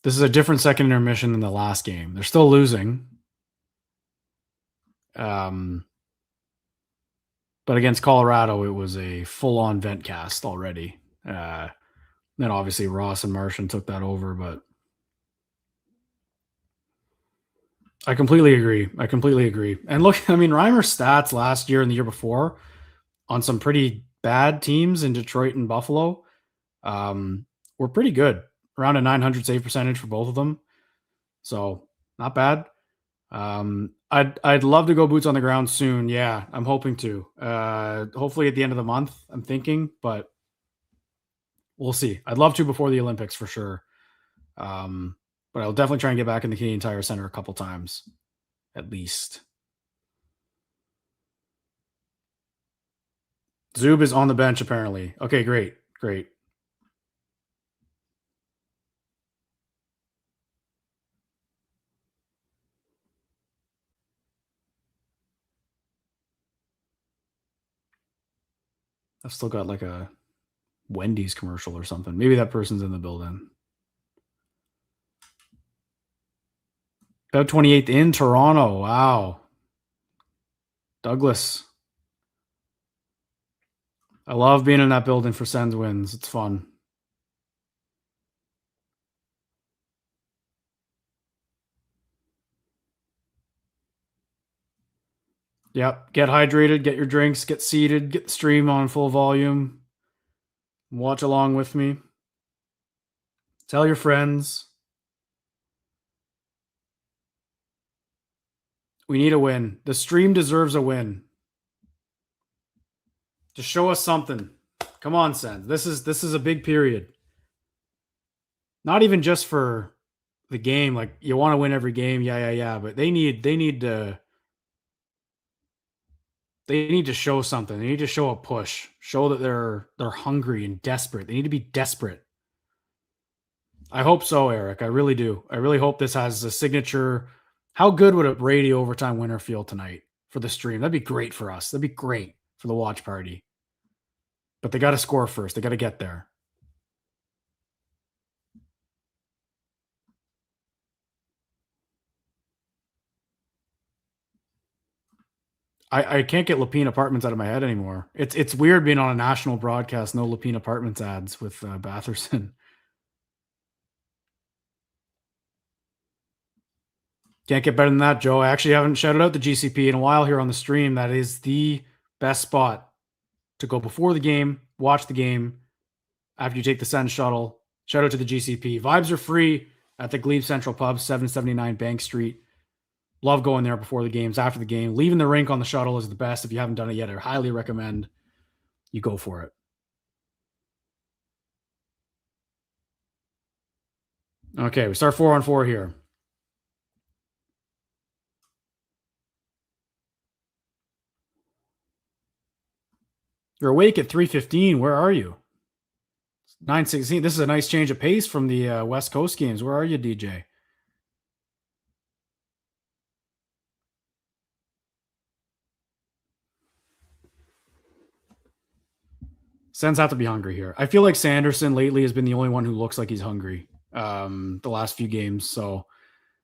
This is a different second intermission than the last game. They're still losing. But against Colorado, it was a full-on vent cast already. Then obviously Ross and Martian took that over, but I completely agree. And look, I mean, Reimer's stats last year and the year before on some pretty bad teams in Detroit and Buffalo were pretty good. Around a 900 save percentage for both of them. So not bad. I'd love to go boots on the ground soon. Yeah, I'm hoping to. Hopefully at the end of the month, I'm thinking, but we'll see. I'd love to before the Olympics for sure. But I'll definitely try and get back in the Canadian Tire Center a couple times, at least. Zub is on the bench apparently. Okay, great. I've still got like a Wendy's commercial or something. Maybe that person's in the building. About 28th in Toronto. Wow. Douglas. I love being in that building for Sens wins. It's fun. Yep. Get hydrated, get your drinks, get seated, get the stream on full volume. Watch along with me. Tell your friends. We need a win. The stream deserves a win. Just show us something. Come on, Sens. This is a big period. Not even just for the game. Like, you want to win every game. Yeah. But they need to show something. They need to show a push. Show that they're hungry and desperate. They need to be desperate. I hope so, Eric. I really do. I really hope this has a signature. How good would a Brady overtime winner feel tonight for the stream? That'd be great for us. That'd be great for the watch party. But they got to score first. They got to get there. I can't get Lapine Apartments out of my head anymore. It's weird being on a national broadcast, no Lapine Apartments ads with Batherson. Can't get better than that, Joe. I actually haven't shouted out the GCP in a while here on the stream. That is the best spot to go before the game, watch the game, after you take the Sens shuttle. Shout out to the GCP. Vibes are free at the Glebe Central Pub, 779 Bank Street. Love going there before the games, after the game. Leaving the rink on the shuttle is the best. If you haven't done it yet, I highly recommend you go for it. Okay, we start 4-on-4 here. You're awake at 3:15. Where are you? 9:16. This is a nice change of pace from the West Coast games. Where are you, DJ? Sens have to be hungry here. I feel like Sanderson lately has been the only one who looks like he's hungry the last few games. So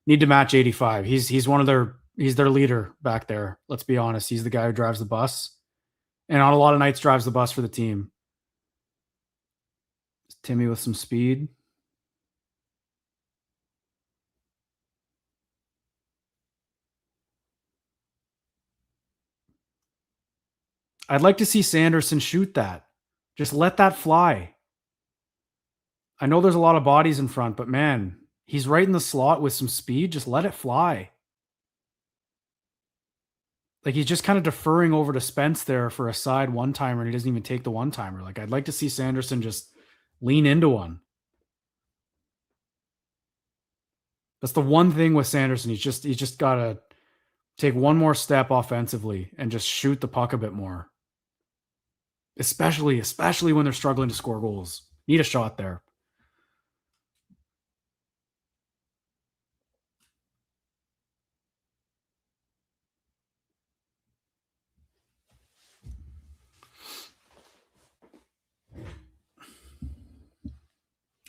need to match 85. He's their leader back there. Let's be honest. He's the guy who drives the bus. And on a lot of nights drives the bus for the team. Timmy with some speed. I'd like to see Sanderson shoot that. Just let that fly. I know there's a lot of bodies in front, but man, he's right in the slot with some speed. Just let it fly. Like, he's just kind of deferring over to Spence there for a side one-timer, and he doesn't even take the one-timer. Like, I'd like to see Sanderson just lean into one. That's the one thing with Sanderson. He's just got to take one more step offensively and just shoot the puck a bit more. especially when they're struggling to score goals. Need a shot there.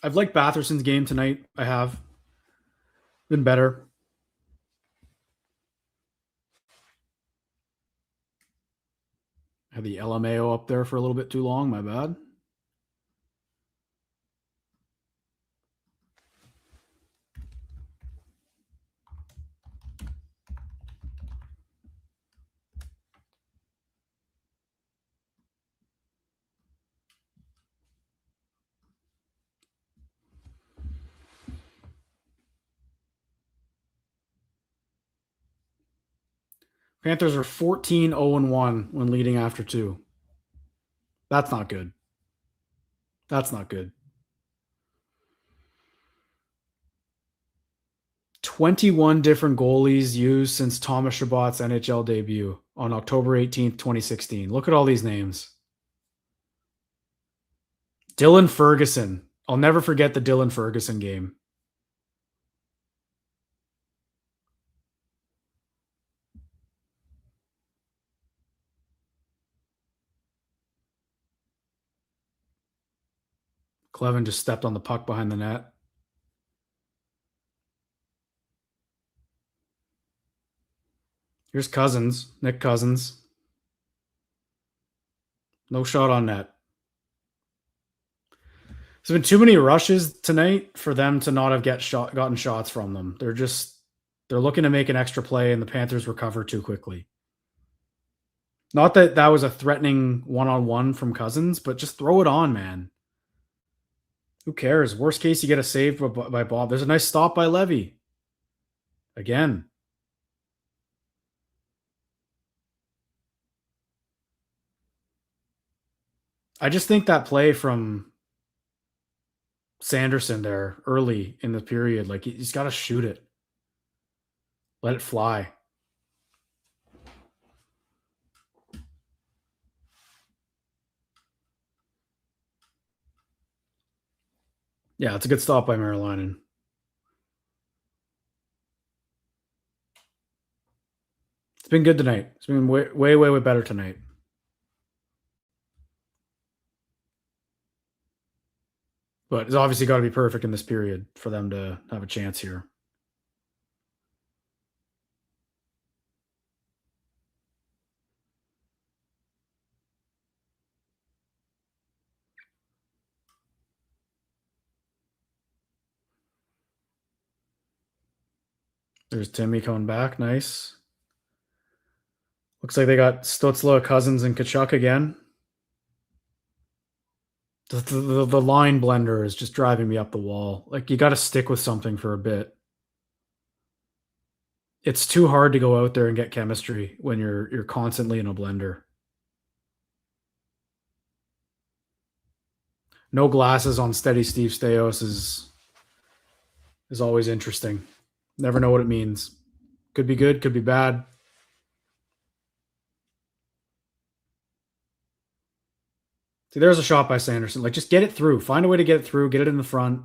I've liked Batherson's game tonight. I have been better. Had the LMAO up there for a little bit too long. My bad. Panthers are 14-0-1 when leading after 2. That's not good. That's not good. 21 different goalies used since Thomas Chabot's NHL debut on October 18th, 2016. Look at all these names. Dylan Ferguson. I'll never forget the Dylan Ferguson game. Clevin just stepped on the puck behind the net. Here's Cousins, Nick Cousins. No shot on net. There's been too many rushes tonight for them to not have gotten shots from them. They're looking to make an extra play, and the Panthers recover too quickly. Not that that was a threatening one-on-one from Cousins, but just throw it on, man. Who cares? Worst case, you get a save by Bob. There's a nice stop by Levy. Again. I just think that play from Sanderson there early in the period, like he's got to shoot it. Let it fly. Yeah, it's a good stop by Marilainen. It's been good tonight. It's been way better tonight. But it's obviously got to be perfect in this period for them to have a chance here. There's Timmy coming back. Nice. Looks like they got Stutzla, Cousins, and Kachuk again. The line blender is just driving me up the wall. Like, you got to stick with something for a bit. It's too hard to go out there and get chemistry when you're constantly in a blender. No glasses on steady Steve Stamkos is always interesting. Never know what it means. Could be good, could be bad. See, there's a shot by Sanderson. Like, just get it through. Find a way to get it through. Get it in the front.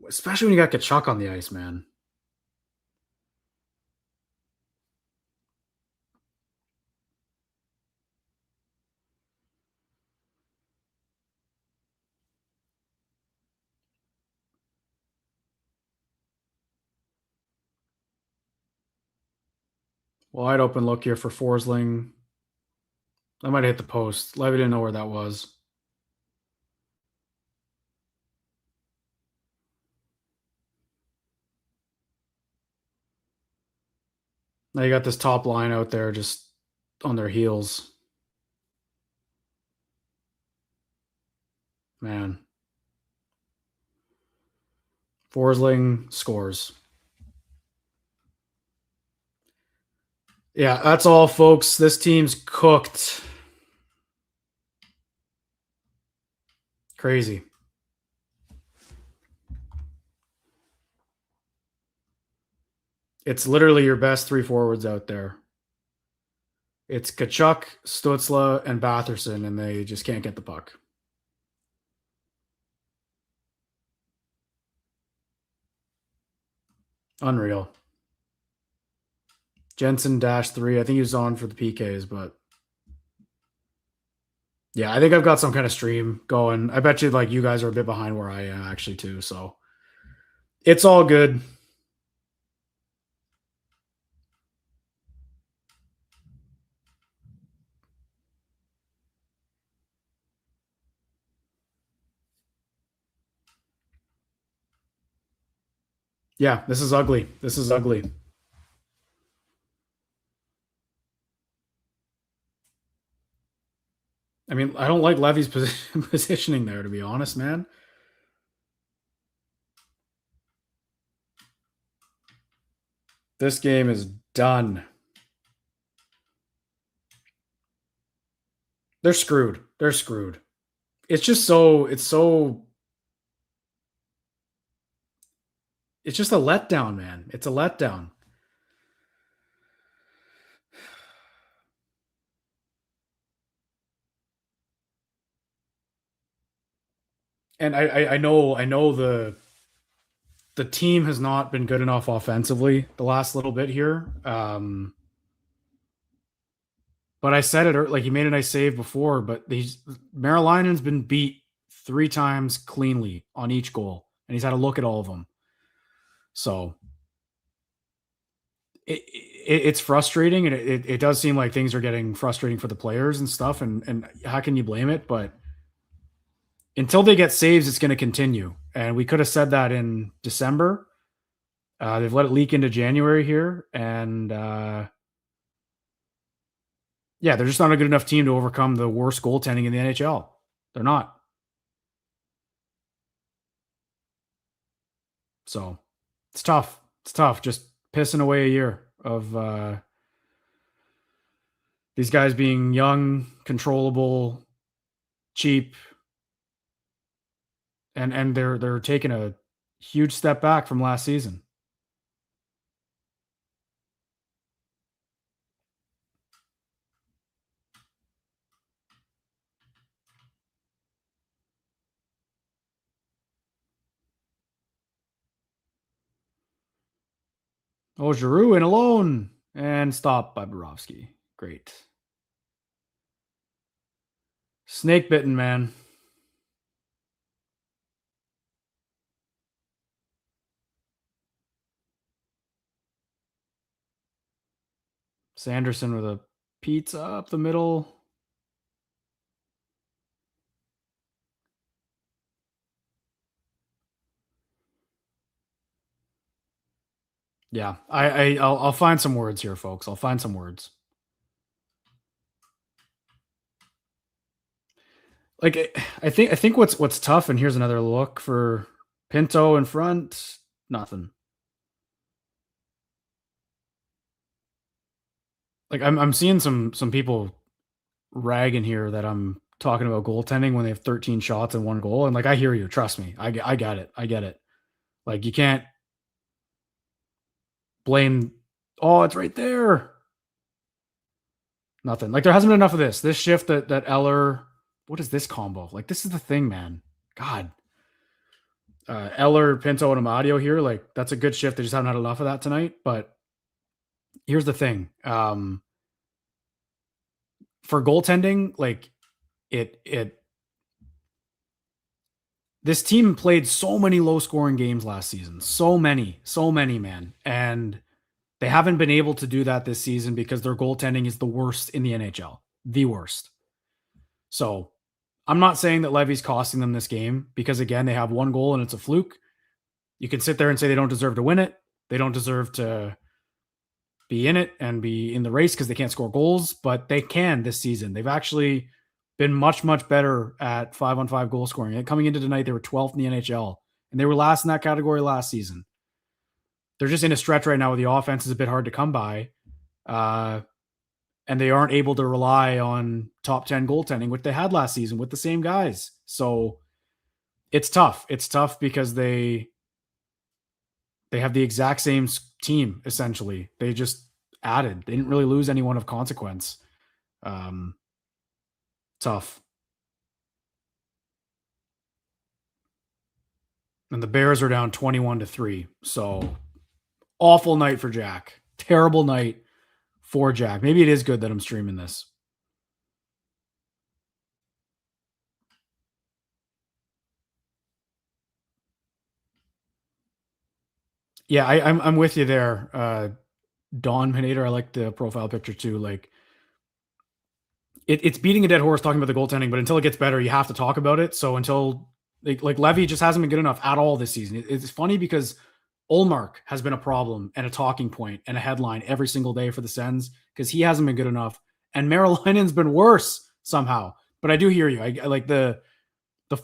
Especially when you got Kachuk on the ice, man. Wide open look here for Forsling. I might hit the post. Levy didn't know where that was. Now you got this top line out there just on their heels. Man. Forsling scores. Yeah, that's all, folks. This team's cooked. Crazy. It's literally your best 3 forwards out there. It's Kachuk, Stutzla, and Batherson, and they just can't get the puck. Unreal. Jensen -3. I think he was on for the PKs, but yeah, I think I've got some kind of stream going. I bet you like you guys are a bit behind where I am actually too. So it's all good. Yeah, this is ugly. This is ugly. I mean, I don't like Levy's positioning there, to be honest, man. This game is done. They're screwed. They're screwed. It's just so, it's just a letdown, man. It's a letdown. And I know the team has not been good enough offensively the last little bit here. But I said it, like he made a nice save before, but Marilainen's been beat 3 times cleanly on each goal, and he's had a look at all of them. So it's frustrating, and it does seem like things are getting frustrating for the players and stuff. And how can you blame it? But until they get saves, it's going to continue. And we could have said that in December. They've let it leak into January here, and yeah, they're just not a good enough team to overcome the worst goaltending in the NHL. They're not. So it's tough. It's tough. Just pissing away a year of these guys being young, controllable, cheap, and they're taking a huge step back from last season. Oh, Giroux in alone and stopped by Bobrovsky. Great. Snake bitten, man. Sanderson with a pizza up the middle. Yeah, I'll find some words here, folks. I'll find some words. Like I think what's tough, and here's another look for Pinto in front. Nothing. Like I'm seeing some people ragging here that I'm talking about goaltending when they have 13 shots and 1 goal, and like I hear you. Trust me, I get it. I get it. Like you can't blame. Oh, it's right there. Nothing. Like there hasn't been enough of this. This shift that Eller. What is this combo? Like this is the thing, man. God. Eller, Pinto, and Amadio here. Like that's a good shift. They just haven't had enough of that tonight. But here's the thing. For goaltending, like this team played so many low scoring games last season. So many, man. And they haven't been able to do that this season because their goaltending is the worst in the NHL. The worst. So I'm not saying that Levy's costing them this game because, again, they have 1 goal and it's a fluke. You can sit there and say they don't deserve to win it. They don't deserve to be in it and be in the race because they can't score goals, but they can this season. They've actually been much, much better at 5-on-5 goal scoring. And coming into tonight, they were 12th in the NHL, and they were last in that category last season. They're just in a stretch right now where the offense is a bit hard to come by. And they aren't able to rely on top 10 goaltending, which they had last season with the same guys. So it's tough. It's tough because they have the exact same team, essentially. They just added. They didn't really lose anyone of consequence. Tough. And the Bears are down 21-3. So awful night for Jack. Terrible night for Jack. Maybe it is good that I'm streaming this. Yeah, I'm with you there. Don Minator, I like the profile picture too. Like it's beating a dead horse talking about the goaltending, but until it gets better, you have to talk about it. So until like Levy just hasn't been good enough at all this season. It's funny because Ullmark has been a problem and a talking point and a headline every single day for the Sens because he hasn't been good enough. And Marilinen's been worse somehow. But I do hear you. I like the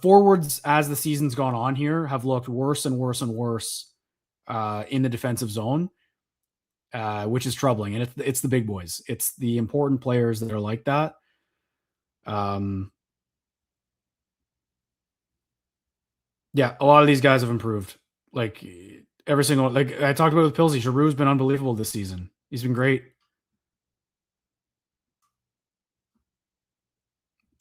forwards as the season's gone on here have looked worse and worse and worse in the defensive zone, which is troubling. And it's the big boys. It's the important players that are like that. Yeah, a lot of these guys have improved. Like every single, like I talked about with Pilsy, Giroux's been unbelievable this season. He's been great.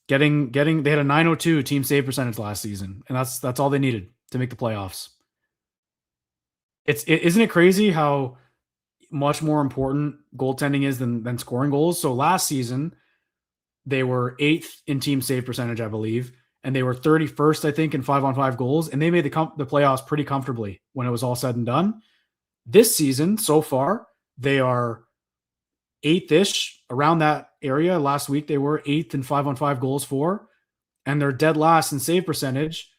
They had a 902 team save percentage last season, and that's all they needed to make the playoffs. Isn't it crazy how much more important goaltending is than scoring goals? So last season, they were 8th in team save percentage, I believe, and they were 31st, I think, in 5-on-5 goals, and they made the playoffs pretty comfortably when it was all said and done. This season, so far, they are 8th-ish, around that area. Last week, they were 8th in 5-on-5 goals for, and they're dead last in save percentage,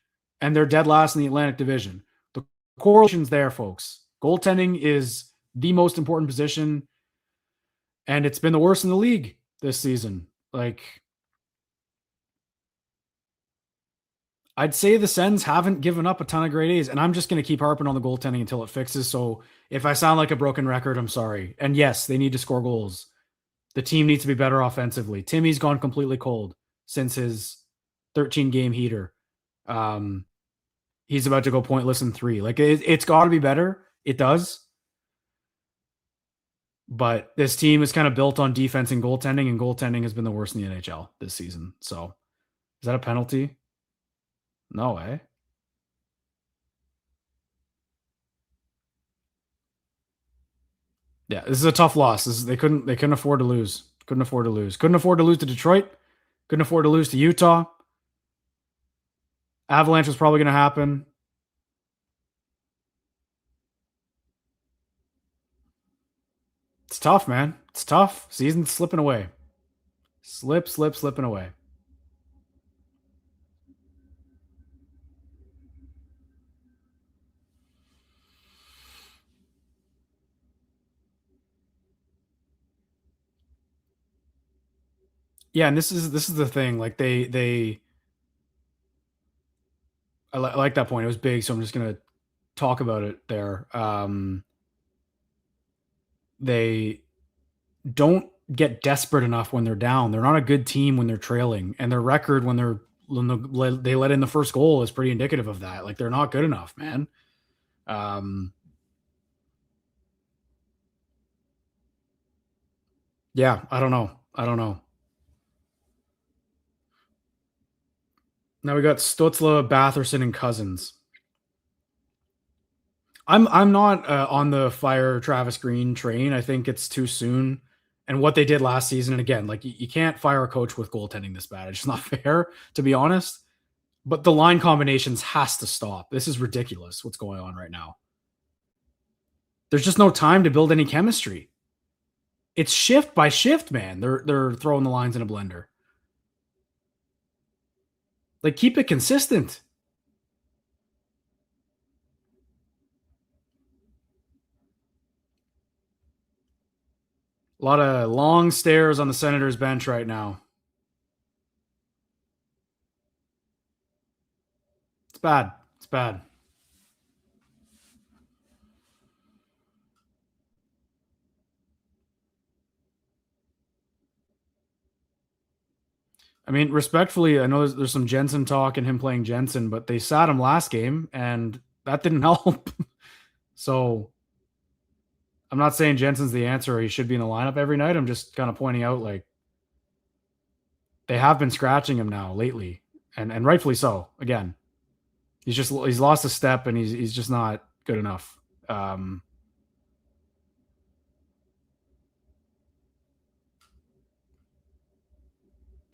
and they're dead last in the Atlantic Division. The correlation's there, folks. Goaltending is the most important position, and it's been the worst in the league this season. Like, I'd say the Sens haven't given up a ton of grade A's, and I'm just going to keep harping on the goaltending until it fixes. So if I sound like a broken record, I'm sorry. And yes, they need to score goals. The team needs to be better offensively. Timmy's gone completely cold since his 13-game heater. He's about to go pointless in 3. Like it's got to be better. It does. But this team is kind of built on defense and goaltending has been the worst in the NHL this season. So is that a penalty? No way. Yeah, this is a tough loss. They couldn't afford to lose. Couldn't afford to lose to Detroit. Couldn't afford to lose to Utah. Avalanche was probably going to happen. It's tough, man. It's tough. Season's slipping away. Slipping away. Yeah, and this is the thing. Like I like that point. It was big, so I'm just gonna talk about it there. They don't get desperate enough when they're down. They're not a good team when they're trailing, and their record when they let in the first goal is pretty indicative of that. Like they're not good enough, man. Yeah, I don't know. Now we got Stutzla, Batherson, and Cousins. I'm not on the fire Travis Green train. I think it's too soon. And what they did last season, and again, like you can't fire a coach with goaltending this bad. It's just not fair, to be honest. But the line combinations has to stop. This is ridiculous what's going on right now. There's just no time to build any chemistry. It's shift by shift, man. They're throwing the lines in a blender. Like keep it consistent. A lot of long stares on the Senators bench right now. It's bad. It's bad. I mean, respectfully, I know there's some Jensen talk and him playing Jensen, but they sat him last game, and that didn't help. So I'm not saying Jensen's the answer or he should be in the lineup every night. I'm just kind of pointing out, like, they have been scratching him now lately, and rightfully so. Again, he's lost a step, and he's just not good enough.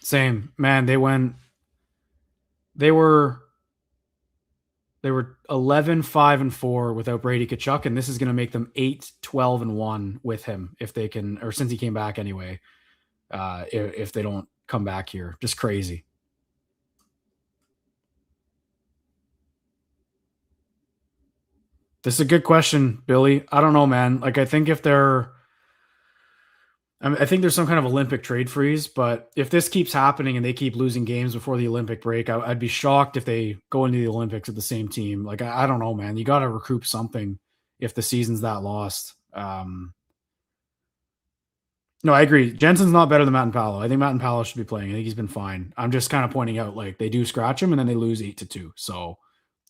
Same, man. They were 11-5-4 without Brady Tkachuk, and this is going to make them 8-12-1 with him if they can, or since he came back anyway. If they don't come back here, just crazy. This is a good question, Billy. I don't know, man. Like, I think there's some kind of Olympic trade freeze, but if this keeps happening and they keep losing games before the Olympic break, I'd be shocked if they go into the Olympics with the same team. Like, I don't know, man. You got to recoup something if the season's that lost. No, I agree. Jensen's not better than Matt and Paolo. I think Matt and Paolo should be playing. I think he's been fine. I'm just kind of pointing out, like, they do scratch him and then they lose 8-2. So,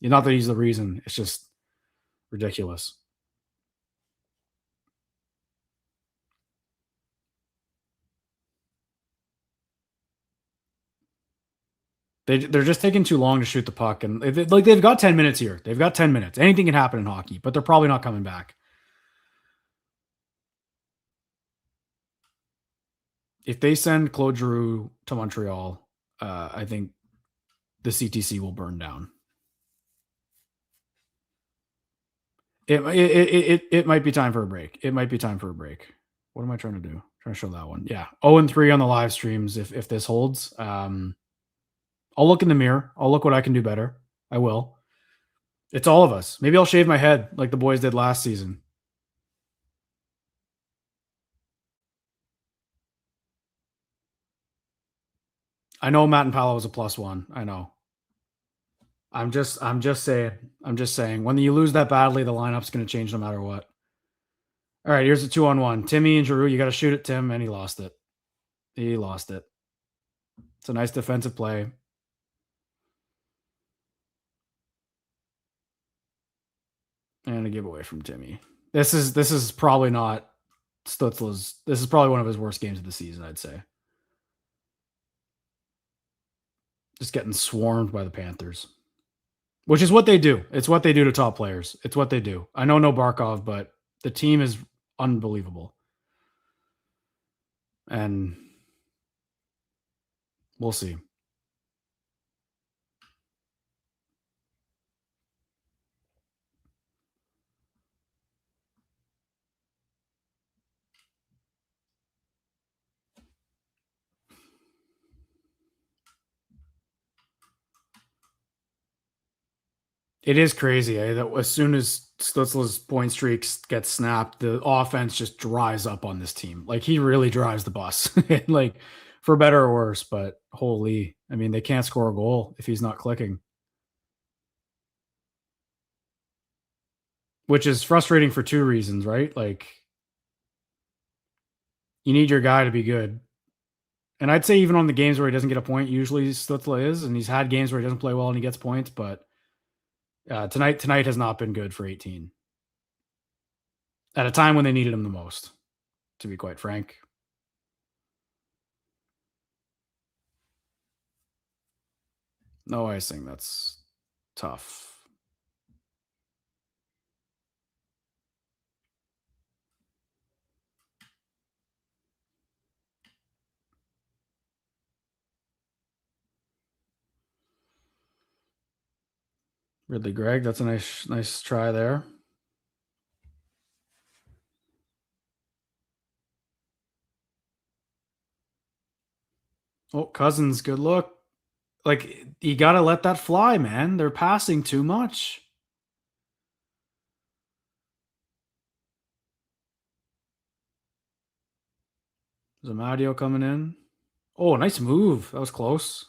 not that he's the reason. It's just ridiculous. They're just taking too long to shoot the puck, and they've got 10 minutes here. They've got 10 minutes. Anything can happen in hockey, but they're probably not coming back. If they send Claude Giroux to Montreal, I think the CTC will burn down. It might be time for a break. It might be time for a break. What am I trying to do? Trying to show that one. Yeah. 0-3 on the live streams if this holds. I'll look in the mirror. I'll look what I can do better. I will. It's all of us. Maybe I'll shave my head like the boys did last season. I know Matt and Paolo was a +1. I know. I'm just saying. When you lose that badly, the lineup's going to change no matter what. All right, here's a 2-on-1. Timmy and Giroux, you got to shoot it, Tim, and he lost it. It's a nice defensive play. And a giveaway from Timmy. This is probably not Stützle's. This is probably one of his worst games of the season, I'd say. Just getting swarmed by the Panthers, which is what they do. It's what they do to top players. It's what they do. I know no Barkov, but the team is unbelievable. And we'll see. It is crazy, that as soon as Stützle's point streaks get snapped, the offense just dries up on this team. Like, he really drives the bus, like, for better or worse. But holy, I mean, they can't score a goal if he's not clicking, which is frustrating for two reasons, right? Like, you need your guy to be good. And I'd say even on the games where he doesn't get a point, usually Stützle is, and he's had games where he doesn't play well and he gets points, but tonight has not been good for 18. At a time when they needed him the most, to be quite frank. No icing. That's tough. Ridley Gregg, that's a nice try there. Oh, Cousins, good look. Like, you got to let that fly, man. They're passing too much. Zamadio coming in. Oh, nice move. That was close.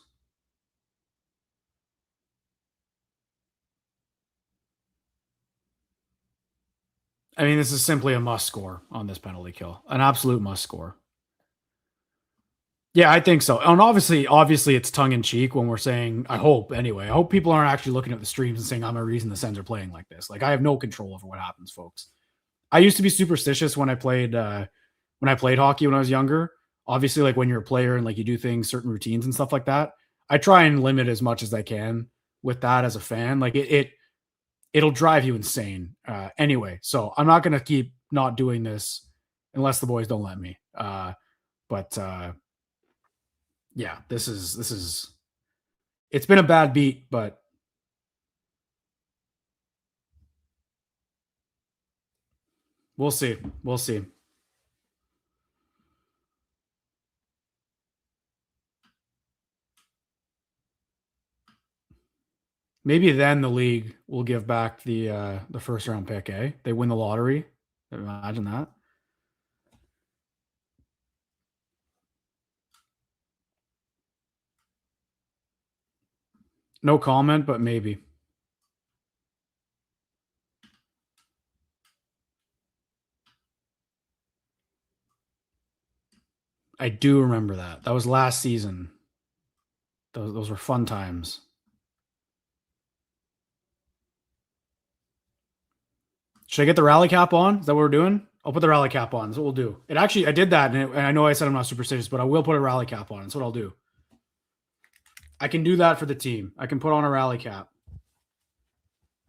I mean, this is simply a must score on this penalty kill. An absolute must score. Yeah, I think so. And obviously it's tongue in cheek when we're saying, I hope people aren't actually looking at the streams and saying I'm a reason the Sens are playing like this. Like, I have no control over what happens, folks. I used to be superstitious when I played hockey when I was younger. Obviously, like when you're a player and like you do things, certain routines and stuff like that, I try and limit as much as I can with that as a fan. Like it'll drive you insane. Anyway, so I'm not gonna keep not doing this unless the boys don't let me. But yeah, this is it's been a bad beat, but we'll see. We'll see. Maybe then the league will give back the first round pick, eh? They win the lottery. Imagine that. No comment, but maybe. I do remember that. That was last season. Those were fun times. Should I get the rally cap on? Is that what we're doing? I'll put the rally cap on. That's what we'll do. It actually, I did that, and I know I said I'm not superstitious, but I will put a rally cap on. That's what I'll do. I can do that for the team. I can put on a rally cap.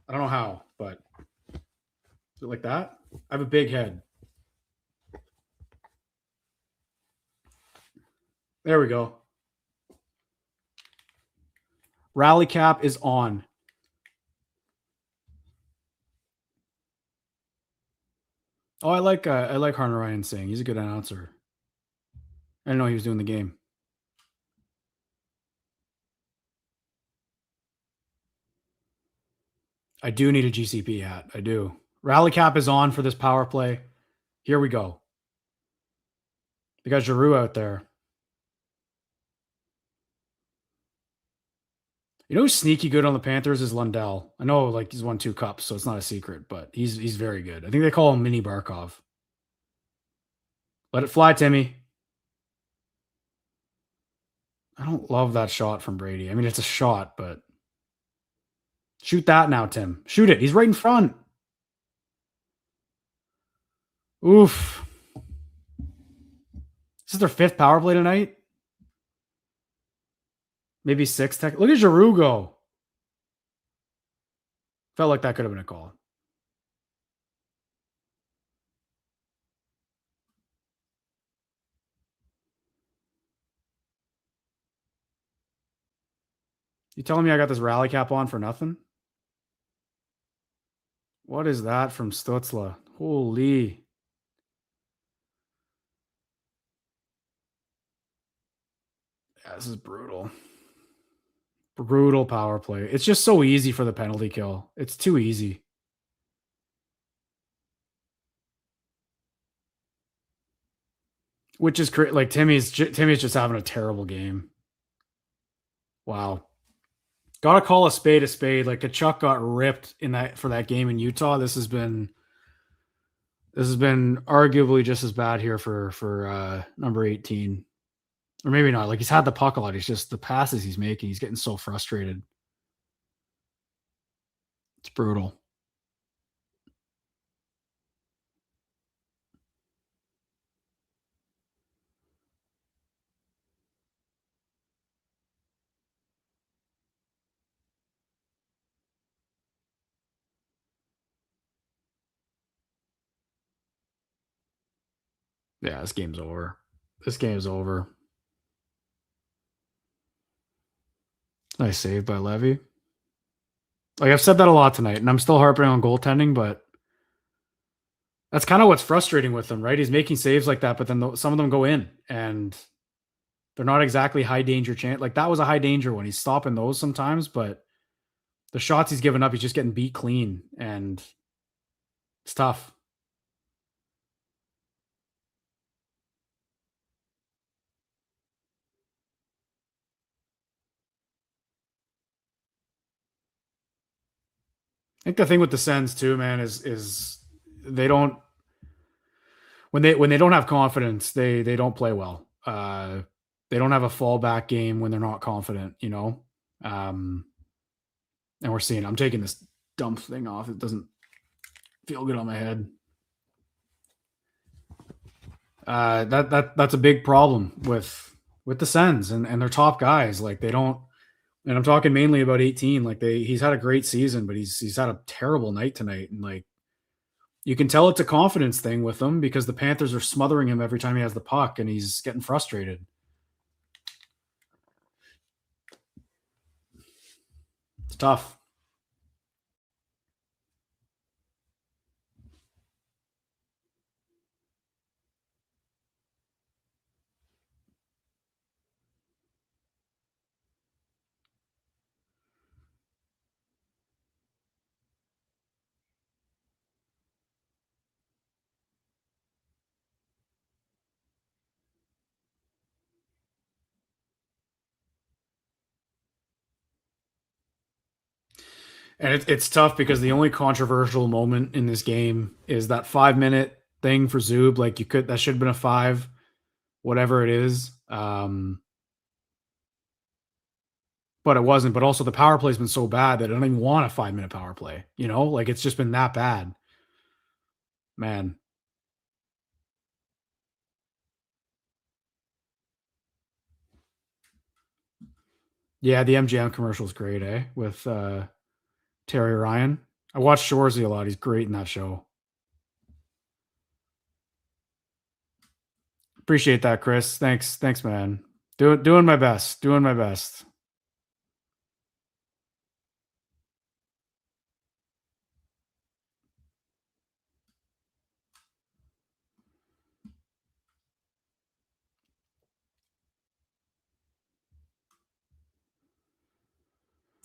I don't know how, but is it like that? I have a big head. There we go. Rally cap is on. Oh, I like Harner Ryan saying he's a good announcer. I didn't know he was doing the game. I do need a GCP hat. I do. Rally cap is on for this power play. Here we go. They got Giroux out there. You know who's sneaky good on the Panthers is Lundell. I know like he's won 2 cups, so it's not a secret, but he's very good. I think they call him Mini Barkov. Let it fly, Timmy. I don't love that shot from Brady. I mean, it's a shot, but shoot that now, Tim. Shoot it. He's right in front. Oof. This is their 5th power play tonight. Maybe 6th. Look at Giroux go. Felt like that could have been a call. You telling me I got this rally cap on for nothing? What is that from Stutzla? Holy. Yeah, this is brutal. Brutal power play. It's just so easy for the penalty kill. It's too easy. Which is like Timmy's just having a terrible game. Wow. Gotta call a spade a spade. Like Kachuk got ripped in that for that game in Utah. This has been arguably just as bad here for number 18. Or maybe not. Like he's had the puck a lot. He's just the passes he's making. He's getting so frustrated. It's brutal. Yeah, this game's over. This game's over. Nice save by Levy. Like I've said that a lot tonight, and I'm still harping on goaltending, but that's kind of what's frustrating with him, right? He's making saves like that, but then some of them go in, and they're not exactly high danger chance. Like that was a high danger one. He's stopping those sometimes, but the shots he's giving up, he's just getting beat clean, and it's tough. I think the thing with the Sens too, man, is they don't when they don't have confidence, they don't play well. They don't have a fallback game when they're not confident, you know. And we're seeing. I'm taking this dump thing off. It doesn't feel good on my head. That's a big problem with the Sens and their top guys. Like they don't, and I'm talking mainly about 18. Like he's had a great season, but he's had a terrible night tonight, and like you can tell it's a confidence thing with him because the Panthers are smothering him every time he has the puck, and he's getting frustrated. It's tough. And it's tough because the only controversial moment in this game is that 5-minute thing for Zub. Like that should have been a 5, whatever it is. But it wasn't. But also the power play's been so bad that I don't even want a 5-minute power play. Like it's just been that bad. Man. Yeah, the MGM commercial is great, eh? With Terry Ryan. I watch Shoresy a lot. He's great in that show. Appreciate that, Chris. Thanks, man. Doing my best. Doing my best.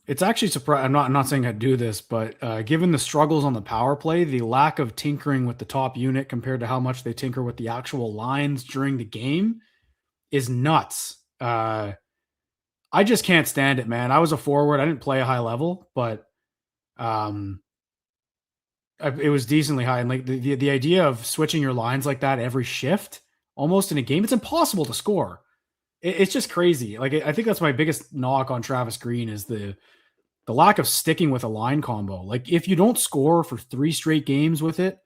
It's actually surprising. I'm not saying I'd do this, but given the struggles on the power play, the lack of tinkering with the top unit compared to how much they tinker with the actual lines during the game is nuts. I just can't stand it, man. I was a forward. I didn't play a high level, but it was decently high. And like the idea of switching your lines like that every shift, almost in a game, it's impossible to score. It's just crazy. Like I think that's my biggest knock on Travis Green is the lack of sticking with a line combo. Like if you don't score for 3 straight games with it,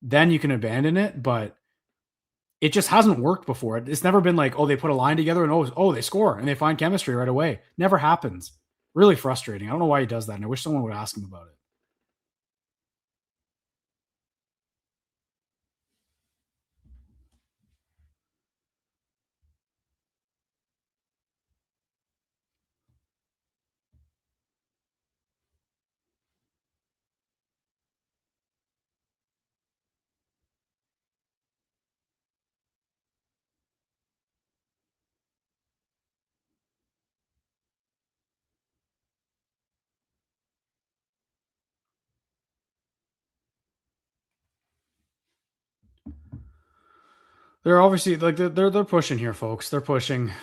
then you can abandon it. But it just hasn't worked before. It's never been like, oh, they put a line together and they score and they find chemistry right away. Never happens. Really frustrating. I don't know why he does that, and I wish someone would ask him about it. They're obviously like they're pushing here, folks. They're pushing.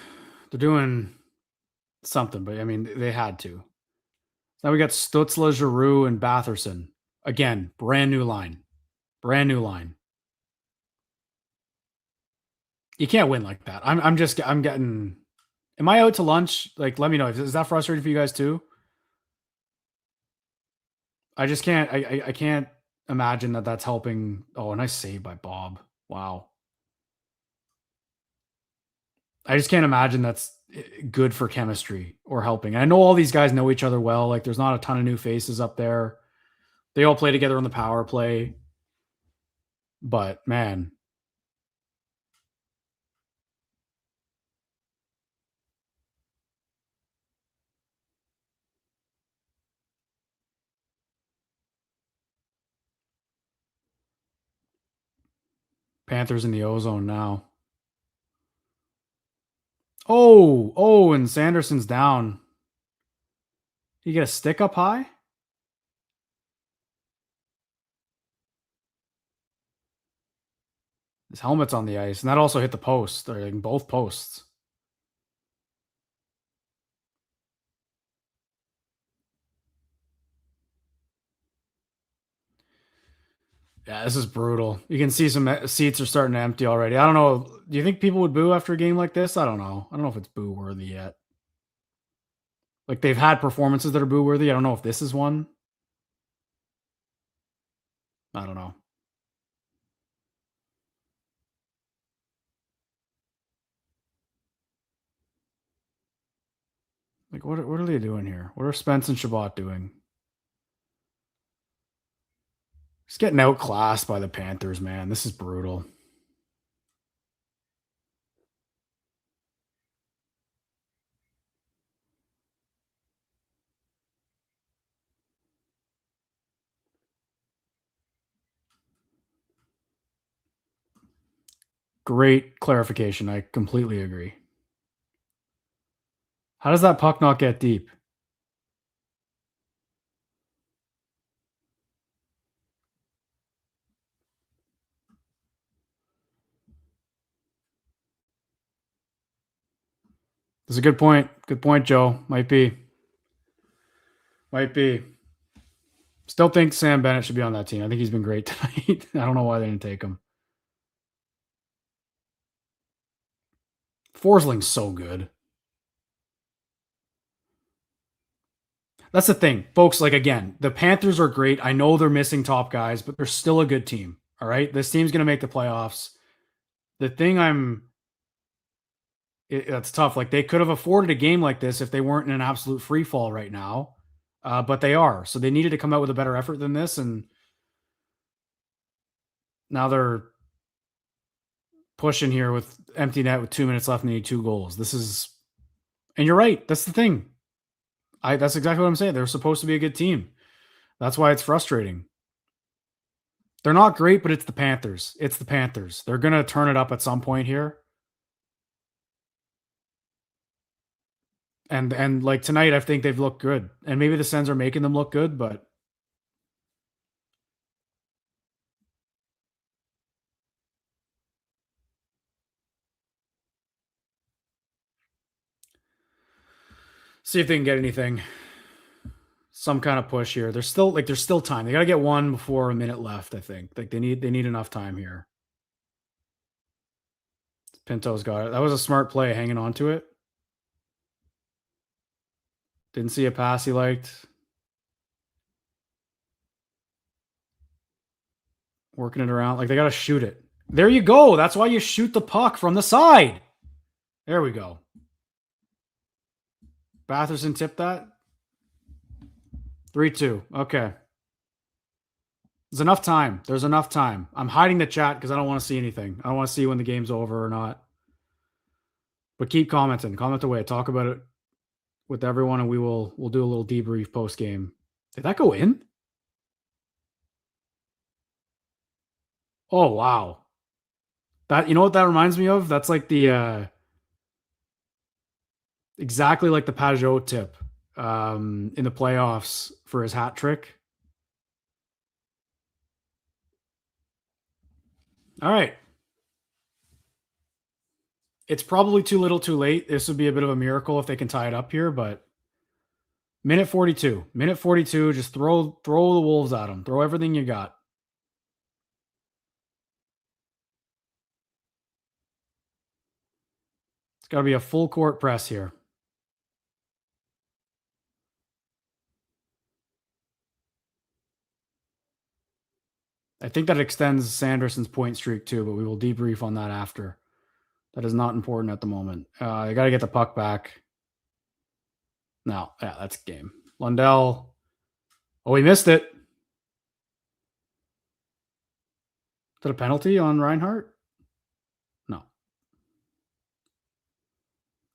They're doing something, but I mean they had to. Now we got Stutzla, Giroux, and Batherson. Again, brand new line. Brand new line. You can't win like that. I'm getting. Am I out to lunch? Like, let me know. Is that frustrating for you guys too? I just can't. I can't imagine that that's helping. Oh, a nice save by Bob. Wow. I just can't imagine that's good for chemistry or helping. I know all these guys know each other well. Like, there's not a ton of new faces up there. They all play together on the power play. But man, Panthers in the ozone now. And Sanderson's down. You get a stick up high? His helmet's on the ice, and that also hit the post, or like both posts. Yeah, this is brutal. You can see some seats are starting to empty already. I don't know. Do you think people would boo after a game like this? I don't know. I don't know if it's boo worthy yet. Like they've had performances that are boo worthy. I don't know if this is one. I don't know. Like, what are they doing here? What are Spence and Shabbat doing? Just getting outclassed by the Panthers, man. This is brutal. Great clarification. I completely agree. How does that puck not get deep? That's a good point. Good point, Joe. Might be. Still think Sam Bennett should be on that team. I think he's been great tonight. I don't know why they didn't take him. Forsling's so good. That's the thing, folks. Like, again, the Panthers are great. I know they're missing top guys, but they're still a good team. All right. This team's going to make the playoffs. The thing that's tough. Like, they could have afforded a game like this if they weren't in an absolute free fall right now. But they are. So they needed to come out with a better effort than this. And now they're pushing here with empty net with 2 minutes left and they need 2 goals. And you're right. That's the thing. That's exactly what I'm saying. They're supposed to be a good team. That's why it's frustrating. They're not great, but it's the Panthers. It's the Panthers. They're going to turn it up at some point here. And like tonight, I think they've looked good. And maybe the Sens are making them look good, but see if they can get anything. Some kind of push here. There's still time. They got to get one before a minute left, I think. Like they need enough time here. Pinto's got it. That was a smart play, hanging on to it. Didn't see a pass he liked. Working it around. Like, they got to shoot it. There you go. That's why you shoot the puck from the side. There we go. Batherson tipped that. 3-2. Okay. There's enough time. There's enough time. I'm hiding the chat because I don't want to see anything. I don't want to see when the game's over or not. But keep commenting. Comment away. Talk about it with everyone, and we'll do a little debrief post game. Did that go in? Oh wow. That, you know what that reminds me of? That's like the exactly like the Pajot tip in the playoffs for his hat trick. All right. It's probably too little too late. This would be a bit of a miracle if they can tie it up here, but minute 42. Minute 42, just throw the Wolves at them. Throw everything you got. It's got to be a full court press here. I think that extends Sanderson's point streak too, but we will debrief on that after. That is not important at the moment. I got to get the puck back. No, yeah, that's game. Lundell. Oh, he missed it. Is that a penalty on Reinhart? No.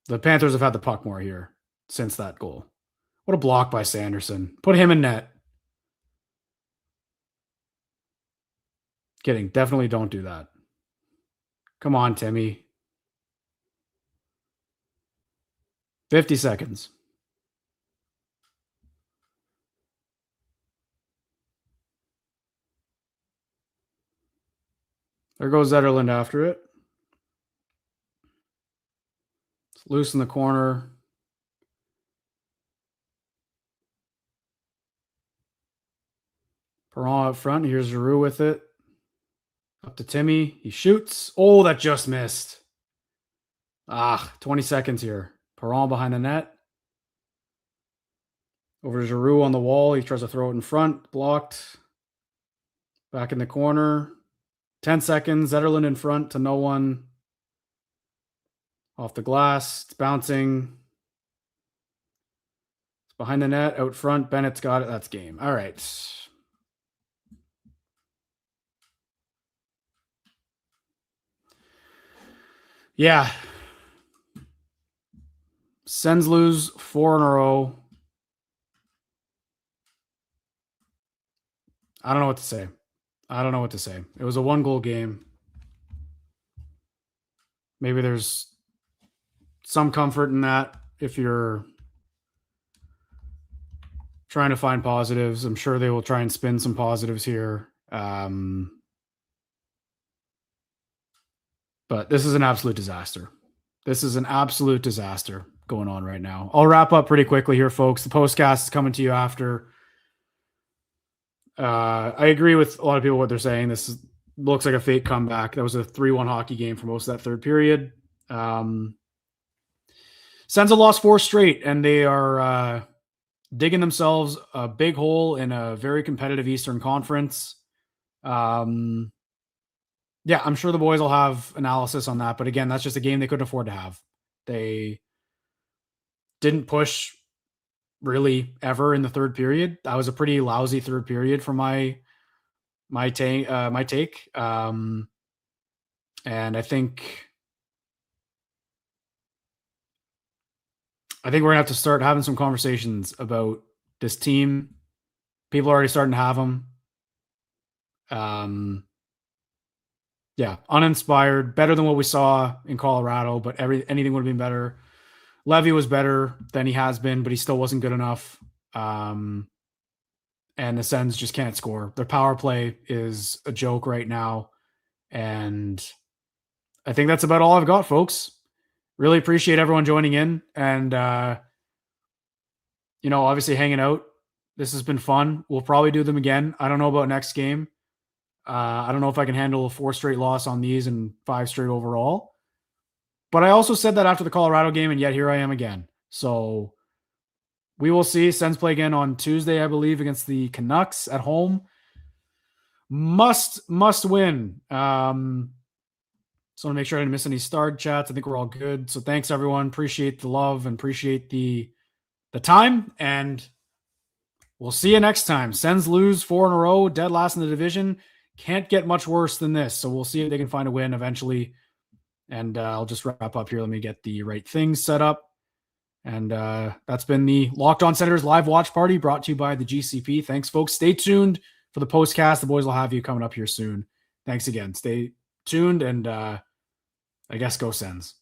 The Panthers have had the puck more here since that goal. What a block by Sanderson. Put him in net. Kidding. Definitely don't do that. Come on, Timmy. 50 seconds. There goes Zetterlund after it. It's loose in the corner. Perron up front. Here's Giroux with it. Up to Timmy. He shoots. Oh, that just missed. 20 seconds here. Perron behind the net. Over to Giroux on the wall. He tries to throw it in front. Blocked. Back in the corner. 10 seconds. Zetterlund in front to no one. Off the glass. It's bouncing. Behind the net, out front, Bennett's got it. That's game. All right. Yeah. Sens lose 4 in a row. I don't know what to say. It was a 1-goal game. Maybe there's some comfort in that if you're trying to find positives. I'm sure they will try and spin some positives here. But this is an absolute disaster. Going on right now. I'll wrap up pretty quickly here, folks. The postcast is coming to you after. I agree with a lot of people what they're saying. This looks like a fake comeback. That was a 3-1 hockey game for most of that third period. Sens have lost 4 straight, and they are digging themselves a big hole in a very competitive Eastern Conference. Yeah, I'm sure the boys will have analysis on that. But again, that's just a game they couldn't afford to have. They didn't push really ever in the third period. That was a pretty lousy third period for my take. And I think we're gonna have to start having some conversations about this team. People are already starting to have them. Yeah, uninspired, better than what we saw in Colorado, but anything would have been better. Levy was better than he has been, but he still wasn't good enough. And the Sens just can't score. Their power play is a joke right now. And I think that's about all I've got, folks. Really appreciate everyone joining in and, obviously hanging out. This has been fun. We'll probably do them again. I don't know about next game. I don't know if I can handle a 4 straight loss on these and 5 straight overall. But I also said that after the Colorado game, and yet here I am again. So we will see. Sens play again on Tuesday, I believe, against the Canucks at home. Must win. So I want to make sure I didn't miss any starred chats. I think we're all good. So thanks, everyone. Appreciate the love and appreciate the time. And we'll see you next time. Sens lose 4 in a row, dead last in the division. Can't get much worse than this. So we'll see if they can find a win eventually. And I'll just wrap up here. Let me get the right things set up. And that's been the Locked On Senators live watch party brought to you by the GCP. Thanks, folks. Stay tuned for the postcast. The boys will have you coming up here soon. Thanks again. Stay tuned and I guess go Sens.